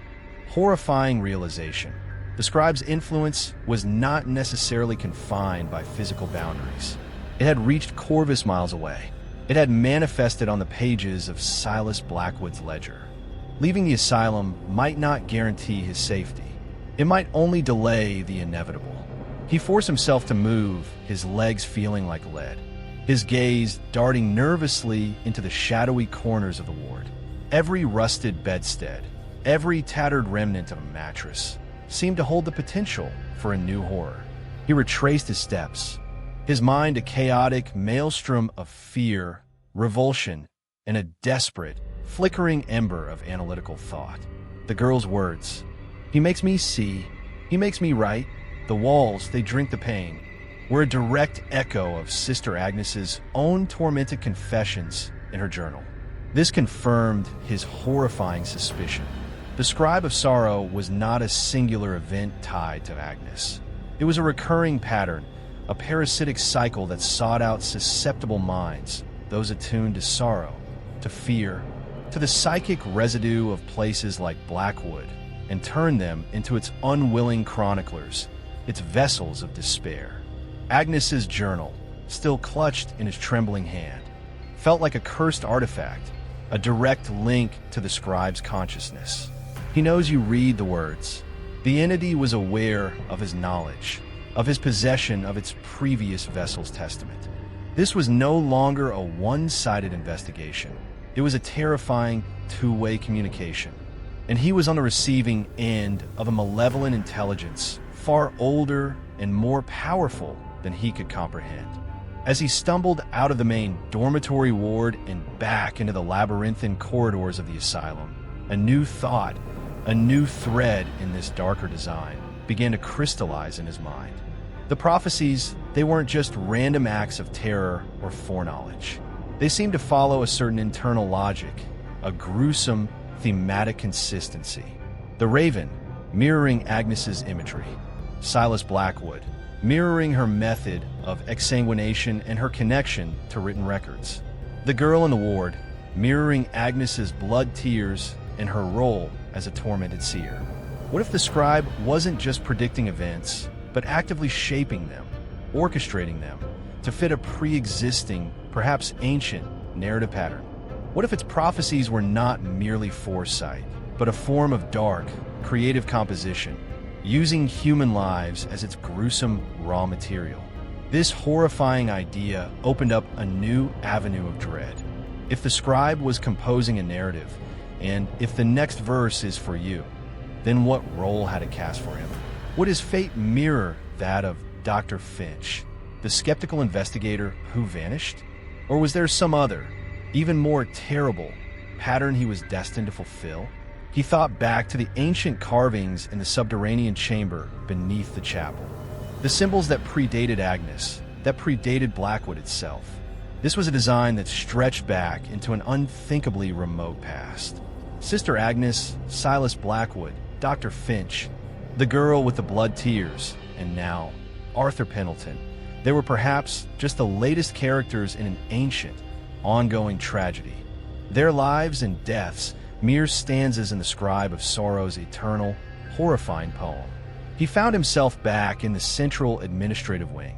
horrifying realization. The scribe's influence was not necessarily confined by physical boundaries. It had reached Corvus miles away. It had manifested on the pages of Silas Blackwood's ledger. Leaving the asylum might not guarantee his safety. It might only delay the inevitable. He forced himself to move, his legs feeling like lead, his gaze darting nervously into the shadowy corners of the ward. Every rusted bedstead, every tattered remnant of a mattress, seemed to hold the potential for a new horror. He retraced his steps, his mind a chaotic maelstrom of fear, revulsion, and a desperate, flickering ember of analytical thought. The girl's words, "He makes me see, he makes me write, the walls, they drink the pain," were a direct echo of Sister Agnes's own tormented confessions in her journal. This confirmed his horrifying suspicion. The Scribe of Sorrow was not a singular event tied to Agnes. It was a recurring pattern, a parasitic cycle that sought out susceptible minds, those attuned to sorrow, to fear, to the psychic residue of places like Blackwood, and turned them into its unwilling chroniclers, its vessels of despair. Agnes's journal, still clutched in his trembling hand, felt like a cursed artifact, a direct link to the scribe's consciousness. He knows you read the words. The entity was aware of his knowledge, of his possession of its previous vessel's testament. This was no longer a one-sided investigation. It was a terrifying two-way communication. And he was on the receiving end of a malevolent intelligence, far older and more powerful than he could comprehend. As he stumbled out of the main dormitory ward and back into the labyrinthine corridors of the asylum, a new thought, a new thread in this darker design, began to crystallize in his mind. The prophecies, they weren't just random acts of terror or foreknowledge. They seemed to follow a certain internal logic, a gruesome, thematic consistency. The Raven, mirroring Agnes's imagery. Silas Blackwood, mirroring her method of exsanguination and her connection to written records. The girl in the ward, mirroring Agnes's blood tears and her role as a tormented seer. What if the scribe wasn't just predicting events, but actively shaping them, orchestrating them, to fit a pre-existing, perhaps ancient, narrative pattern? What if its prophecies were not merely foresight, but a form of dark, creative composition, using human lives as its gruesome raw material? This horrifying idea opened up a new avenue of dread. If the scribe was composing a narrative, and if the next verse is for you, then what role had it cast for him? Would his fate mirror that of Dr. Finch, the skeptical investigator who vanished? Or was there some other, even more terrible, pattern he was destined to fulfill? He thought back to the ancient carvings in the subterranean chamber beneath the chapel. The symbols that predated Agnes, that predated Blackwood itself. This was a design that stretched back into an unthinkably remote past. Sister Agnes, Silas Blackwood, Dr. Finch, the girl with the blood tears, and now Arthur Pendleton. They were perhaps just the latest characters in an ancient, ongoing tragedy. Their lives and deaths, mere stanzas in the Scribe of Sorrow's eternal, horrifying poem. He found himself back in the central administrative wing,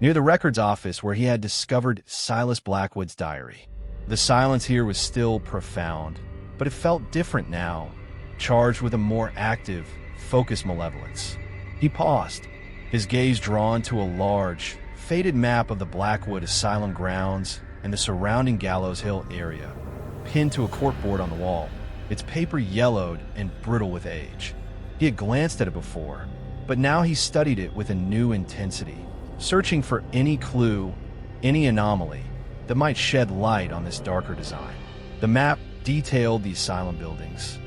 near the records office where he had discovered Silas Blackwood's diary. The silence here was still profound, but it felt different now, charged with a more active, focused malevolence. He paused, his gaze drawn to a large, faded map of the Blackwood Asylum grounds and the surrounding Gallows Hill area, pinned to a corkboard on the wall, its paper yellowed and brittle with age. He had glanced at it before, but now he studied it with a new intensity, searching for any clue, any anomaly that might shed light on this darker design. The map detailed the asylum buildings,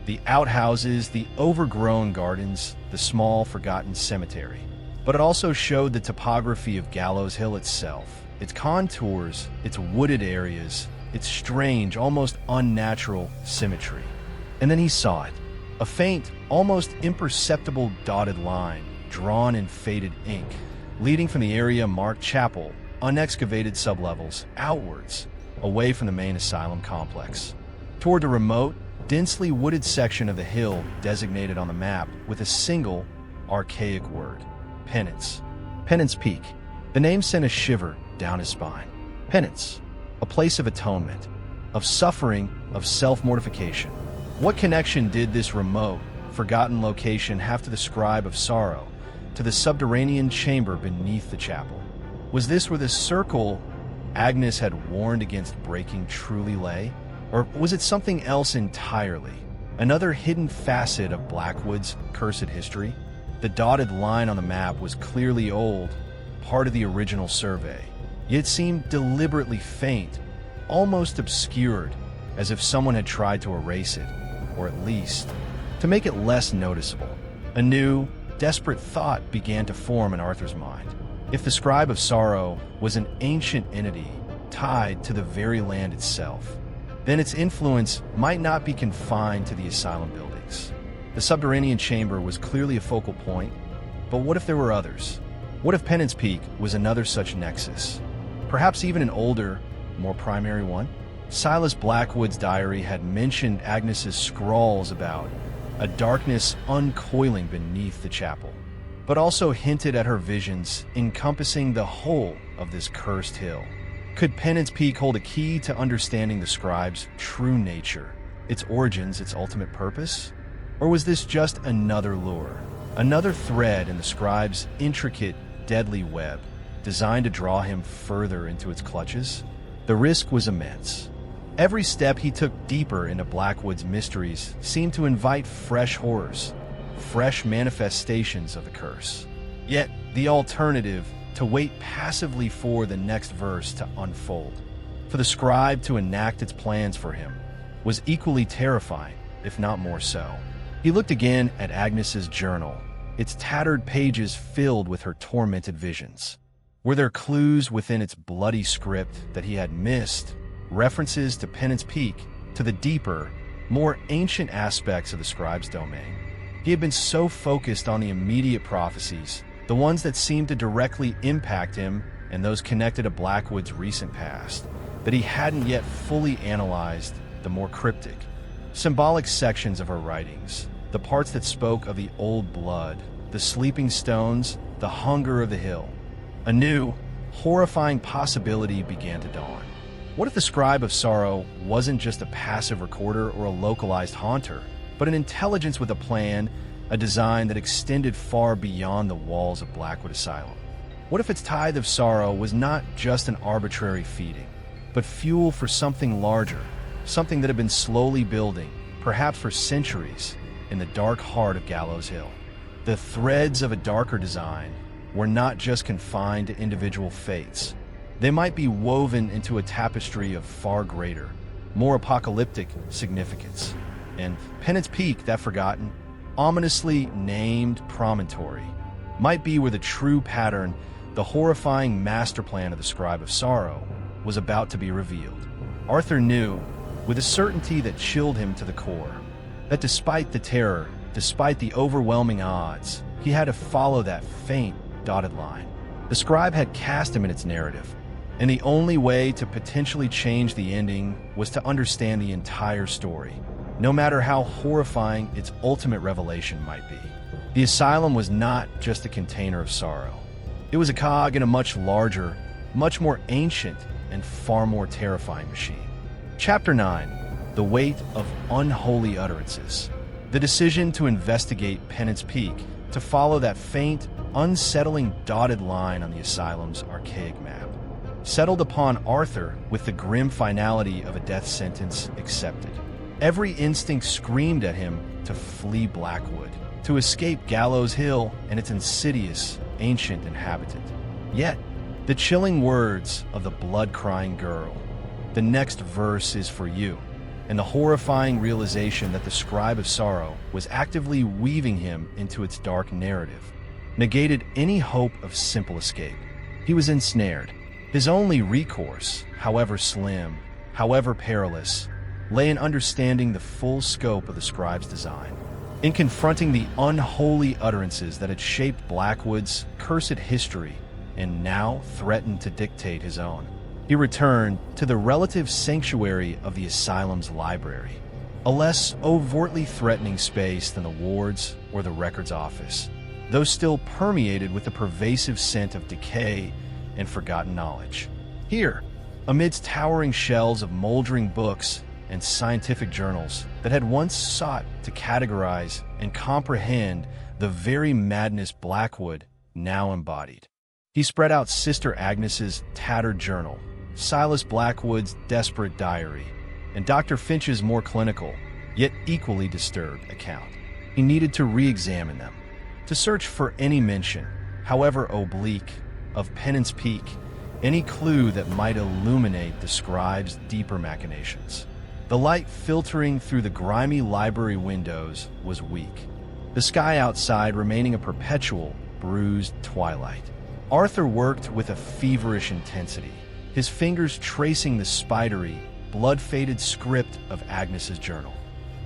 the outhouses, the overgrown gardens, the small, forgotten cemetery. But it also showed the topography of Gallows Hill itself, its contours, its wooded areas, its strange, almost unnatural symmetry. And then he saw it. A faint, almost imperceptible dotted line, drawn in faded ink, leading from the area marked Chapel, unexcavated sublevels, outwards, away from the main asylum complex, toward a remote, densely wooded section of the hill designated on the map with a single, archaic word: penance. Penance Peak. The name sent a shiver down his spine. Penance, a place of atonement, of suffering, of self-mortification. What connection did this remote, forgotten location have to the Scribe of Sorrow, to the subterranean chamber beneath the chapel? Was this where the circle Agnes had warned against breaking truly lay? Or was it something else entirely? Another hidden facet of Blackwood's cursed history? The dotted line on the map was clearly old, part of the original survey, yet seemed deliberately faint, almost obscured, as if someone had tried to erase it, or at least to make it less noticeable. A new, desperate thought began to form in Arthur's mind. If the Scribe of Sorrow was an ancient entity tied to the very land itself, then its influence might not be confined to the asylum buildings. The subterranean chamber was clearly a focal point, but what if there were others? What if Penance Peak was another such nexus? Perhaps even an older, more primary one? Silas Blackwood's diary had mentioned Agnes's scrawls about a darkness uncoiling beneath the chapel, but also hinted at her visions encompassing the whole of this cursed hill. Could Penance Peak hold a key to understanding the scribe's true nature, its origins, its ultimate purpose? Or was this just another lure, another thread in the scribe's intricate, deadly web, designed to draw him further into its clutches? The risk was immense. Every step he took deeper into Blackwood's mysteries seemed to invite fresh horrors, fresh manifestations of the curse. Yet, the alternative, to wait passively for the next verse to unfold, for the scribe to enact its plans for him, was equally terrifying, if not more so. He looked again at Agnes's journal, its tattered pages filled with her tormented visions. Were there clues within its bloody script that he had missed, references to Penance Peak, to the deeper, more ancient aspects of the scribe's domain? He had been so focused on the immediate prophecies, the ones that seemed to directly impact him and those connected to Blackwood's recent past, that he hadn't yet fully analyzed the more cryptic, symbolic sections of her writings, the parts that spoke of the old blood, the sleeping stones, the hunger of the hill. A new, horrifying possibility began to dawn. What if the Scribe of Sorrow wasn't just a passive recorder or a localized haunter, but an intelligence with a plan, a design that extended far beyond the walls of Blackwood Asylum? What if its tithe of sorrow was not just an arbitrary feeding, but fuel for something larger, something that had been slowly building, perhaps for centuries, in the dark heart of Gallows Hill? The threads of a darker design were not just confined to individual fates. They might be woven into a tapestry of far greater, more apocalyptic significance. And Penance Peak, that forgotten, ominously named promontory, might be where the true pattern, the horrifying master plan of the Scribe of Sorrow, was about to be revealed. Arthur knew, with a certainty that chilled him to the core, that despite the terror, despite the overwhelming odds, he had to follow that faint, dotted line. The scribe had cast him in its narrative, and the only way to potentially change the ending was to understand the entire story, no matter how horrifying its ultimate revelation might be. The asylum was not just a container of sorrow. It was a cog in a much larger, much more ancient, and far more terrifying machine. Chapter 9. The Weight of Unholy Utterances. The decision to investigate Penance Peak, to follow that faint, unsettling dotted line on the asylum's archaic map, settled upon Arthur with the grim finality of a death sentence accepted. Every instinct screamed at him to flee Blackwood, to escape Gallows Hill and its insidious, ancient inhabitant. Yet, the chilling words of the blood-crying girl, "The next verse is for you," and the horrifying realization that the Scribe of Sorrow was actively weaving him into its dark narrative, negated any hope of simple escape. He was ensnared. His only recourse, however slim, however perilous, lay in understanding the full scope of the scribe's design. In confronting the unholy utterances that had shaped Blackwood's cursed history and now threatened to dictate his own, he returned to the relative sanctuary of the Asylum's library, a less overtly threatening space than the wards or the records office, though still permeated with the pervasive scent of decay and forgotten knowledge. Here, amidst towering shelves of moldering books and scientific journals that had once sought to categorize and comprehend the very madness Blackwood now embodied, he spread out Sister Agnes's tattered journal, Silas Blackwood's desperate diary, and Dr. Finch's more clinical, yet equally disturbed account. He needed to re-examine them, to search for any mention, however oblique, of Penance Peak, any clue that might illuminate the scribe's deeper machinations. The light filtering through the grimy library windows was weak, the sky outside remaining a perpetual, bruised twilight. Arthur worked with a feverish intensity, his fingers tracing the spidery, blood-faded script of Agnes's journal,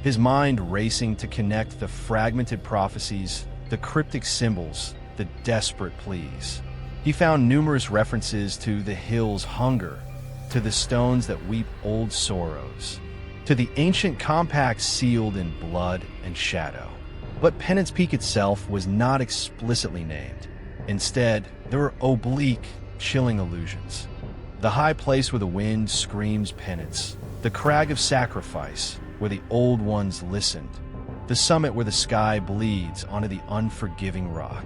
his mind racing to connect the fragmented prophecies, the cryptic symbols, the desperate pleas. He found numerous references to the hill's hunger, to the stones that weep old sorrows, to the ancient compacts sealed in blood and shadow. But Penance Peak itself was not explicitly named. Instead, there were oblique, chilling allusions. The high place where the wind screams penance, the crag of sacrifice where the old ones listened, the summit where the sky bleeds onto the unforgiving rock.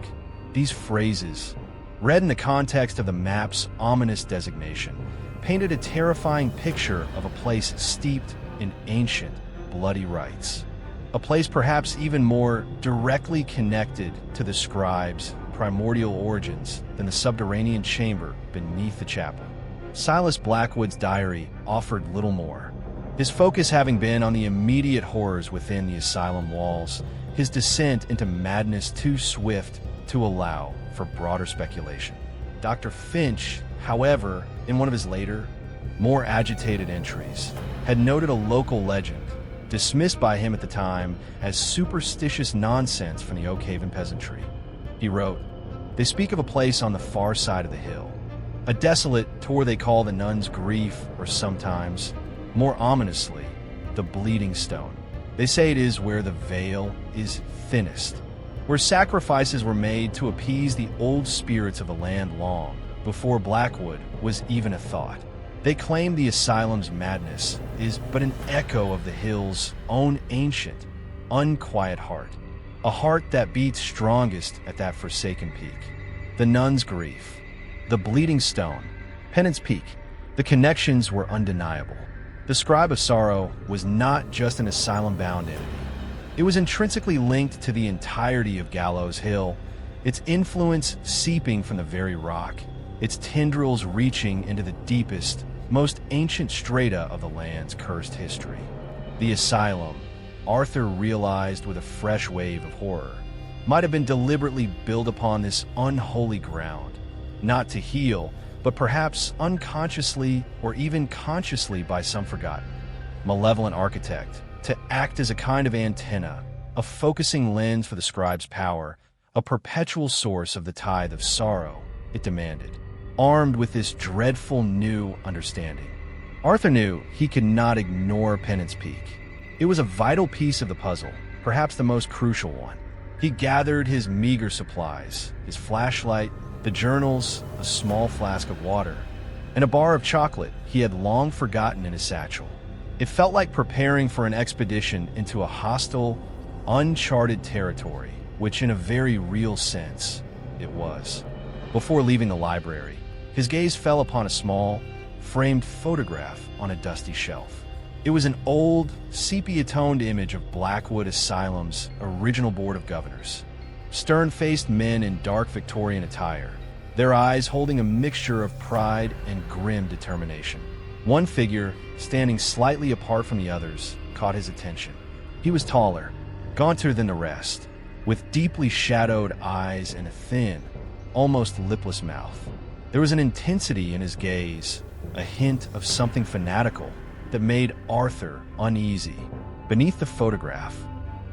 These phrases, read in the context of the map's ominous designation, painted a terrifying picture of a place steeped in ancient, bloody rites. A place perhaps even more directly connected to the scribe's primordial origins than the subterranean chamber beneath the chapel. Silas Blackwood's diary offered little more, his focus having been on the immediate horrors within the asylum walls, his descent into madness too swift to allow for broader speculation. Dr. Finch, however, in one of his later, more agitated entries, had noted a local legend, dismissed by him at the time as superstitious nonsense from the Oakhaven peasantry. He wrote, "They speak of a place on the far side of the hill, a desolate tor they call the nun's grief, or sometimes, more ominously, the bleeding stone. They say it is where the veil is thinnest, where sacrifices were made to appease the old spirits of the land long before Blackwood was even a thought. They claim the asylum's madness is but an echo of the hill's own ancient, unquiet heart, a heart that beats strongest at that forsaken peak. The nun's grief, the bleeding stone, Penance Peak, the connections were undeniable. The Scribe of Sorrow was not just an asylum-bound entity. It was intrinsically linked to the entirety of Gallows Hill, its influence seeping from the very rock, its tendrils reaching into the deepest, most ancient strata of the land's cursed history. The asylum, Arthur realized with a fresh wave of horror, might have been deliberately built upon this unholy ground, not to heal, but perhaps unconsciously or even consciously by some forgotten, malevolent architect, to act as a kind of antenna, a focusing lens for the scribe's power, a perpetual source of the tithe of sorrow it demanded. Armed with this dreadful new understanding, Arthur knew he could not ignore Penance Peak. It was a vital piece of the puzzle, perhaps the most crucial one. He gathered his meager supplies, his flashlight, the journals, a small flask of water, and a bar of chocolate he had long forgotten in his satchel. It felt like preparing for an expedition into a hostile, uncharted territory, which in a very real sense, it was. Before leaving the library, his gaze fell upon a small, framed photograph on a dusty shelf. It was an old, sepia-toned image of Blackwood Asylum's original Board of Governors. Stern-faced men in dark Victorian attire, their eyes holding a mixture of pride and grim determination. One figure, standing slightly apart from the others, caught his attention. He was taller, gaunter than the rest, with deeply shadowed eyes and a thin, almost lipless mouth. There was an intensity in his gaze, a hint of something fanatical that made Arthur uneasy. Beneath the photograph,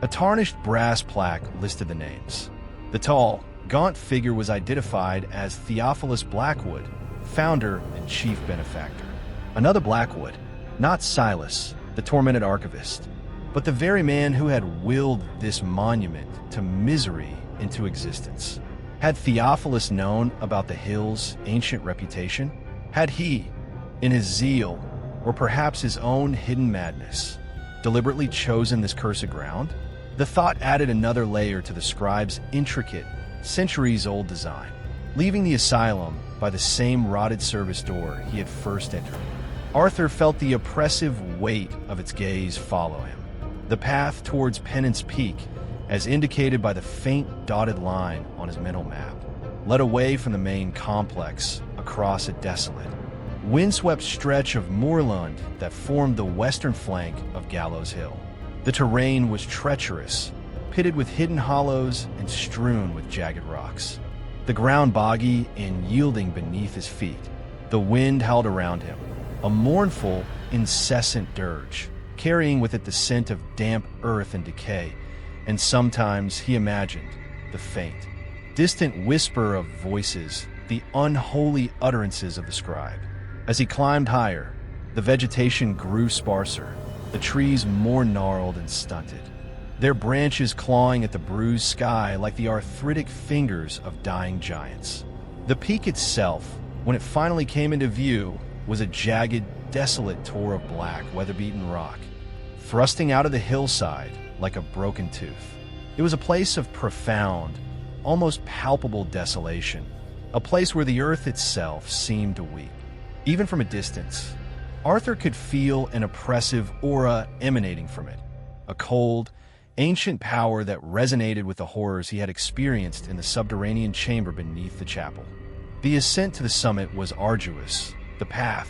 A tarnished brass plaque listed the names. The tall, gaunt figure was identified as Theophilus Blackwood, founder and chief benefactor. Another Blackwood, not Silas, the tormented archivist, but the very man who had willed this monument to misery into existence. Had Theophilus known about the hill's ancient reputation? Had he, in his zeal, or perhaps his own hidden madness, deliberately chosen this cursed ground? The thought added another layer to the scribe's intricate, centuries-old design, leaving the asylum by the same rotted service door he had first entered. Arthur felt the oppressive weight of its gaze follow him. The path towards Penance Peak, as indicated by the faint dotted line on his mental map, led away from the main complex across a desolate, windswept stretch of moorland that formed the western flank of Gallows Hill. The terrain was treacherous, pitted with hidden hollows and strewn with jagged rocks. The ground boggy and yielding beneath his feet. The wind howled around him, a mournful, incessant dirge, carrying with it the scent of damp earth and decay, and sometimes he imagined the faint, distant whisper of voices, the unholy utterances of the scribe. As he climbed higher, the vegetation grew sparser, the trees more gnarled and stunted, their branches clawing at the bruised sky like the arthritic fingers of dying giants. The peak itself, when it finally came into view, was a jagged, desolate tor of black, weather-beaten rock, thrusting out of the hillside like a broken tooth. It was a place of profound, almost palpable desolation, a place where the earth itself seemed to weep. Even from a distance, Arthur could feel an oppressive aura emanating from it, a cold, ancient power that resonated with the horrors he had experienced in the subterranean chamber beneath the chapel. The ascent to the summit was arduous, the path,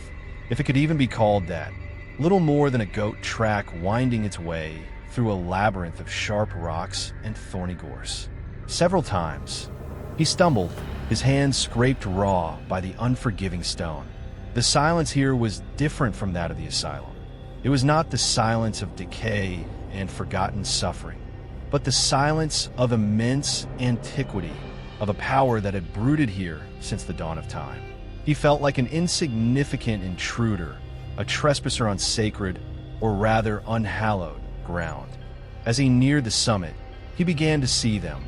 if it could even be called that, little more than a goat track winding its way through a labyrinth of sharp rocks and thorny gorse. Several times, he stumbled, his hands scraped raw by the unforgiving stone. The silence here was different from that of the asylum. It was not the silence of decay and forgotten suffering, but the silence of immense antiquity, of a power that had brooded here since the dawn of time. He felt like an insignificant intruder, a trespasser on sacred, or rather unhallowed, ground. As he neared the summit, he began to see them,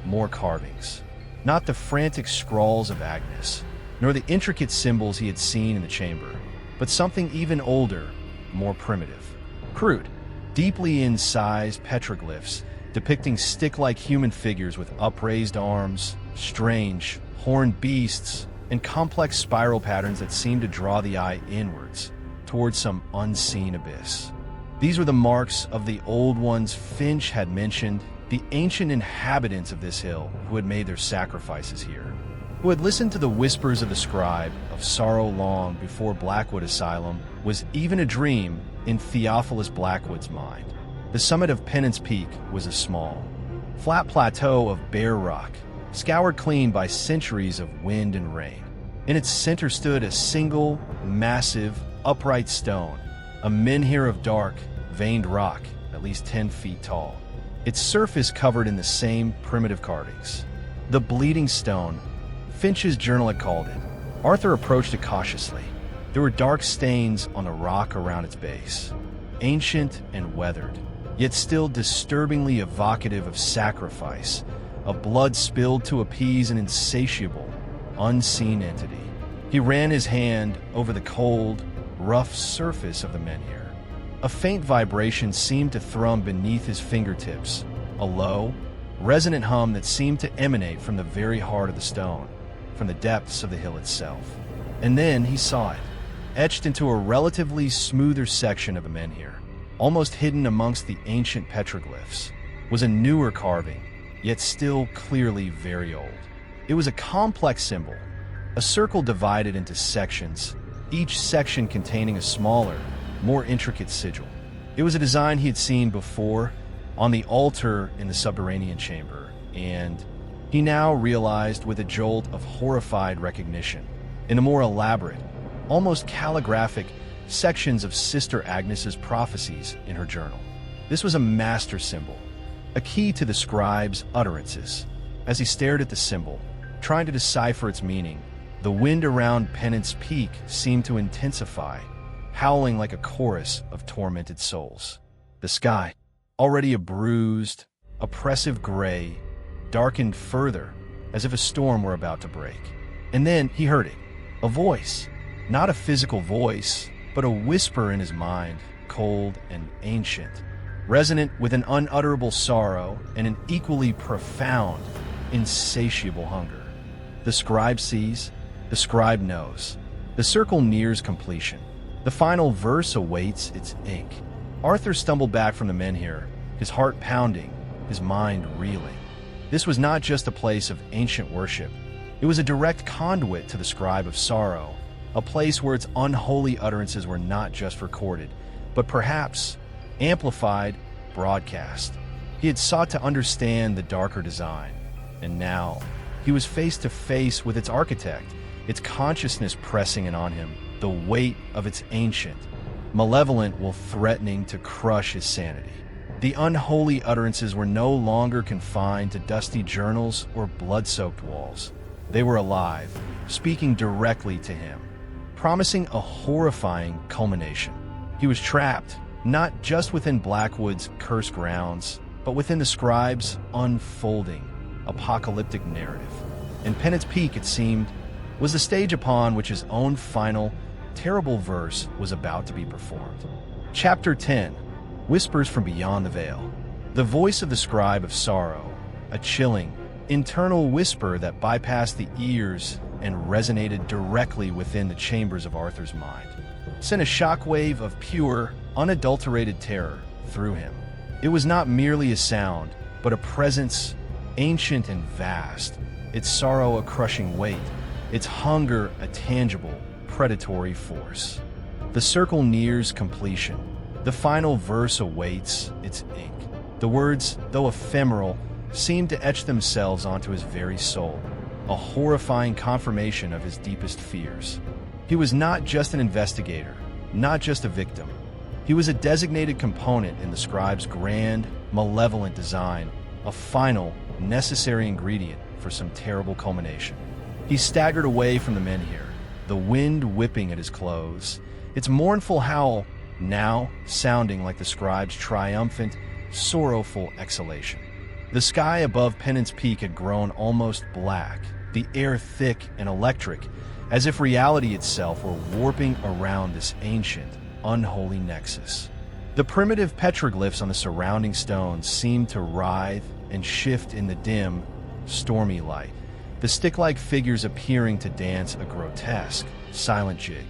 more carvings. Not the frantic scrawls of Agnes, nor the intricate symbols he had seen in the chamber, but something even older, more primitive. Crude, deeply incised petroglyphs depicting stick-like human figures with upraised arms, strange, horned beasts, and complex spiral patterns that seemed to draw the eye inwards, towards some unseen abyss. These were the marks of the old ones Finch had mentioned, the ancient inhabitants of this hill who had made their sacrifices here, who had listened to the whispers of the scribe of sorrow long before Blackwood Asylum was even a dream in Theophilus Blackwood's mind. The summit of Penance Peak was a small, flat plateau of bare rock, scoured clean by centuries of wind and rain. In its center stood a single, massive, upright stone, a menhir of dark, veined rock, at least 10 feet tall, its surface covered in the same primitive carvings. The Bleeding Stone, Finch's journal had called it. Arthur approached it cautiously. There were dark stains on the rock around its base, ancient and weathered, yet still disturbingly evocative of sacrifice, of blood spilled to appease an insatiable, unseen entity. He ran his hand over the cold, rough surface of the menhir. A faint vibration seemed to thrum beneath his fingertips, a low, resonant hum that seemed to emanate from the very heart of the stone, from the depths of the hill itself. And then he saw it, etched into a relatively smoother section of a menhir, almost hidden amongst the ancient petroglyphs, was a newer carving, yet still clearly very old. It was a complex symbol, a circle divided into sections, each section containing a smaller, more intricate sigil. It was a design he had seen before on the altar in the subterranean chamber, and he now realized with a jolt of horrified recognition, in the more elaborate, almost calligraphic sections of Sister Agnes's prophecies in her journal. This was a master symbol, a key to the scribe's utterances. As he stared at the symbol, trying to decipher its meaning, the wind around Penance Peak seemed to intensify, howling like a chorus of tormented souls. The sky, already a bruised, oppressive gray, darkened further, as if a storm were about to break. And then he heard it, a voice, not a physical voice, but a whisper in his mind, cold and ancient, resonant with an unutterable sorrow and an equally profound, insatiable hunger. The scribe sees, the scribe knows. The circle nears completion. The final verse awaits its ink. Arthur stumbled back from the menhir, his heart pounding, his mind reeling. This was not just a place of ancient worship. It was a direct conduit to the scribe of sorrow, a place where its unholy utterances were not just recorded, but perhaps amplified, broadcast. He had sought to understand the darker design, and now he was face to face with its architect, its consciousness pressing in on him, the weight of its ancient, malevolent while threatening to crush his sanity. The unholy utterances were no longer confined to dusty journals or blood-soaked walls. They were alive, speaking directly to him, promising a horrifying culmination. He was trapped, not just within Blackwood's cursed grounds, but within the scribe's unfolding, apocalyptic narrative. And Penance Peak, it seemed, was the stage upon which his own final, terrible verse was about to be performed. Chapter 10. Whispers from Beyond the Veil. The voice of the scribe of sorrow, a chilling, internal whisper that bypassed the ears and resonated directly within the chambers of Arthur's mind, sent a shockwave of pure, unadulterated terror through him. It was not merely a sound, but a presence, ancient and vast, its sorrow a crushing weight, its hunger a tangible, predatory force. The circle nears completion. The final verse awaits its ink. The words, though ephemeral, seemed to etch themselves onto his very soul, a horrifying confirmation of his deepest fears. He was not just an investigator, not just a victim. He was a designated component in the scribe's grand, malevolent design, a final, necessary ingredient for some terrible culmination. He staggered away from the menhir, the wind whipping at his clothes, its mournful howl now sounding like the scribe's triumphant, sorrowful exhalation. The sky above Penance Peak had grown almost black, the air thick and electric, as if reality itself were warping around this ancient, unholy nexus. The primitive petroglyphs on the surrounding stones seemed to writhe and shift in the dim, stormy light, the stick-like figures appearing to dance a grotesque, silent jig,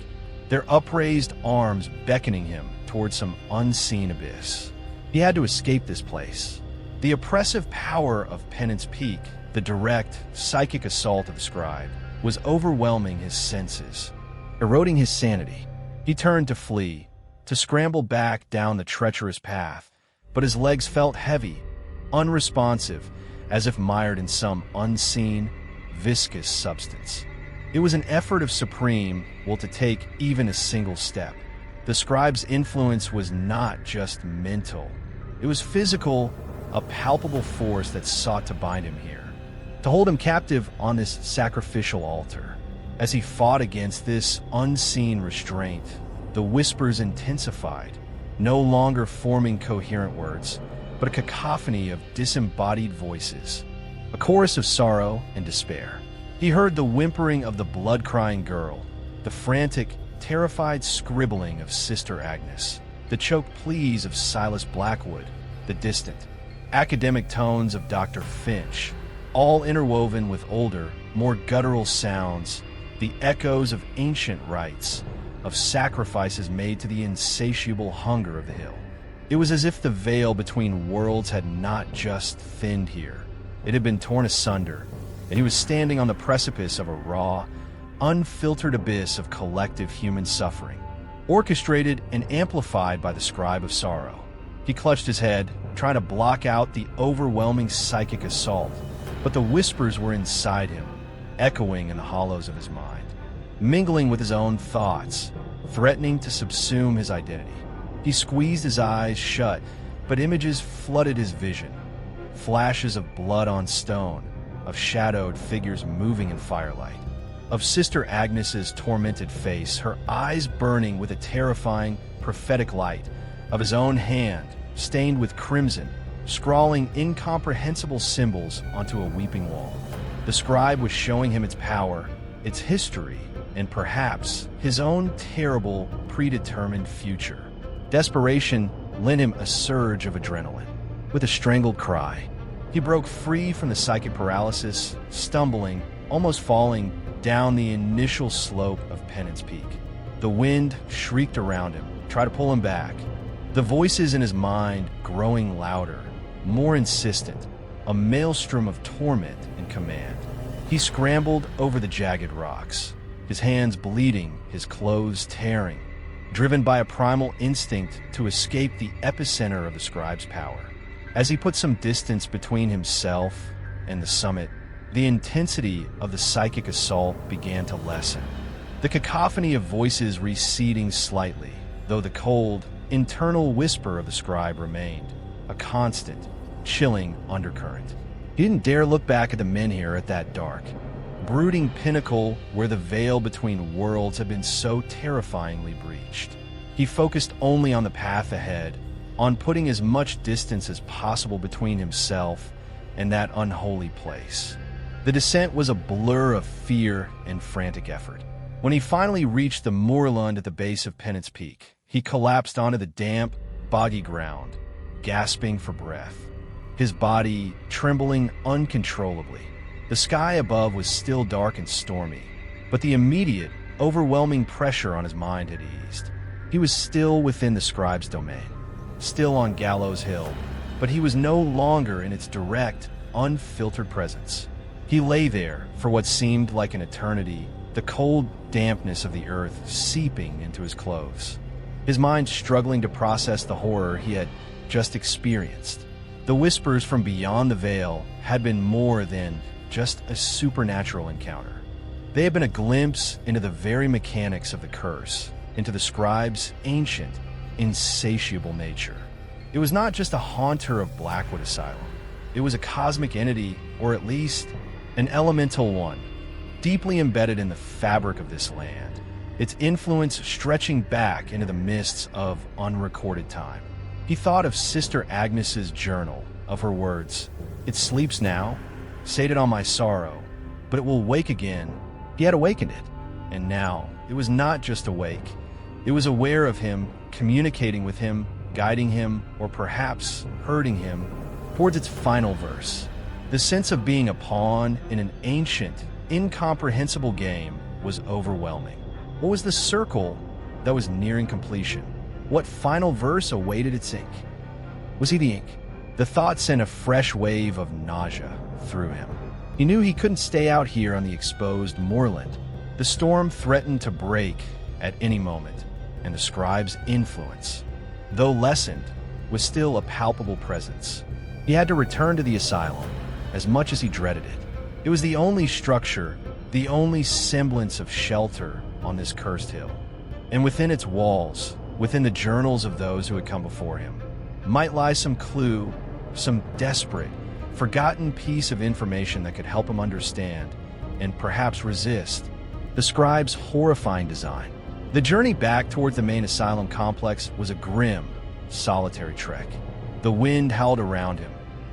their upraised arms beckoning him towards some unseen abyss. He had to escape this place. The oppressive power of Penance Peak, the direct, psychic assault of the scribe, was overwhelming his senses, eroding his sanity. He turned to flee, to scramble back down the treacherous path, but his legs felt heavy, unresponsive, as if mired in some unseen, viscous substance. It was an effort of supreme will to take even a single step. The scribe's influence was not just mental. It was physical, a palpable force that sought to bind him here, to hold him captive on this sacrificial altar. As he fought against this unseen restraint, the whispers intensified, no longer forming coherent words, but a cacophony of disembodied voices, a chorus of sorrow and despair. He heard the whimpering of the blood-crying girl, the frantic, terrified scribbling of Sister Agnes, the choked pleas of Silas Blackwood, the distant, academic tones of Dr. Finch, all interwoven with older, more guttural sounds, the echoes of ancient rites, of sacrifices made to the insatiable hunger of the hill. It was as if the veil between worlds had not just thinned here. It had been torn asunder, and he was standing on the precipice of a raw, unfiltered abyss of collective human suffering, orchestrated and amplified by the scribe of sorrow. He clutched his head, trying to block out the overwhelming psychic assault, but the whispers were inside him, echoing in the hollows of his mind, mingling with his own thoughts, threatening to subsume his identity. He squeezed his eyes shut, but images flooded his vision. flashes of blood on stone, of shadowed figures moving in firelight, of Sister Agnes's tormented face, her eyes burning with a terrifying, prophetic light, of his own hand, stained with crimson, scrawling incomprehensible symbols onto a weeping wall. The scribe was showing him its power, its history, and perhaps his own terrible, predetermined future. Desperation lent him a surge of adrenaline. With a strangled cry, he broke free from the psychic paralysis, stumbling, almost falling down the initial slope of Penance Peak. The wind shrieked around him, tried to pull him back. The voices in his mind growing louder, more insistent, a maelstrom of torment and command. He scrambled over the jagged rocks, his hands bleeding, his clothes tearing, driven by a primal instinct to escape the epicenter of the scribe's power. As he put some distance between himself and the summit, the intensity of the psychic assault began to lessen. The cacophony of voices receding slightly, though the cold, internal whisper of the scribe remained, a constant, chilling undercurrent. He didn't dare look back at the menhir at that dark, brooding pinnacle where the veil between worlds had been so terrifyingly breached. He focused only on the path ahead, on putting as much distance as possible between himself and that unholy place. The descent was a blur of fear and frantic effort. When he finally reached the moorland at the base of Penance Peak, he collapsed onto the damp, boggy ground, gasping for breath, his body trembling uncontrollably. The sky above was still dark and stormy, but the immediate, overwhelming pressure on his mind had eased. He was still within the scribe's domain, still on Gallows Hill, but he was no longer in its direct, unfiltered presence. He lay there for what seemed like an eternity, the cold dampness of the earth seeping into his clothes, his mind struggling to process the horror he had just experienced. The whispers from beyond the veil had been more than just a supernatural encounter. They had been a glimpse into the very mechanics of the curse, into the scribe's ancient, insatiable nature. It was not just a haunter of Blackwood Asylum. It was a cosmic entity, or at least an elemental one, deeply embedded in the fabric of this land, its influence stretching back into the mists of unrecorded time. He thought of Sister Agnes's journal, of her words, "It sleeps now, sated on my sorrow, but it will wake again." He had awakened it, and now it was not just awake. It was aware of him, communicating with him, guiding him, or perhaps hurting him towards its final verse. The sense of being a pawn in an ancient, incomprehensible game was overwhelming. What was the circle that was nearing completion? What final verse awaited its ink? Was he the ink? The thought sent a fresh wave of nausea through him. He knew he couldn't stay out here on the exposed moorland. The storm threatened to break at any moment, and the scribe's influence, though lessened, was still a palpable presence. He had to return to the asylum, as much as he dreaded it. It was the only structure, the only semblance of shelter on this cursed hill. And within its walls, within the journals of those who had come before him, might lie some clue, some desperate, forgotten piece of information that could help him understand, and perhaps resist, the scribe's horrifying design. The journey back towards the main asylum complex was a grim, solitary trek. The wind howled around him,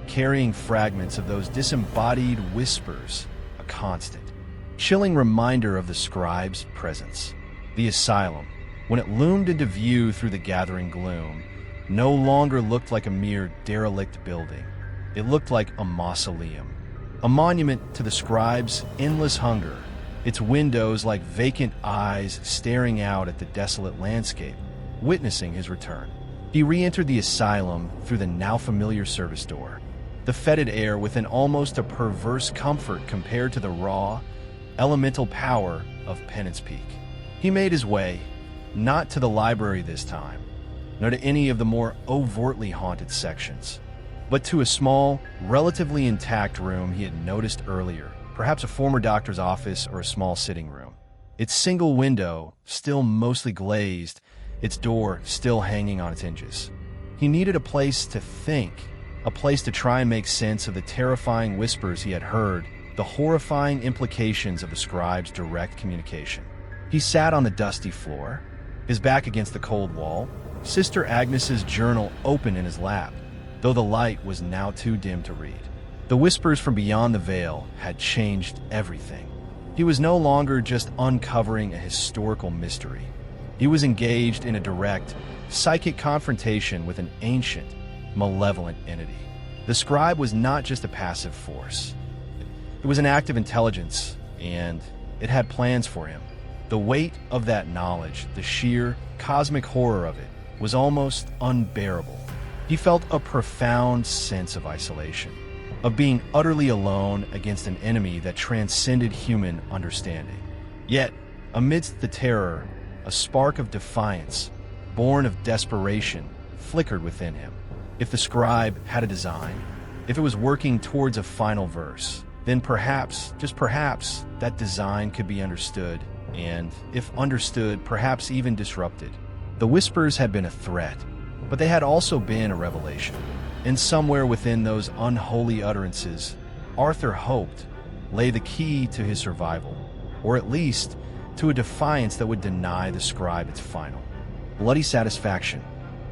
carrying fragments of those disembodied whispers, a constant, chilling reminder of the scribe's presence. The asylum, when it loomed into view through the gathering gloom, no longer looked like a mere derelict building. It looked like a mausoleum, a monument to the scribe's endless hunger, its windows like vacant eyes staring out at the desolate landscape, witnessing his return. He re-entered the asylum through the now familiar service door, the fetid air with an almost a perverse comfort compared to the raw, elemental power of Penance Peak. He made his way, not to the library this time, nor to any of the more overtly haunted sections, but to a small, relatively intact room he had noticed earlier, perhaps a former doctor's office or a small sitting room. Its single window, still mostly glazed, its door still hanging on its hinges. He needed a place to think, a place to try and make sense of the terrifying whispers he had heard, the horrifying implications of the scribe's direct communication. He sat on the dusty floor, his back against the cold wall, Sister Agnes's journal open in his lap, though the light was now too dim to read. The whispers from beyond the veil had changed everything. He was no longer just uncovering a historical mystery. He was engaged in a direct, psychic confrontation with an ancient, malevolent entity. The scribe was not just a passive force. It was an active intelligence, and it had plans for him. The weight of that knowledge, the sheer, cosmic horror of it, was almost unbearable. He felt a profound sense of isolation, of being utterly alone against an enemy that transcended human understanding. Yet, amidst the terror, a spark of defiance, born of desperation, flickered within him. If the scribe had a design, if it was working towards a final verse, then perhaps, just perhaps, that design could be understood, and, if understood, perhaps even disrupted. The whispers had been a threat, but they had also been a revelation. And somewhere within those unholy utterances, Arthur hoped, lay the key to his survival, or at least to a defiance that would deny the scribe its final. Bloody Satisfaction.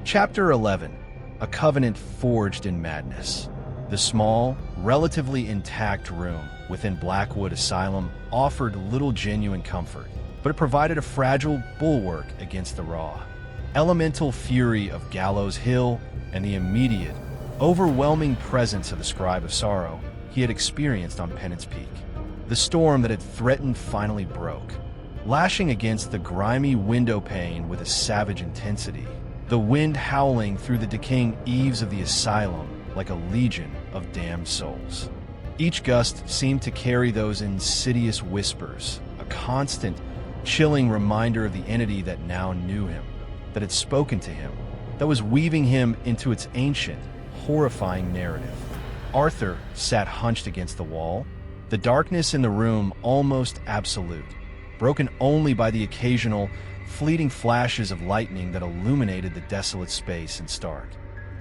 Chapter 11. A Covenant Forged in Madness. The small, relatively intact room within Blackwood Asylum offered little genuine comfort, but it provided a fragile bulwark against the raw, elemental fury of Gallows Hill and the immediate, overwhelming presence of the Scribe of Sorrow he had experienced on Penance Peak. The storm that had threatened finally broke, lashing against the grimy window pane with a savage intensity, the wind howling through the decaying eaves of the asylum like a legion of damned souls. Each gust seemed to carry those insidious whispers, a constant, chilling reminder of the entity that now knew him, that had spoken to him, that was weaving him into its ancient, horrifying narrative. Arthur sat hunched against the wall, the darkness in the room almost absolute, broken only by the occasional, fleeting flashes of lightning that illuminated the desolate space in stark,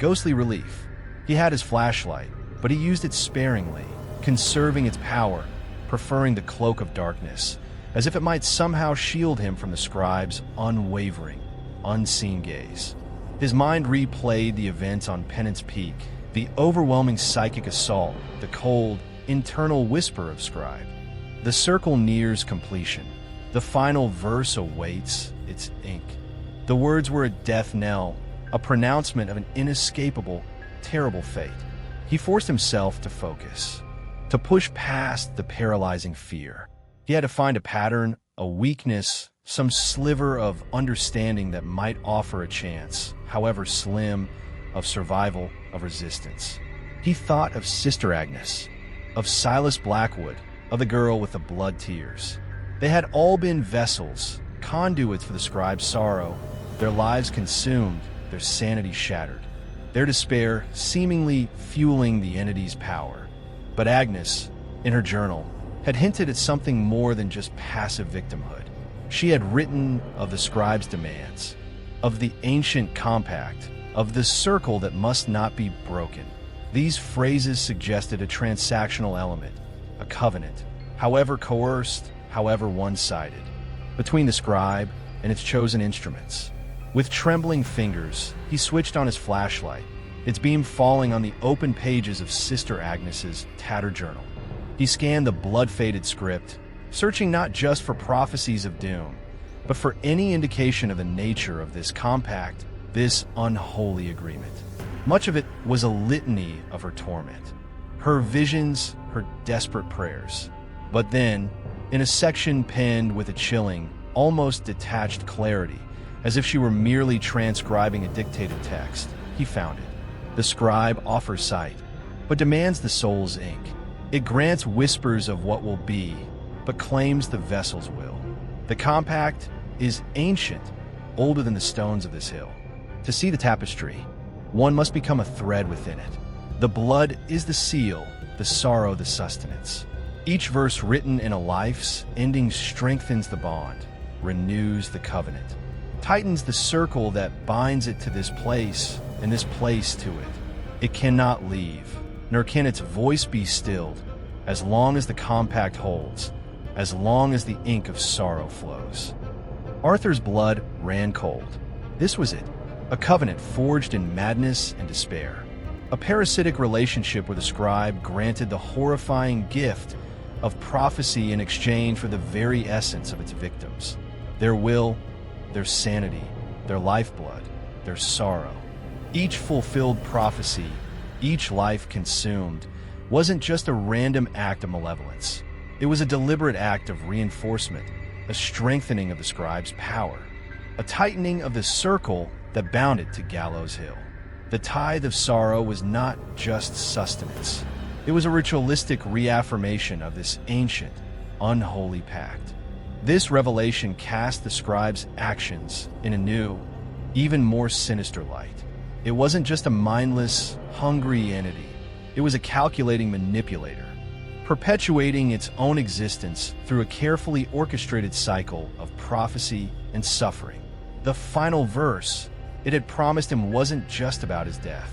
ghostly relief. He had his flashlight, but he used it sparingly, conserving its power, preferring the cloak of darkness, as if it might somehow shield him from the scribe's unwavering, unseen gaze. His mind replayed the events on Penance Peak, the overwhelming psychic assault, the cold, internal whisper of scribe. The circle nears completion. The final verse awaits its ink. The words were a death knell, a pronouncement of an inescapable, terrible fate. He forced himself to focus, to push past the paralyzing fear. He had to find a pattern, a weakness, some sliver of understanding that might offer a chance, however slim, of survival, of resistance. He thought of Sister Agnes, of Silas Blackwood, of the girl with the blood tears. They had all been vessels, conduits for the scribe's sorrow, their lives consumed, their sanity shattered, their despair seemingly fueling the entity's power. But Agnes, in her journal, had hinted at something more than just passive victimhood. She had written of the scribe's demands, of the ancient compact, of the circle that must not be broken. These phrases suggested a transactional element, a covenant, however coerced, however one-sided, between the scribe and its chosen instruments. With trembling fingers, he switched on his flashlight, its beam falling on the open pages of Sister Agnes's tattered journal. He scanned the blood-faded script, searching not just for prophecies of doom, but for any indication of the nature of this compact, this unholy agreement. Much of it was a litany of her torment, her visions, her desperate prayers. But then, in a section penned with a chilling, almost detached clarity, as if she were merely transcribing a dictated text, he found it. The scribe offers sight, but demands the soul's ink. It grants whispers of what will be, but claims the vessel's will. The compact is ancient, older than the stones of this hill. To see the tapestry, one must become a thread within it. The blood is the seal, the sorrow the sustenance. Each verse written in a life's ending strengthens the bond, renews the covenant, tightens the circle that binds it to this place and this place to it. It cannot leave, nor can its voice be stilled, as long as the compact holds, as long as the ink of sorrow flows. Arthur's blood ran cold. This was it, a covenant forged in madness and despair. A parasitic relationship where the scribe granted the horrifying gift of prophecy in exchange for the very essence of its victims. Their will, their sanity, their lifeblood, their sorrow. Each fulfilled prophecy, each life consumed, wasn't just a random act of malevolence. It was a deliberate act of reinforcement, a strengthening of the scribe's power, a tightening of the circle that bound it to Gallows Hill. The tithe of sorrow was not just sustenance. It was a ritualistic reaffirmation of this ancient, unholy pact. This revelation cast the scribe's actions in a new, even more sinister light. It wasn't just a mindless, hungry entity. It was a calculating manipulator, perpetuating its own existence through a carefully orchestrated cycle of prophecy and suffering. The final verse it had promised him wasn't just about his death.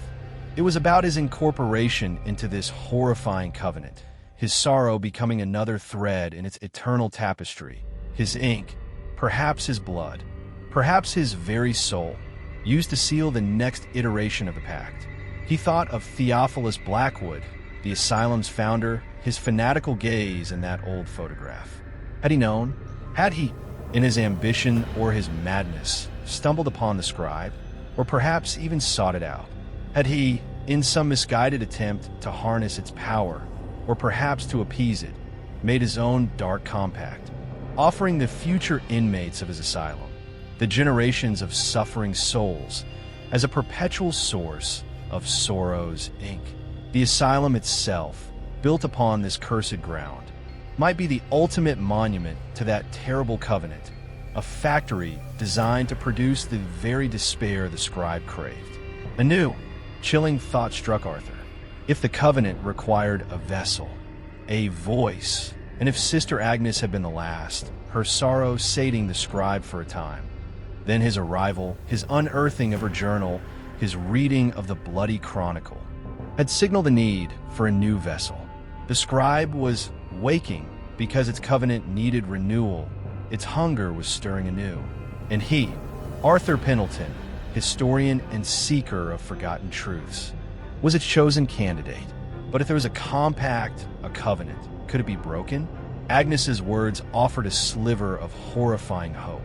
It was about his incorporation into this horrifying covenant, his sorrow becoming another thread in its eternal tapestry, his ink, perhaps his blood, perhaps his very soul, used to seal the next iteration of the pact. He thought of Theophilus Blackwood, the Asylum's founder, his fanatical gaze in that old photograph. Had he known? Had he, in his ambition or his madness, stumbled upon the scribe, or perhaps even sought it out? Had he, in some misguided attempt to harness its power, or perhaps to appease it, made his own dark compact, offering the future inmates of his asylum, the generations of suffering souls, as a perpetual source of sorrow's ink? The asylum itself, built upon this cursed ground, might be the ultimate monument to that terrible covenant, a factory designed to produce the very despair the scribe craved. A new, chilling thought struck Arthur. If the covenant required a vessel, a voice, and if Sister Agnes had been the last, her sorrow sating the scribe for a time, then his arrival, his unearthing of her journal, his reading of the bloody chronicle, had signaled the need for a new vessel. The scribe was waking because its covenant needed renewal. Its hunger was stirring anew. And he, Arthur Pendleton, historian and seeker of forgotten truths, was its chosen candidate. But if there was a compact, a covenant, could it be broken? Agnes's words offered a sliver of horrifying hope.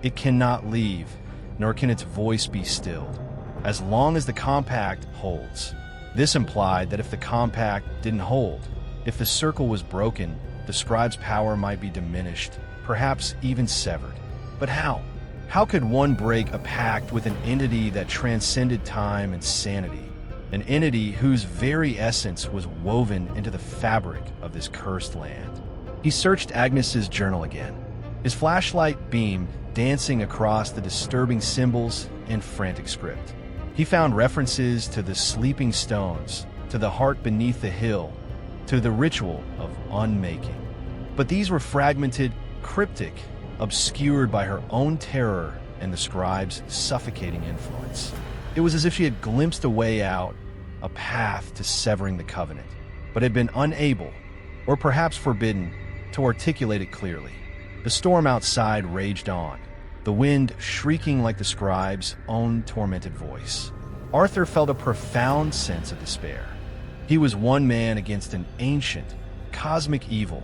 It cannot leave, nor can its voice be stilled, as long as the compact holds. This implied that if the compact didn't hold, if the circle was broken, the scribe's power might be diminished, perhaps even severed. But how? How could one break a pact with an entity that transcended time and sanity? An entity whose very essence was woven into the fabric of this cursed land. He searched Agnes's journal again, his flashlight beam dancing across the disturbing symbols and frantic script. He found references to the sleeping stones, to the heart beneath the hill, to the ritual of unmaking. But these were fragmented, cryptic, obscured by her own terror and the scribe's suffocating influence. It was as if she had glimpsed a way out, a path to severing the covenant, but had been unable, or perhaps forbidden, to articulate it clearly. The storm outside raged on, the wind shrieking like the scribe's own tormented voice. Arthur felt a profound sense of despair. He was one man against an ancient, cosmic evil,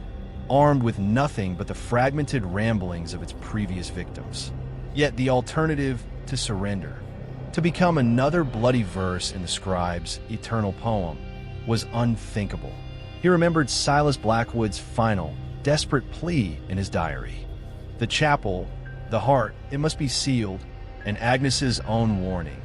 armed with nothing but the fragmented ramblings of its previous victims. Yet the alternative to surrender, to become another bloody verse in the scribe's eternal poem, was unthinkable. He remembered Silas Blackwood's final, desperate plea in his diary. The chapel, the heart, it must be sealed, and Agnes's own warning,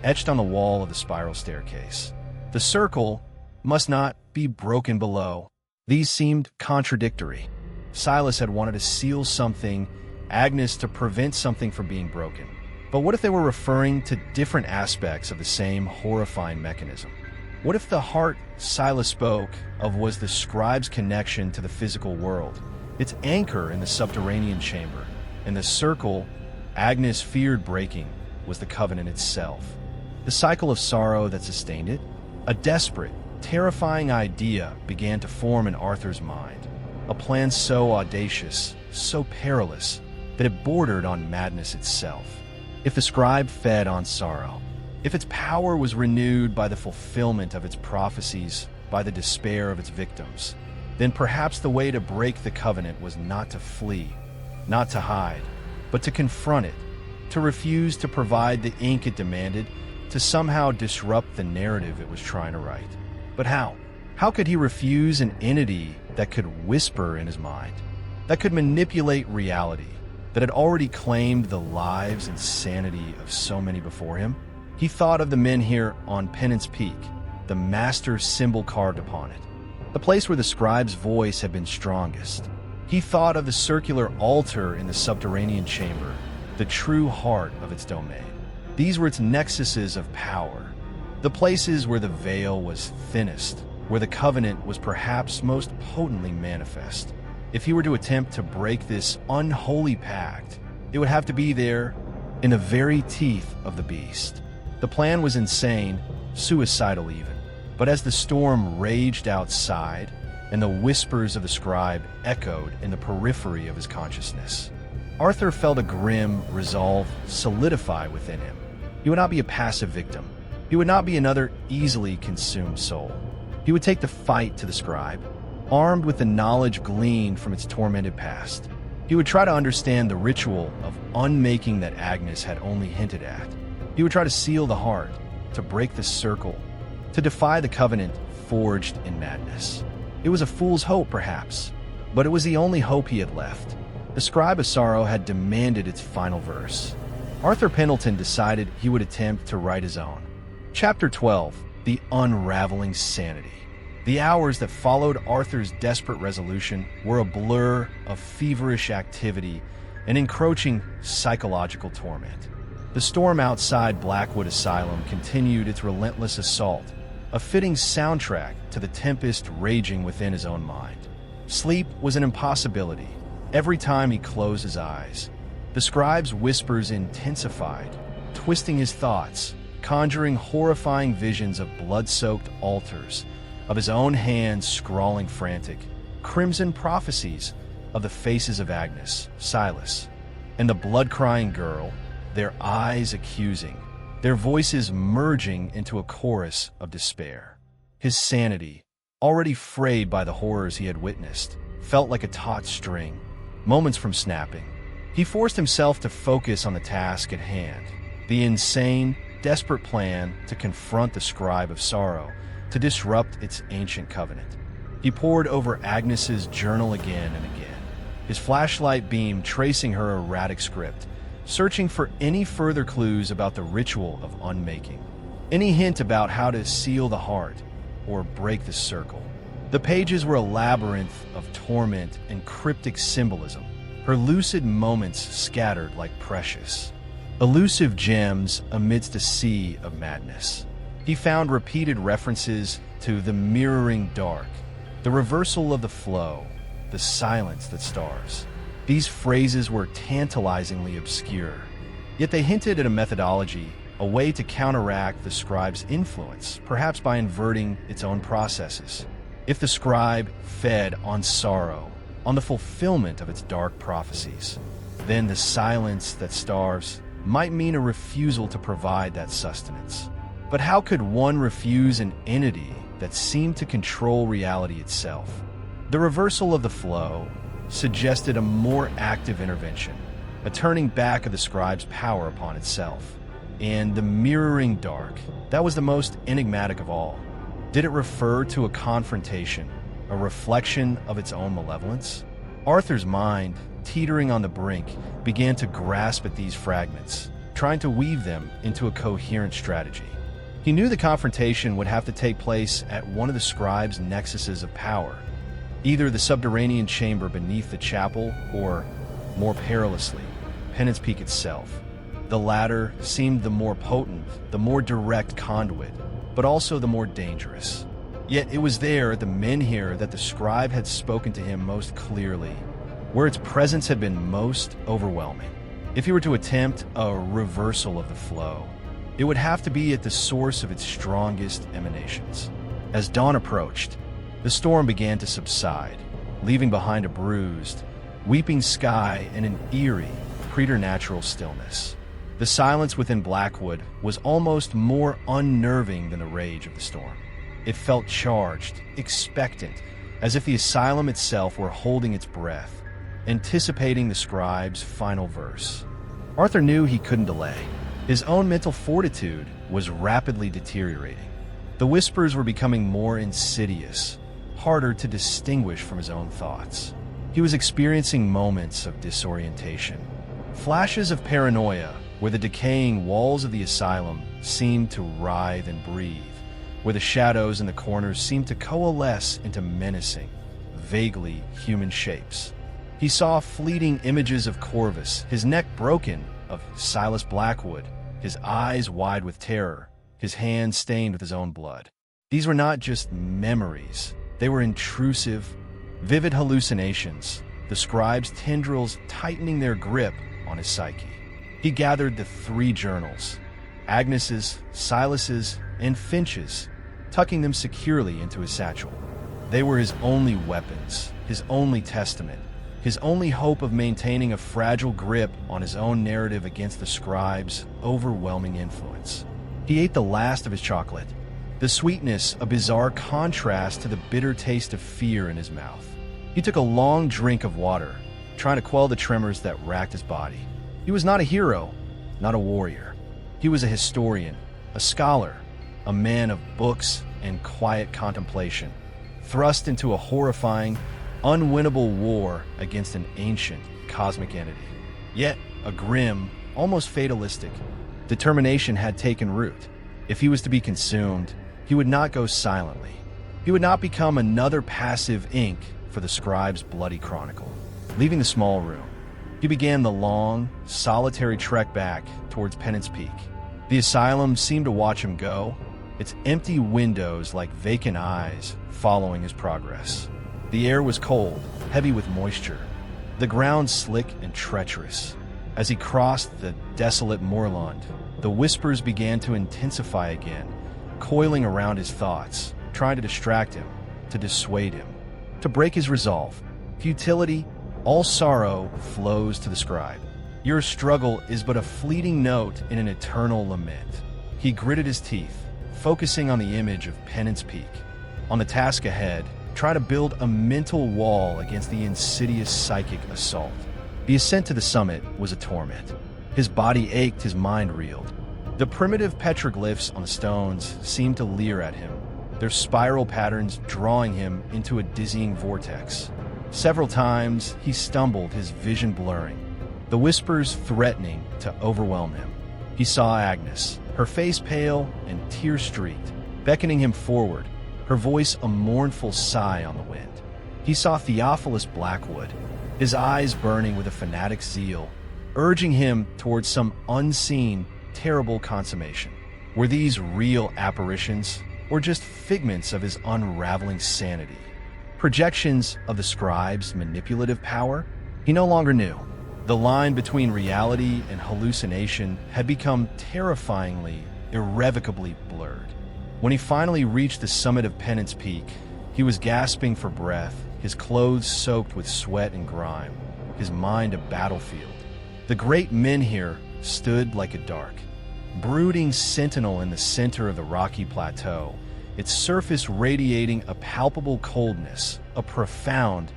etched on the wall of the spiral staircase. The circle must not be broken below. These seemed contradictory. Silas had wanted to seal something, Agnes to prevent something from being broken. But what if they were referring to different aspects of the same horrifying mechanism? What if the heart Silas spoke of was the scribe's connection to the physical world, its anchor in the subterranean chamber, and the circle Agnes feared breaking was the covenant itself? The cycle of sorrow that sustained it? A desperate, terrifying idea began to form in Arthur's mind, a plan so audacious, so perilous, that it bordered on madness itself. If the scribe fed on sorrow, if its power was renewed by the fulfillment of its prophecies, by the despair of its victims, then perhaps the way to break the covenant was not to flee, not to hide, but to confront it, to refuse to provide the ink it demanded, to somehow disrupt the narrative it was trying to write. But how? How could he refuse an entity that could whisper in his mind, that could manipulate reality, that had already claimed the lives and sanity of so many before him? He thought of the men here on Penance Peak, the master symbol carved upon it, the place where the scribe's voice had been strongest. He thought of the circular altar in the subterranean chamber, the true heart of its domain. These were its nexuses of power, the places where the veil was thinnest, where the covenant was perhaps most potently manifest. If he were to attempt to break this unholy pact, it would have to be there in the very teeth of the beast. The plan was insane, suicidal even. But as the storm raged outside and the whispers of the scribe echoed in the periphery of his consciousness, Arthur felt a grim resolve solidify within him. He would not be a passive victim. He would not be another easily consumed soul. He would take the fight to the scribe, armed with the knowledge gleaned from its tormented past. He would try to understand the ritual of unmaking that Agnes had only hinted at. He would try to seal the heart, to break the circle, to defy the covenant forged in madness. It was a fool's hope, perhaps, but it was the only hope he had left. The Scribe of Sorrow had demanded its final verse. Arthur Pendleton decided he would attempt to write his own. Chapter 12, The Unraveling Sanity. The hours that followed Arthur's desperate resolution were a blur of feverish activity and encroaching psychological torment. The storm outside Blackwood Asylum continued its relentless assault, a fitting soundtrack to the tempest raging within his own mind. Sleep was an impossibility. Every time he closed his eyes, the scribe's whispers intensified, twisting his thoughts, conjuring horrifying visions of blood-soaked altars, of his own hands scrawling frantic, crimson prophecies of the faces of Agnes, Silas, and the blood-crying girl, their eyes accusing, their voices merging into a chorus of despair. His sanity, already frayed by the horrors he had witnessed, felt like a taut string, moments from snapping. He forced himself to focus on the task at hand, the insane, desperate plan to confront the Scribe of Sorrow, to disrupt its ancient covenant. He pored over Agnes's journal again and again, his flashlight beam tracing her erratic script, searching for any further clues about the ritual of unmaking, any hint about how to seal the heart or break the circle. The pages were a labyrinth of torment and cryptic symbolism, her lucid moments scattered like precious, elusive gems amidst a sea of madness. He found repeated references to the mirroring dark, the reversal of the flow, the silence that stars. These phrases were tantalizingly obscure, yet they hinted at a methodology, a way to counteract the scribe's influence, perhaps by inverting its own processes. If the scribe fed on sorrow, on the fulfillment of its dark prophecies, then the silence that starves might mean a refusal to provide that sustenance. But how could one refuse an entity that seemed to control reality itself? The reversal of the flow suggested a more active intervention, a turning back of the scribe's power upon itself. And the mirroring dark, that was the most enigmatic of all. Did it refer to a confrontation, a reflection of its own malevolence? Arthur's mind, teetering on the brink, began to grasp at these fragments, trying to weave them into a coherent strategy. He knew the confrontation would have to take place at one of the scribe's nexuses of power, either the subterranean chamber beneath the chapel or, more perilously, Penance Peak itself. The latter seemed the more potent, the more direct conduit, but also the more dangerous. Yet it was there at the menhir that the scribe had spoken to him most clearly, where its presence had been most overwhelming. If he were to attempt a reversal of the flow, It would have to be at the source of its strongest emanations. As dawn approached, the storm began to subside, leaving behind a bruised, weeping sky and an eerie, preternatural stillness. The silence within Blackwood was almost more unnerving than the rage of the storm. It felt charged, expectant, as if the asylum itself were holding its breath, anticipating the scribe's final verse. Arthur knew he couldn't delay. His own mental fortitude was rapidly deteriorating. The whispers were becoming more insidious, harder to distinguish from his own thoughts. He was experiencing moments of disorientation, flashes of paranoia where the decaying walls of the asylum seemed to writhe and breathe, where the shadows in the corners seemed to coalesce into menacing, vaguely human shapes. He saw fleeting images of Corvus, his neck broken, of Silas Blackwood, his eyes wide with terror, his hands stained with his own blood. These were not just memories. They were intrusive, vivid hallucinations, the scribe's tendrils tightening their grip on his psyche. He gathered the 3 journals, Agnes's, Silas's, and Finch's, tucking them securely into his satchel. They were his only weapons, his only testament, his only hope of maintaining a fragile grip on his own narrative against the scribe's overwhelming influence. He ate the last of his chocolate, the sweetness a bizarre contrast to the bitter taste of fear in his mouth. He took a long drink of water, trying to quell the tremors that racked his body. He was not a hero, not a warrior. He was a historian, a scholar, a man of books and quiet contemplation, thrust into a horrifying, unwinnable war against an ancient cosmic entity. Yet, a grim, almost fatalistic determination had taken root. If he was to be consumed, he would not go silently. He would not become another passive ink for the scribe's bloody chronicle. Leaving the small room, he began the long, solitary trek back towards Penance Peak. The asylum seemed to watch him go, its empty windows like vacant eyes following his progress. The air was cold, heavy with moisture, the ground slick and treacherous. As he crossed the desolate moorland, the whispers began to intensify again, coiling around his thoughts, trying to distract him, to dissuade him, to break his resolve. Futility, all sorrow flows to the scribe. Your struggle is but a fleeting note in an eternal lament. He gritted his teeth, focusing on the image of Penance Peak. On the task ahead, try to build a mental wall against the insidious psychic assault. The ascent to the summit was a torment. His body ached, his mind reeled. The primitive petroglyphs on the stones seemed to leer at him, their spiral patterns drawing him into a dizzying vortex. Several times he stumbled, his vision blurring, the whispers threatening to overwhelm him. He saw Agnes, her face pale and tear-streaked, beckoning him forward, her voice a mournful sigh on the wind. He saw Theophilus Blackwood, his eyes burning with a fanatic's zeal, urging him towards some unseen, terrible consummation. Were these real apparitions, or just figments of his unraveling sanity? Projections of the scribe's manipulative power? He no longer knew. The line between reality and hallucination had become terrifyingly, irrevocably blurred. When he finally reached the summit of Penance Peak, he was gasping for breath, his clothes soaked with sweat and grime, his mind a battlefield. The great menhir stood like a dark, brooding sentinel in the center of the rocky plateau, its surface radiating a palpable coldness, a profound,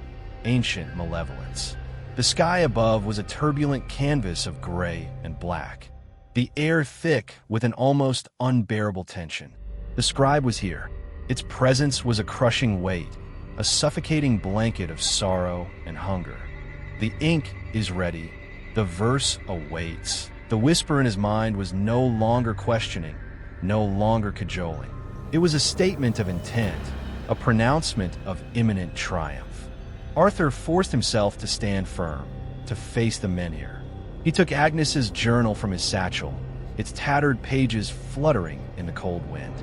ancient malevolence. The sky above was a turbulent canvas of gray and black, the air thick with an almost unbearable tension. The scribe was here. Its presence was a crushing weight, a suffocating blanket of sorrow and hunger. The ink is ready. The verse awaits. The whisper in his mind was no longer questioning, no longer cajoling. It was a statement of intent, a pronouncement of imminent triumph. Arthur forced himself to stand firm, to face the menhir. He took Agnes's journal from his satchel, its tattered pages fluttering in the cold wind.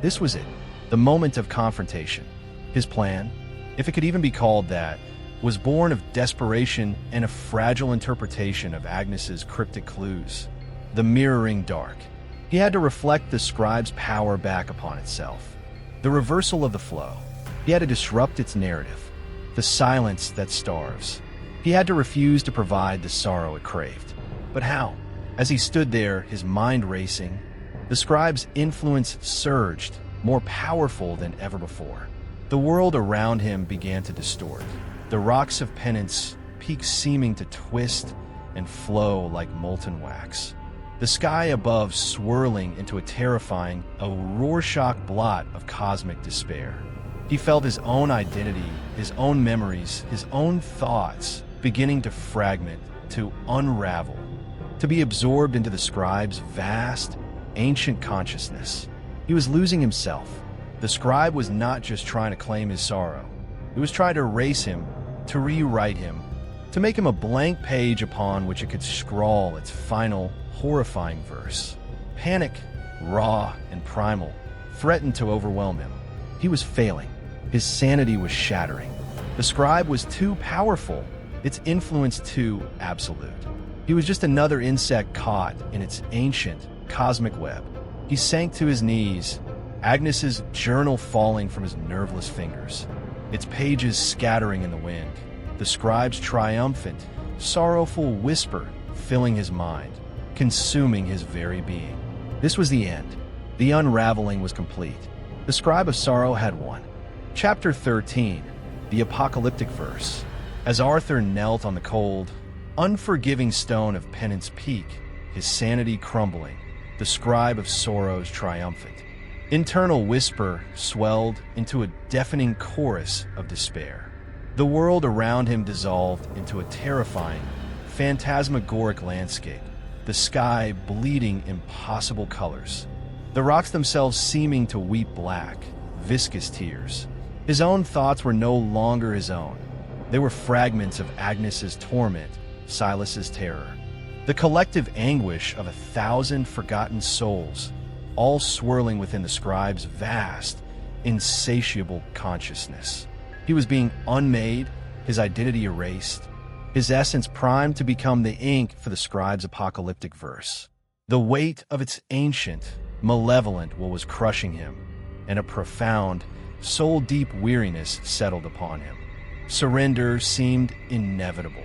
This was it, the moment of confrontation. His plan, if it could even be called that, was born of desperation and a fragile interpretation of Agnes's cryptic clues. The mirroring dark. He had to reflect the scribe's power back upon itself. The reversal of the flow. He had to disrupt its narrative. The silence that starves. He had to refuse to provide the sorrow it craved. But how? As he stood there, his mind racing, the scribe's influence surged, more powerful than ever before. The world around him began to distort. The rocks of penance, peaks seeming to twist and flow like molten wax. The sky above swirling into a terrifying, a Rorschach blot of cosmic despair. He felt his own identity, his own memories, his own thoughts beginning to fragment, to unravel, to be absorbed into the scribe's vast, ancient consciousness. He was losing himself. The scribe was not just trying to claim his sorrow. It was trying to erase him, to rewrite him, to make him a blank page upon which it could scrawl its final, horrifying verse. Panic, raw and primal, threatened to overwhelm him. He was failing. His sanity was shattering. The scribe was too powerful, its influence too absolute. He was just another insect caught in its ancient, cosmic web. He sank to his knees, Agnes's journal falling from his nerveless fingers, its pages scattering in the wind, the scribe's triumphant, sorrowful whisper filling his mind, consuming his very being. This was the end. The unraveling was complete. The scribe of sorrow had won. Chapter 13, the apocalyptic verse. As Arthur knelt on the cold, unforgiving stone of penance peak, his sanity crumbling, the scribe of sorrows triumphant. Internal whisper swelled into a deafening chorus of despair. The world around him dissolved into a terrifying, phantasmagoric landscape, the sky bleeding impossible colors, the rocks themselves seeming to weep black, viscous tears. His own thoughts were no longer his own. They were fragments of Agnes's torment, Silas's terror, the collective anguish of 1,000 forgotten souls, all swirling within the scribe's vast, insatiable consciousness. He was being unmade, his identity erased, his essence primed to become the ink for the scribe's apocalyptic verse. The weight of its ancient, malevolent will was crushing him, and a profound, soul-deep weariness settled upon him. Surrender seemed inevitable,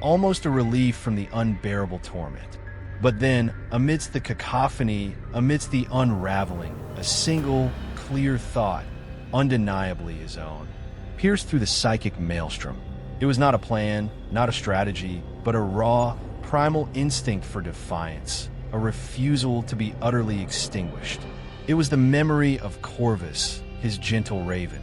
almost a relief from the unbearable torment. But then, amidst the cacophony, amidst the unraveling, a single, clear thought, undeniably his own, pierced through the psychic maelstrom. It was not a plan, not a strategy, but a raw, primal instinct for defiance, a refusal to be utterly extinguished. It was the memory of Corvus, his gentle raven,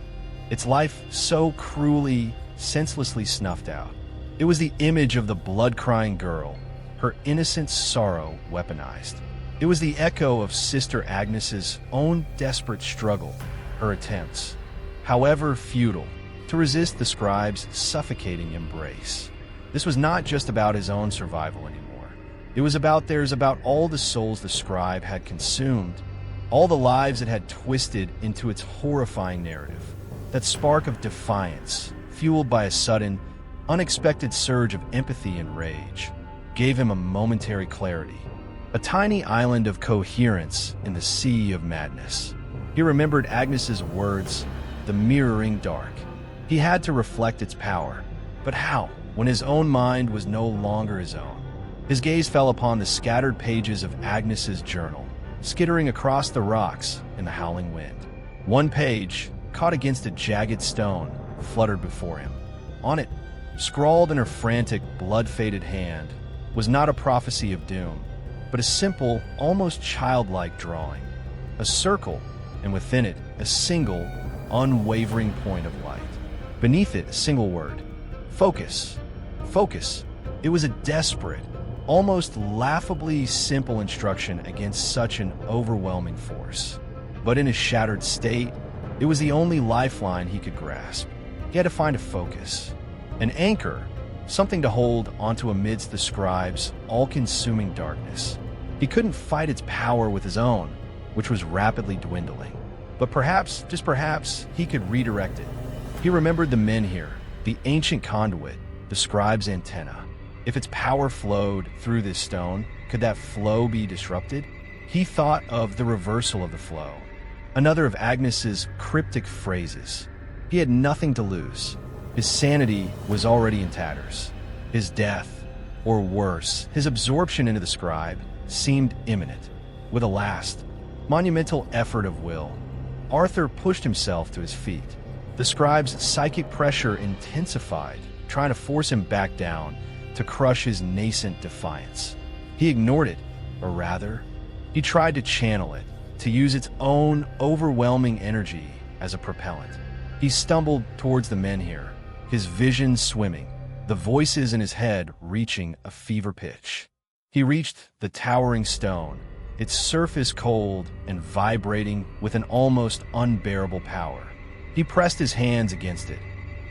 its life so cruelly, senselessly snuffed out. It was the image of the blood-crying girl, her innocent sorrow weaponized. It was the echo of Sister Agnes's own desperate struggle, her attempts, however futile, to resist the scribe's suffocating embrace. This was not just about his own survival anymore. It was about theirs, about all the souls the scribe had consumed, all the lives it had twisted into its horrifying narrative. That spark of defiance, fueled by a sudden, unexpected surge of empathy and rage, gave him a momentary clarity, a tiny island of coherence in the sea of madness. He remembered Agnes's words, the mirroring dark. He had to reflect its power. But how, when his own mind was no longer his own? His gaze fell upon the scattered pages of Agnes's journal, skittering across the rocks in the howling wind. One page, caught against a jagged stone, fluttered before him. On it, scrawled in her frantic, blood-faded hand, was not a prophecy of doom, but a simple, almost childlike drawing. A circle, and within it, a single, unwavering point of light. Beneath it, a single word. Focus. Focus. It was a desperate, almost laughably simple instruction against such an overwhelming force. But in his shattered state, it was the only lifeline he could grasp. He had to find a focus, an anchor, something to hold onto amidst the scribe's all-consuming darkness. He couldn't fight its power with his own, which was rapidly dwindling. But perhaps, just perhaps, he could redirect it. He remembered the men here, the ancient conduit, the scribe's antenna. If its power flowed through this stone, could that flow be disrupted? he thought of the reversal of the flow, another of Agnes's cryptic phrases. He had nothing to lose. His sanity was already in tatters. His death, or worse, his absorption into the scribe, seemed imminent. With a last, monumental effort of will, Arthur pushed himself to his feet. The scribe's psychic pressure intensified, trying to force him back down, to crush his nascent defiance. He ignored it, or rather, he tried to channel it, to use its own overwhelming energy as a propellant. He stumbled towards the menhir, his vision swimming, the voices in his head reaching a fever pitch. He reached the towering stone, its surface cold and vibrating with an almost unbearable power. He pressed his hands against it,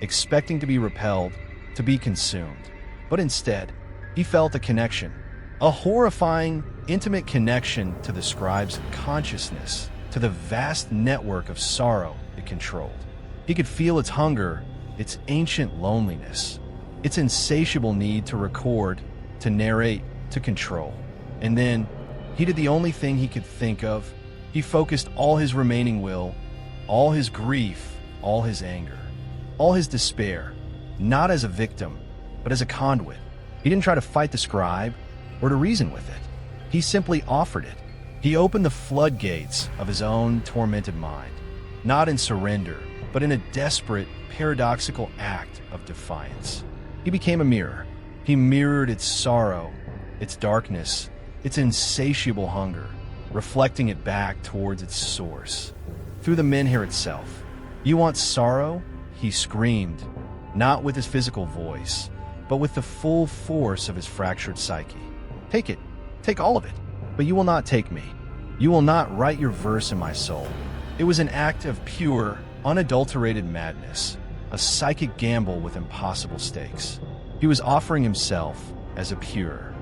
expecting to be repelled, to be consumed. But instead, he felt a connection, a horrifying, intimate connection to the scribe's consciousness, to the vast network of sorrow it controlled. He could feel its hunger, its ancient loneliness, its insatiable need to record, to narrate, to control. And then, he did the only thing he could think of. He focused all his remaining will, all his grief, all his anger, all his despair, not as a victim, but as a conduit. He didn't try to fight the scribe or to reason with it. He simply offered it. He opened the floodgates of his own tormented mind, not in surrender, but in a desperate, paradoxical act of defiance. He became a mirror. He mirrored its sorrow, its darkness, its insatiable hunger, reflecting it back towards its source. Through the menhir itself. "You want sorrow?" he screamed, not with his physical voice, but with the full force of his fractured psyche. "Take it. Take all of it. But you will not take me. You will not write your verse in my soul." It was an act of pure, unadulterated madness, a psychic gamble with impossible stakes. He was offering himself as a pure,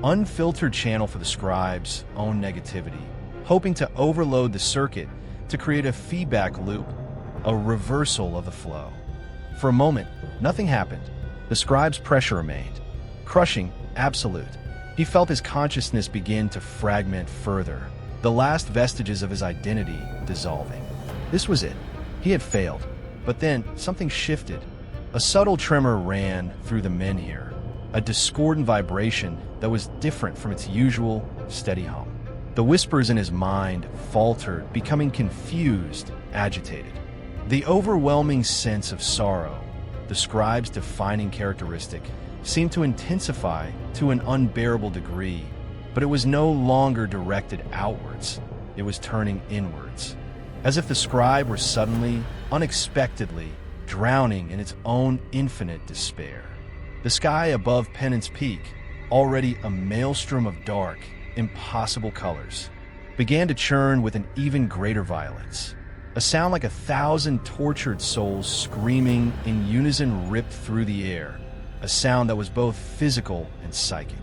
unfiltered channel for the scribe's own negativity, hoping to overload the circuit to create a feedback loop, a reversal of the flow. For a moment, nothing happened. The scribe's pressure remained, crushing, absolute. He felt his consciousness begin to fragment further, the last vestiges of his identity dissolving. This was it. He had failed. But then, something shifted. A subtle tremor ran through the menhir, a discordant vibration that was different from its usual steady hum. The whispers in his mind faltered, becoming confused, agitated. The overwhelming sense of sorrow, the scribe's defining characteristic, seemed to intensify to an unbearable degree, but it was no longer directed outwards. It was turning inwards, as if the scribe were suddenly, unexpectedly, drowning in its own infinite despair. The sky above Penance Peak, already a maelstrom of dark, impossible colors, began to churn with an even greater violence. A sound like 1,000 tortured souls screaming in unison ripped through the air, a sound that was both physical and psychic.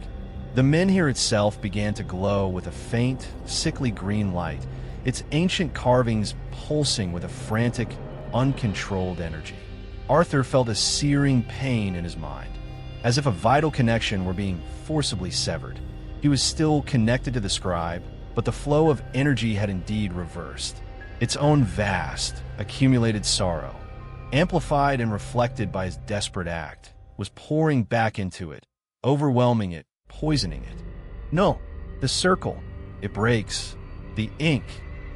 The menhir itself began to glow with a faint, sickly green light, its ancient carvings pulsing with a frantic, uncontrolled energy. Arthur felt a searing pain in his mind, as if a vital connection were being forcibly severed. He was still connected to the scribe, but the flow of energy had indeed reversed. Its own vast, accumulated sorrow, amplified and reflected by his desperate act, was pouring back into it, overwhelming it, poisoning it. No, the circle, it breaks. The ink,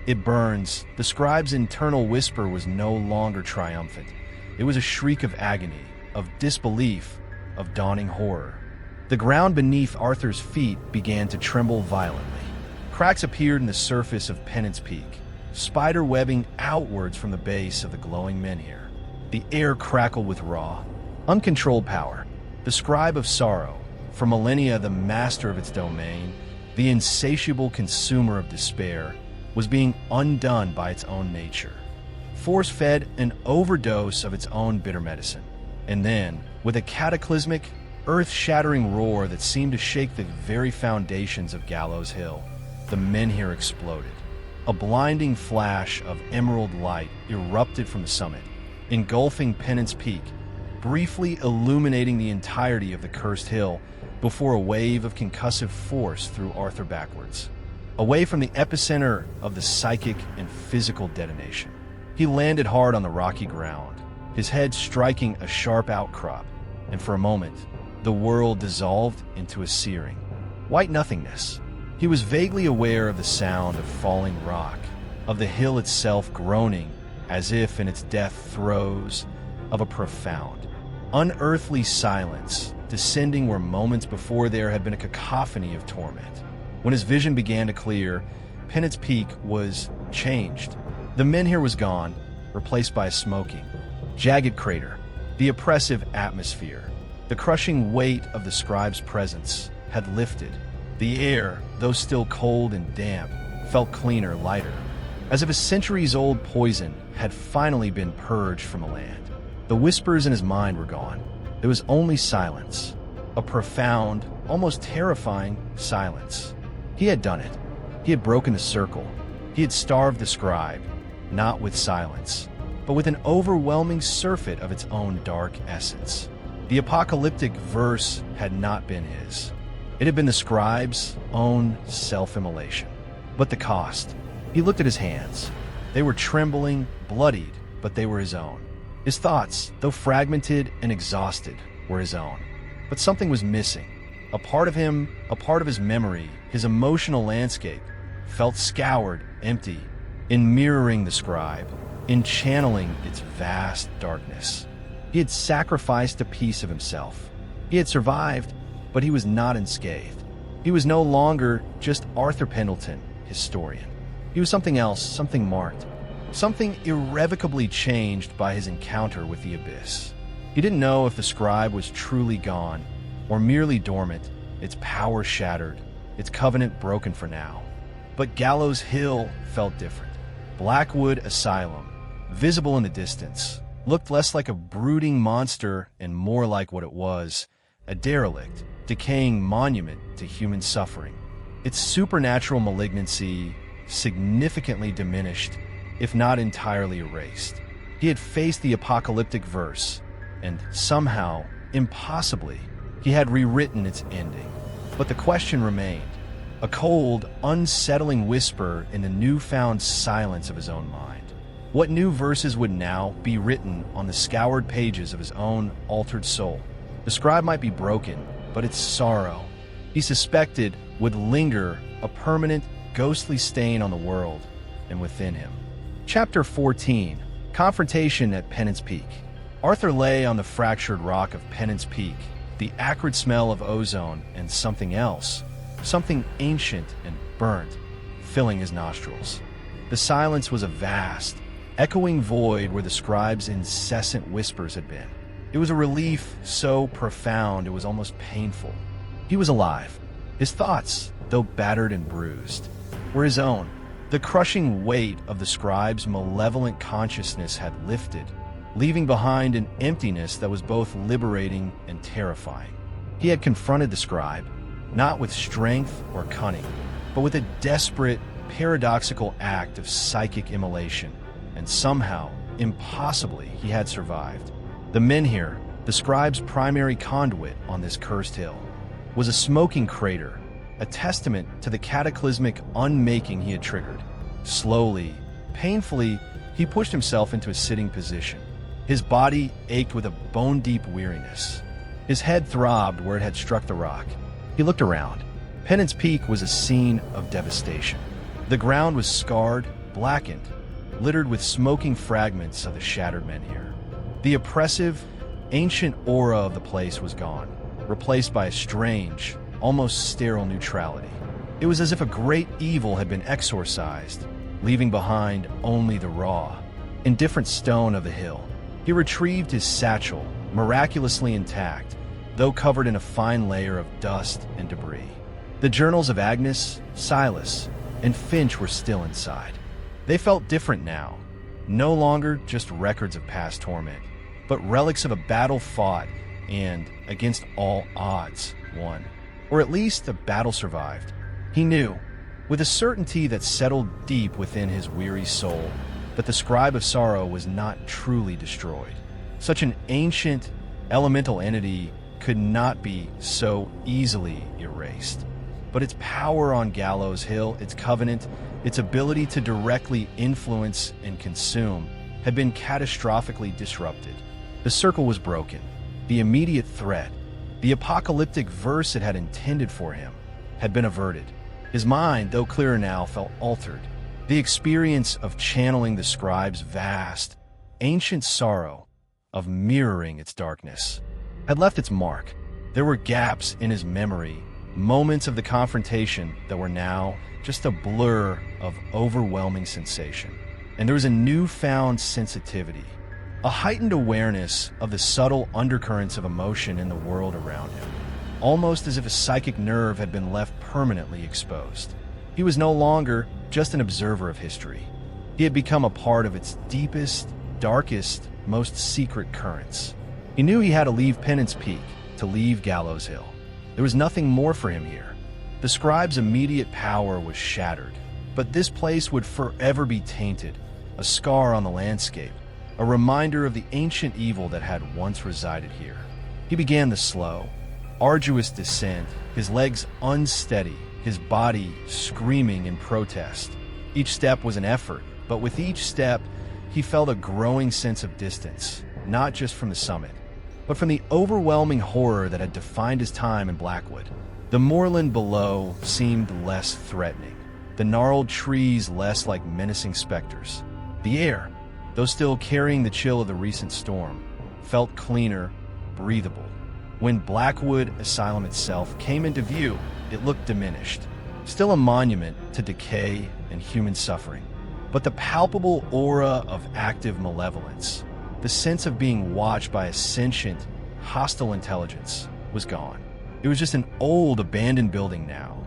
it burns. The scribe's internal whisper was no longer triumphant. It was a shriek of agony, of disbelief, of dawning horror. The ground beneath Arthur's feet began to tremble violently. Cracks appeared in the surface of Penance Peak, spider webbing outwards from the base of the glowing menhir. The air crackled with raw, uncontrolled power. The scribe of sorrow, for millennia the master of its domain, the insatiable consumer of despair, was being undone by its own nature, force-fed an overdose of its own bitter medicine. And then, with a cataclysmic, earth-shattering roar that seemed to shake the very foundations of Gallows Hill, the menhir exploded. A blinding flash of emerald light erupted from the summit, engulfing Penance Peak, briefly illuminating the entirety of the cursed hill before a wave of concussive force threw Arthur backwards. away from the epicenter of the psychic and physical detonation. He landed hard on the rocky ground, his head striking a sharp outcrop, and for a moment, the world dissolved into a searing, white nothingness. He was vaguely aware of the sound of falling rock, of the hill itself groaning as if in its death throes, of a profound, unearthly silence descending where moments before there had been a cacophony of torment. When his vision began to clear, Penance Peak was changed. The menhir was gone, replaced by a smoking, jagged crater. The oppressive atmosphere, the crushing weight of the scribe's presence, had lifted. The air, though still cold and damp, felt cleaner, lighter, as if a centuries-old poison had finally been purged from the land. The whispers in his mind were gone. There was only silence, a profound, almost terrifying silence. He had done it. He had broken the circle. He had starved the scribe, not with silence, but with an overwhelming surfeit of its own dark essence. The apocalyptic verse had not been his. It had been the scribe's own self-immolation. But the cost. He looked at his hands. They were trembling, bloodied, but they were his own. His thoughts, though fragmented and exhausted, were his own. But something was missing. A part of him, a part of his memory, his emotional landscape, felt scoured, empty, in mirroring the scribe, in channeling its vast darkness. He had sacrificed a piece of himself. He had survived, but he was not unscathed. He was no longer just Arthur Pendleton, historian. He was something else, something marked, something irrevocably changed by his encounter with the abyss. He didn't know if the scribe was truly gone or merely dormant, its power shattered, its covenant broken for now. But Gallows Hill felt different. Blackwood Asylum, visible in the distance, looked less like a brooding monster and more like what it was, a derelict, decaying monument to human suffering. Its supernatural malignancy significantly diminished, if not entirely erased. He had faced the apocalyptic verse, and somehow, impossibly, he had rewritten its ending. But the question remained, a cold, unsettling whisper in the newfound silence of his own mind. What new verses would now be written on the scoured pages of his own altered soul? The scribe might be broken, but its sorrow, he suspected, would linger, a permanent, ghostly stain on the world and within him. Chapter 14, Confrontation at Penance Peak. Arthur lay on the fractured rock of Penance Peak, the acrid smell of ozone and something else, something ancient and burnt, filling his nostrils. The silence was a vast, echoing void where the scribe's incessant whispers had been. It was a relief so profound it was almost painful. He was alive. His thoughts, though battered and bruised, were his own. The crushing weight of the scribe's malevolent consciousness had lifted, leaving behind an emptiness that was both liberating and terrifying. He had confronted the scribe, not with strength or cunning, but with a desperate, paradoxical act of psychic immolation, and somehow, impossibly, he had survived. The menhir, the scribe's primary conduit on this cursed hill, was a smoking crater, a testament to the cataclysmic unmaking he had triggered. Slowly, painfully, he pushed himself into a sitting position. His body ached with a bone-deep weariness. His head throbbed where it had struck the rock. He looked around. Penance Peak was a scene of devastation. The ground was scarred, blackened, littered with smoking fragments of the shattered menhir. The oppressive, ancient aura of the place was gone, replaced by a strange, almost sterile neutrality. It was as if a great evil had been exorcised, leaving behind only the raw, indifferent stone of the hill. He retrieved his satchel, miraculously intact, though covered in a fine layer of dust and debris. The journals of Agnes, Silas, and Finch were still inside. They felt different now, no longer just records of past torment, but relics of a battle fought and, against all odds, won. Or at least a battle survived. He knew, with a certainty that settled deep within his weary soul, that the Scribe of Sorrow was not truly destroyed. Such an ancient, elemental entity could not be so easily erased. but its power on Gallows Hill, its covenant, its ability to directly influence and consume, had been catastrophically disrupted. The circle was broken. The immediate threat, the apocalyptic verse it had intended for him, had been averted. His mind, though clearer now, felt altered. The experience of channeling the scribe's vast, ancient sorrow, of mirroring its darkness, had left its mark. There were gaps in his memory, moments of the confrontation that were now just a blur of overwhelming sensation. And there was a newfound sensitivity, a heightened awareness of the subtle undercurrents of emotion in the world around him, almost as if a psychic nerve had been left permanently exposed. He was no longer just an observer of history. He had become a part of its deepest, darkest, most secret currents. He knew he had to leave Penance Peak, to leave Gallows Hill. There was nothing more for him here. The scribe's immediate power was shattered, but this place would forever be tainted, a scar on the landscape, a reminder of the ancient evil that had once resided here. He began the slow, arduous descent, his legs unsteady, his body screaming in protest. Each step was an effort, but with each step, he felt a growing sense of distance, not just from the summit, but from the overwhelming horror that had defined his time in Blackwood. The moorland below seemed less threatening, the gnarled trees less like menacing specters. The air, though still carrying the chill of the recent storm, felt cleaner, breathable. When Blackwood Asylum itself came into view, it looked diminished, still a monument to decay and human suffering. But the palpable aura of active malevolence, the sense of being watched by a sentient, hostile intelligence, was gone. It was just an old, abandoned building now,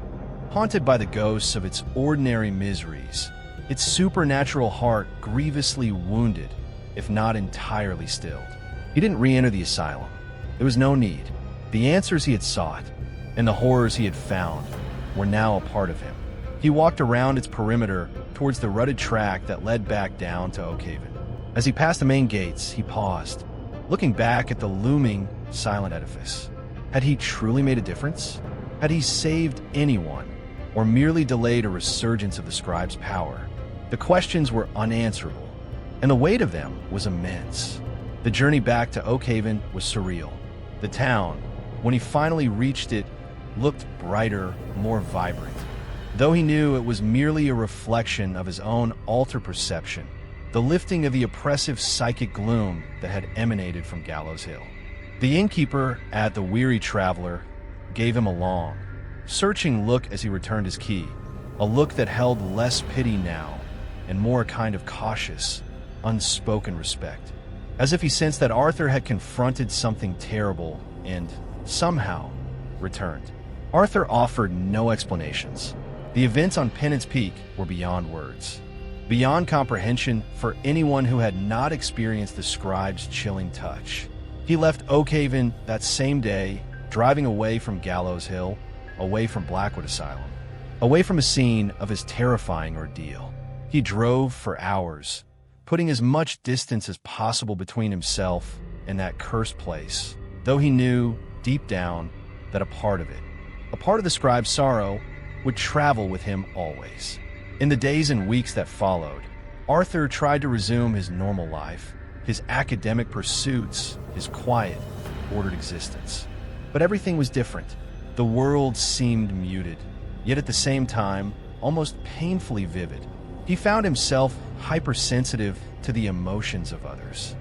haunted by the ghosts of its ordinary miseries, its supernatural heart grievously wounded, if not entirely stilled. He didn't re-enter the asylum. There was no need. The answers he had sought, and the horrors he had found, were now a part of him. He walked around its perimeter towards the rutted track that led back down to Oakhaven. As he passed the main gates, he paused, looking back at the looming, silent edifice. Had he truly made a difference? Had he saved anyone, or merely delayed a resurgence of the scribe's power? The questions were unanswerable, and the weight of them was immense. The journey back to Oakhaven was surreal. The town, when he finally reached it, looked brighter, more vibrant. Though he knew it was merely a reflection of his own altered perception, the lifting of the oppressive psychic gloom that had emanated from Gallows Hill. The innkeeper at the Weary Traveler gave him a long, searching look as he returned his key, a look that held less pity now and more a kind of cautious, unspoken respect, as if he sensed that Arthur had confronted something terrible and, somehow, returned. Arthur offered no explanations. The events on Penance Peak were beyond words, beyond comprehension for anyone who had not experienced the scribe's chilling touch. He left Oakhaven that same day, driving away from Gallows Hill, away from Blackwood Asylum, away from a scene of his terrifying ordeal. He drove for hours, putting as much distance as possible between himself and that cursed place, though he knew, deep down, that a part of the scribe's sorrow, would travel with him always. In the days and weeks that followed, Arthur tried to resume his normal life, his academic pursuits, his quiet, ordered existence. But everything was different. The world seemed muted, yet at the same time, almost painfully vivid. He found himself hypersensitive to the emotions of others,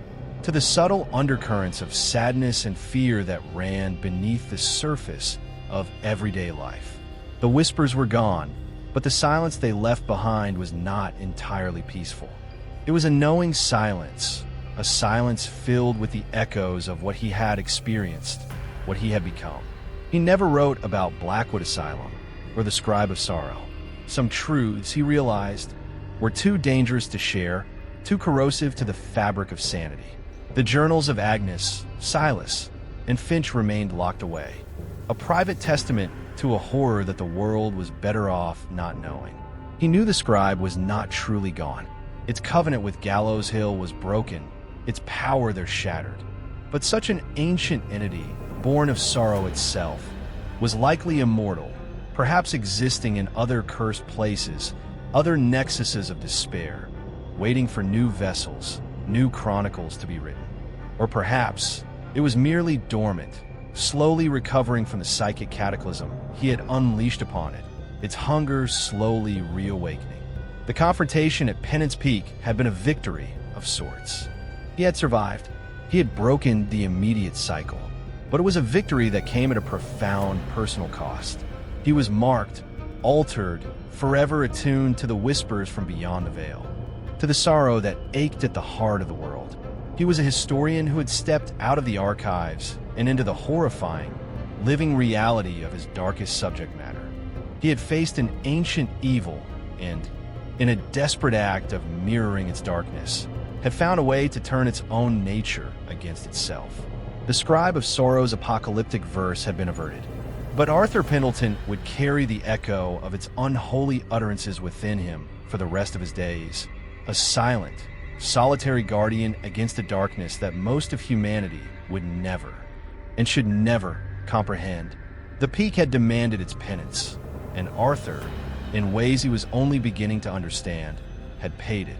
to the subtle undercurrents of sadness and fear that ran beneath the surface of everyday life. The whispers were gone, but the silence they left behind was not entirely peaceful. It was a knowing silence, a silence filled with the echoes of what he had experienced, what he had become. He never wrote about Blackwood Asylum or the Scribe of Sorrow. Some truths, he realized, were too dangerous to share, too corrosive to the fabric of sanity. The journals of Agnes, Silas, and Finch remained locked away, a private testament to a horror that the world was better off not knowing. He knew the scribe was not truly gone. Its covenant with Gallows Hill was broken, its power there shattered. But such an ancient entity, born of sorrow itself, was likely immortal, perhaps existing in other cursed places, other nexuses of despair, waiting for new vessels, new chronicles to be written. Or perhaps it was merely dormant, slowly recovering from the psychic cataclysm he had unleashed upon it, its hunger slowly reawakening. The confrontation at Penance Peak had been a victory of sorts. He had survived. He had broken the immediate cycle. But it was a victory that came at a profound personal cost. He was marked, altered, forever attuned to the whispers from beyond the veil, to the sorrow that ached at the heart of the world. He was a historian who had stepped out of the archives and into the horrifying, living reality of his darkest subject matter. He had faced an ancient evil and, in a desperate act of mirroring its darkness, had found a way to turn its own nature against itself. The scribe of sorrow's apocalyptic verse had been averted, but Arthur Pendleton would carry the echo of its unholy utterances within him for the rest of his days, a silent, solitary guardian against a darkness that most of humanity would never, and should never, comprehend. The peak had demanded its penance, and Arthur, in ways he was only beginning to understand, had paid it.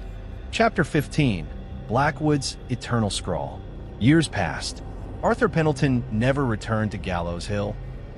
Chapter 15, Blackwood's Eternal Scrawl. Years passed. Arthur Pendleton never returned to Gallows Hill,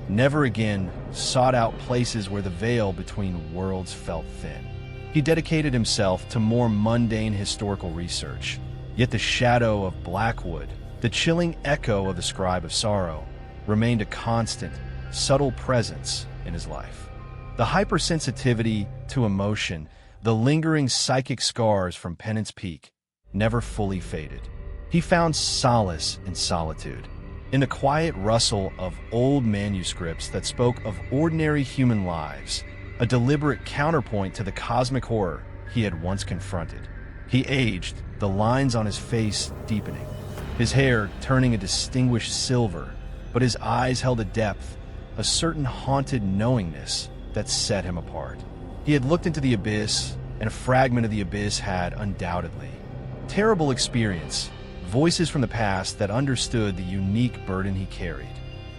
never again sought out places where the veil between worlds felt thin. He dedicated himself to more mundane historical research, yet the shadow of Blackwood, the chilling echo of the Scribe of Sorrow, remained a constant, subtle presence in his life. The hypersensitivity to emotion, the lingering psychic scars from Penance Peak, never fully faded. He found solace in solitude, in the quiet rustle of old manuscripts that spoke of ordinary human lives, a deliberate counterpoint to the cosmic horror he had once confronted. He aged, the lines on his face deepening, his hair turning a distinguished silver, but his eyes held a depth, a certain haunted knowingness that set him apart. He had looked into the abyss, and a fragment of the abyss had, undoubtedly, terrible experience, voices from the past that understood the unique burden he carried.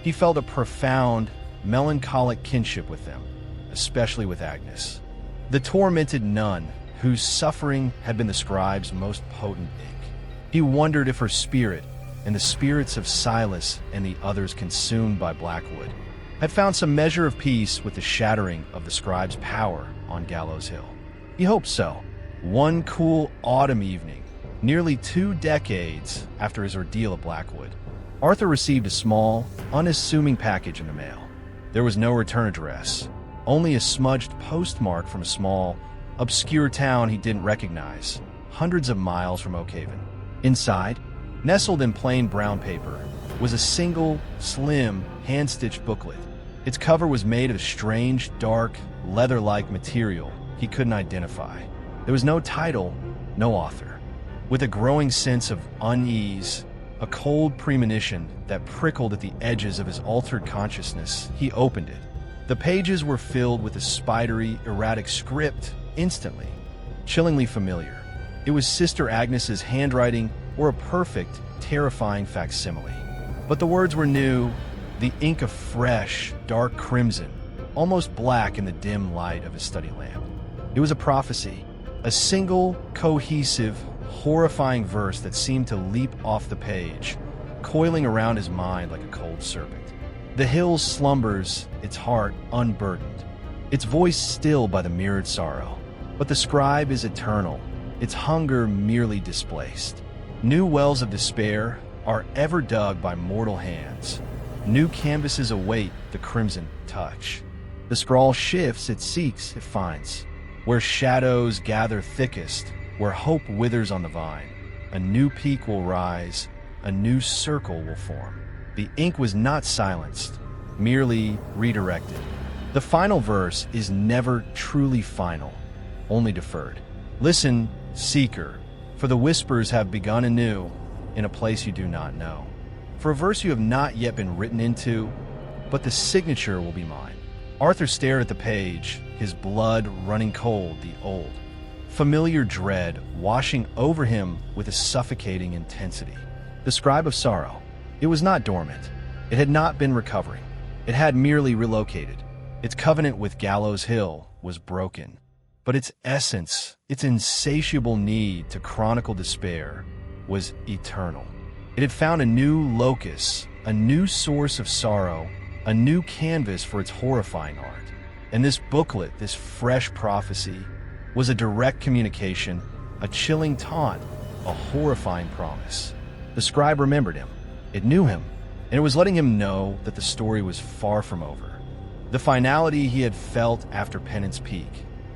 He felt a profound, melancholic kinship with them, especially with Agnes, the tormented nun whose suffering had been the scribe's most potent ink. He wondered if her spirit, and the spirits of Silas and the others consumed by Blackwood, had found some measure of peace with the shattering of the scribe's power on Gallows Hill. He hoped so. One cool autumn evening, nearly 2 decades after his ordeal at Blackwood, Arthur received a small, unassuming package in the mail. There was no return address, only a smudged postmark from a small, obscure town he didn't recognize, hundreds of miles from Oakhaven. Inside, nestled in plain brown paper, was a single, slim, hand-stitched booklet. Its cover was made of strange, dark, leather-like material he couldn't identify. There was no title, no author. With a growing sense of unease, a cold premonition that prickled at the edges of his altered consciousness, he opened it. The pages were filled with a spidery, erratic script instantly, chillingly familiar. It was Sister Agnes's handwriting, or a perfect, terrifying facsimile. But the words were new, the ink a fresh, dark crimson, almost black in the dim light of his study lamp. It was a prophecy, a single, cohesive, horrifying verse that seemed to leap off the page, coiling around his mind like a cold serpent. The hill slumbers, its heart unburdened, its voice stilled by the mirrored sorrow. But the scribe is eternal, its hunger merely displaced. New wells of despair are ever dug by mortal hands. New canvases await the crimson touch. The scrawl shifts, it seeks, it finds. Where shadows gather thickest, where hope withers on the vine, a new peak will rise, a new circle will form. The ink was not silenced, merely redirected. The final verse is never truly final, only deferred. Listen, seeker, for the whispers have begun anew in a place you do not know. For a verse you have not yet been written into, but the signature will be mine. Arthur stared at the page, his blood running cold, the old, familiar dread washing over him with a suffocating intensity. The Scribe of Sorrow. It was not dormant. It had not been recovering. It had merely relocated. Its covenant with Gallows Hill was broken, but its essence, its insatiable need to chronicle despair, was eternal. It had found a new locus, a new source of sorrow, a new canvas for its horrifying art. And this booklet, this fresh prophecy, was a direct communication, a chilling taunt, a horrifying promise. The scribe remembered him. It knew him, and it was letting him know that the story was far from over. The finality he had felt after Penance Peak,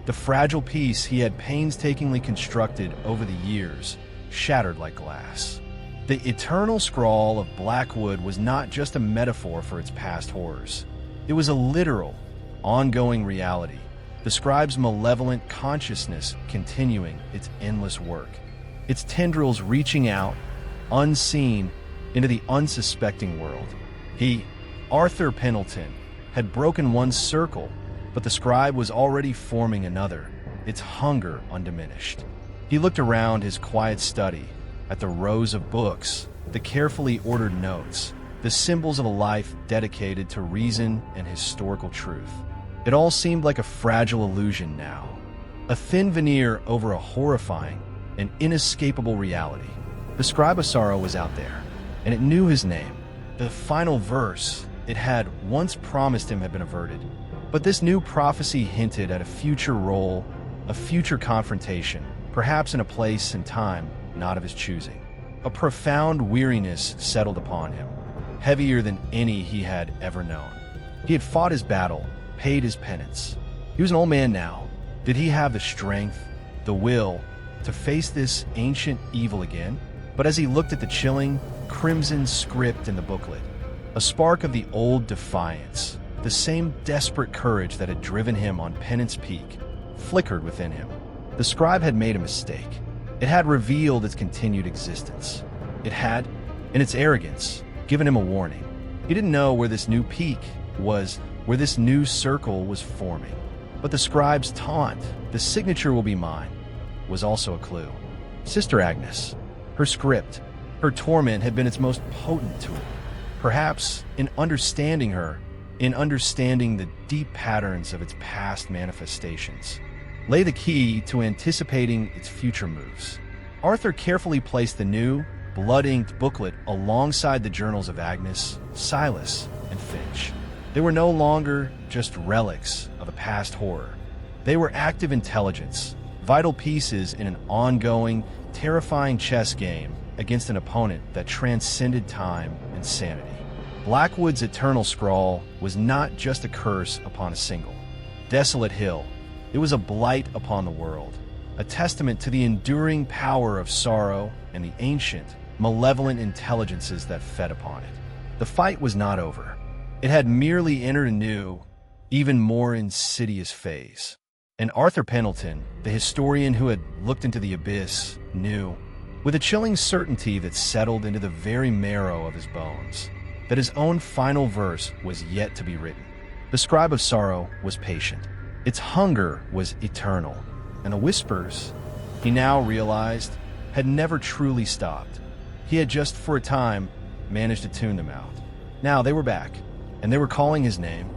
the fragile peace he had painstakingly constructed over the years, shattered like glass. The eternal scrawl of Blackwood was not just a metaphor for its past horrors. It was a literal, ongoing reality, the scribe's malevolent consciousness continuing its endless work, its tendrils reaching out, unseen, into the unsuspecting world. He, Arthur Pendleton, had broken one circle, but the scribe was already forming another, its hunger undiminished. He looked around his quiet study, at the rows of books, the carefully ordered notes, the symbols of a life dedicated to reason and historical truth. It all seemed like a fragile illusion now, a thin veneer over a horrifying and inescapable reality. The scribe of sorrow was out there, and it knew his name. The final verse it had once promised him had been averted, but this new prophecy hinted at a future role, a future confrontation, perhaps in a place and time not of his choosing. A profound weariness settled upon him, heavier than any he had ever known. He had fought his battle, paid his penance. He was an old man now. Did he have the strength, the will, to face this ancient evil again? But as he looked at the chilling, crimson script in the booklet, a spark of the old defiance, the same desperate courage that had driven him on Penance Peak, flickered within him. The scribe had made a mistake. It had revealed its continued existence. It had, in its arrogance, given him a warning. He didn't know where this new peak was, where this new circle was forming. But the scribe's taunt, the signature will be mine, was also a clue. Sister Agnes, her script, her torment had been its most potent tool. Perhaps, in understanding her, in understanding the deep patterns of its past manifestations, lay the key to anticipating its future moves. Arthur carefully placed the new, blood-inked booklet alongside the journals of Agnes, Silas, and Finch. They were no longer just relics of a past horror. They were active intelligence, vital pieces in an ongoing, terrifying chess game against an opponent that transcended time and sanity. Blackwood's eternal scrawl was not just a curse upon a single, desolate hill. It was a blight upon the world, a testament to the enduring power of sorrow and the ancient, malevolent intelligences that fed upon it. The fight was not over. It had merely entered a new, even more insidious phase. And Arthur Pendleton, the historian who had looked into the abyss, knew, with a chilling certainty that settled into the very marrow of his bones, that his own final verse was yet to be written. The scribe of sorrow was patient. Its hunger was eternal, and the whispers, he now realized, had never truly stopped. He had just for a time managed to tune them out. Now they were back, and they were calling his name,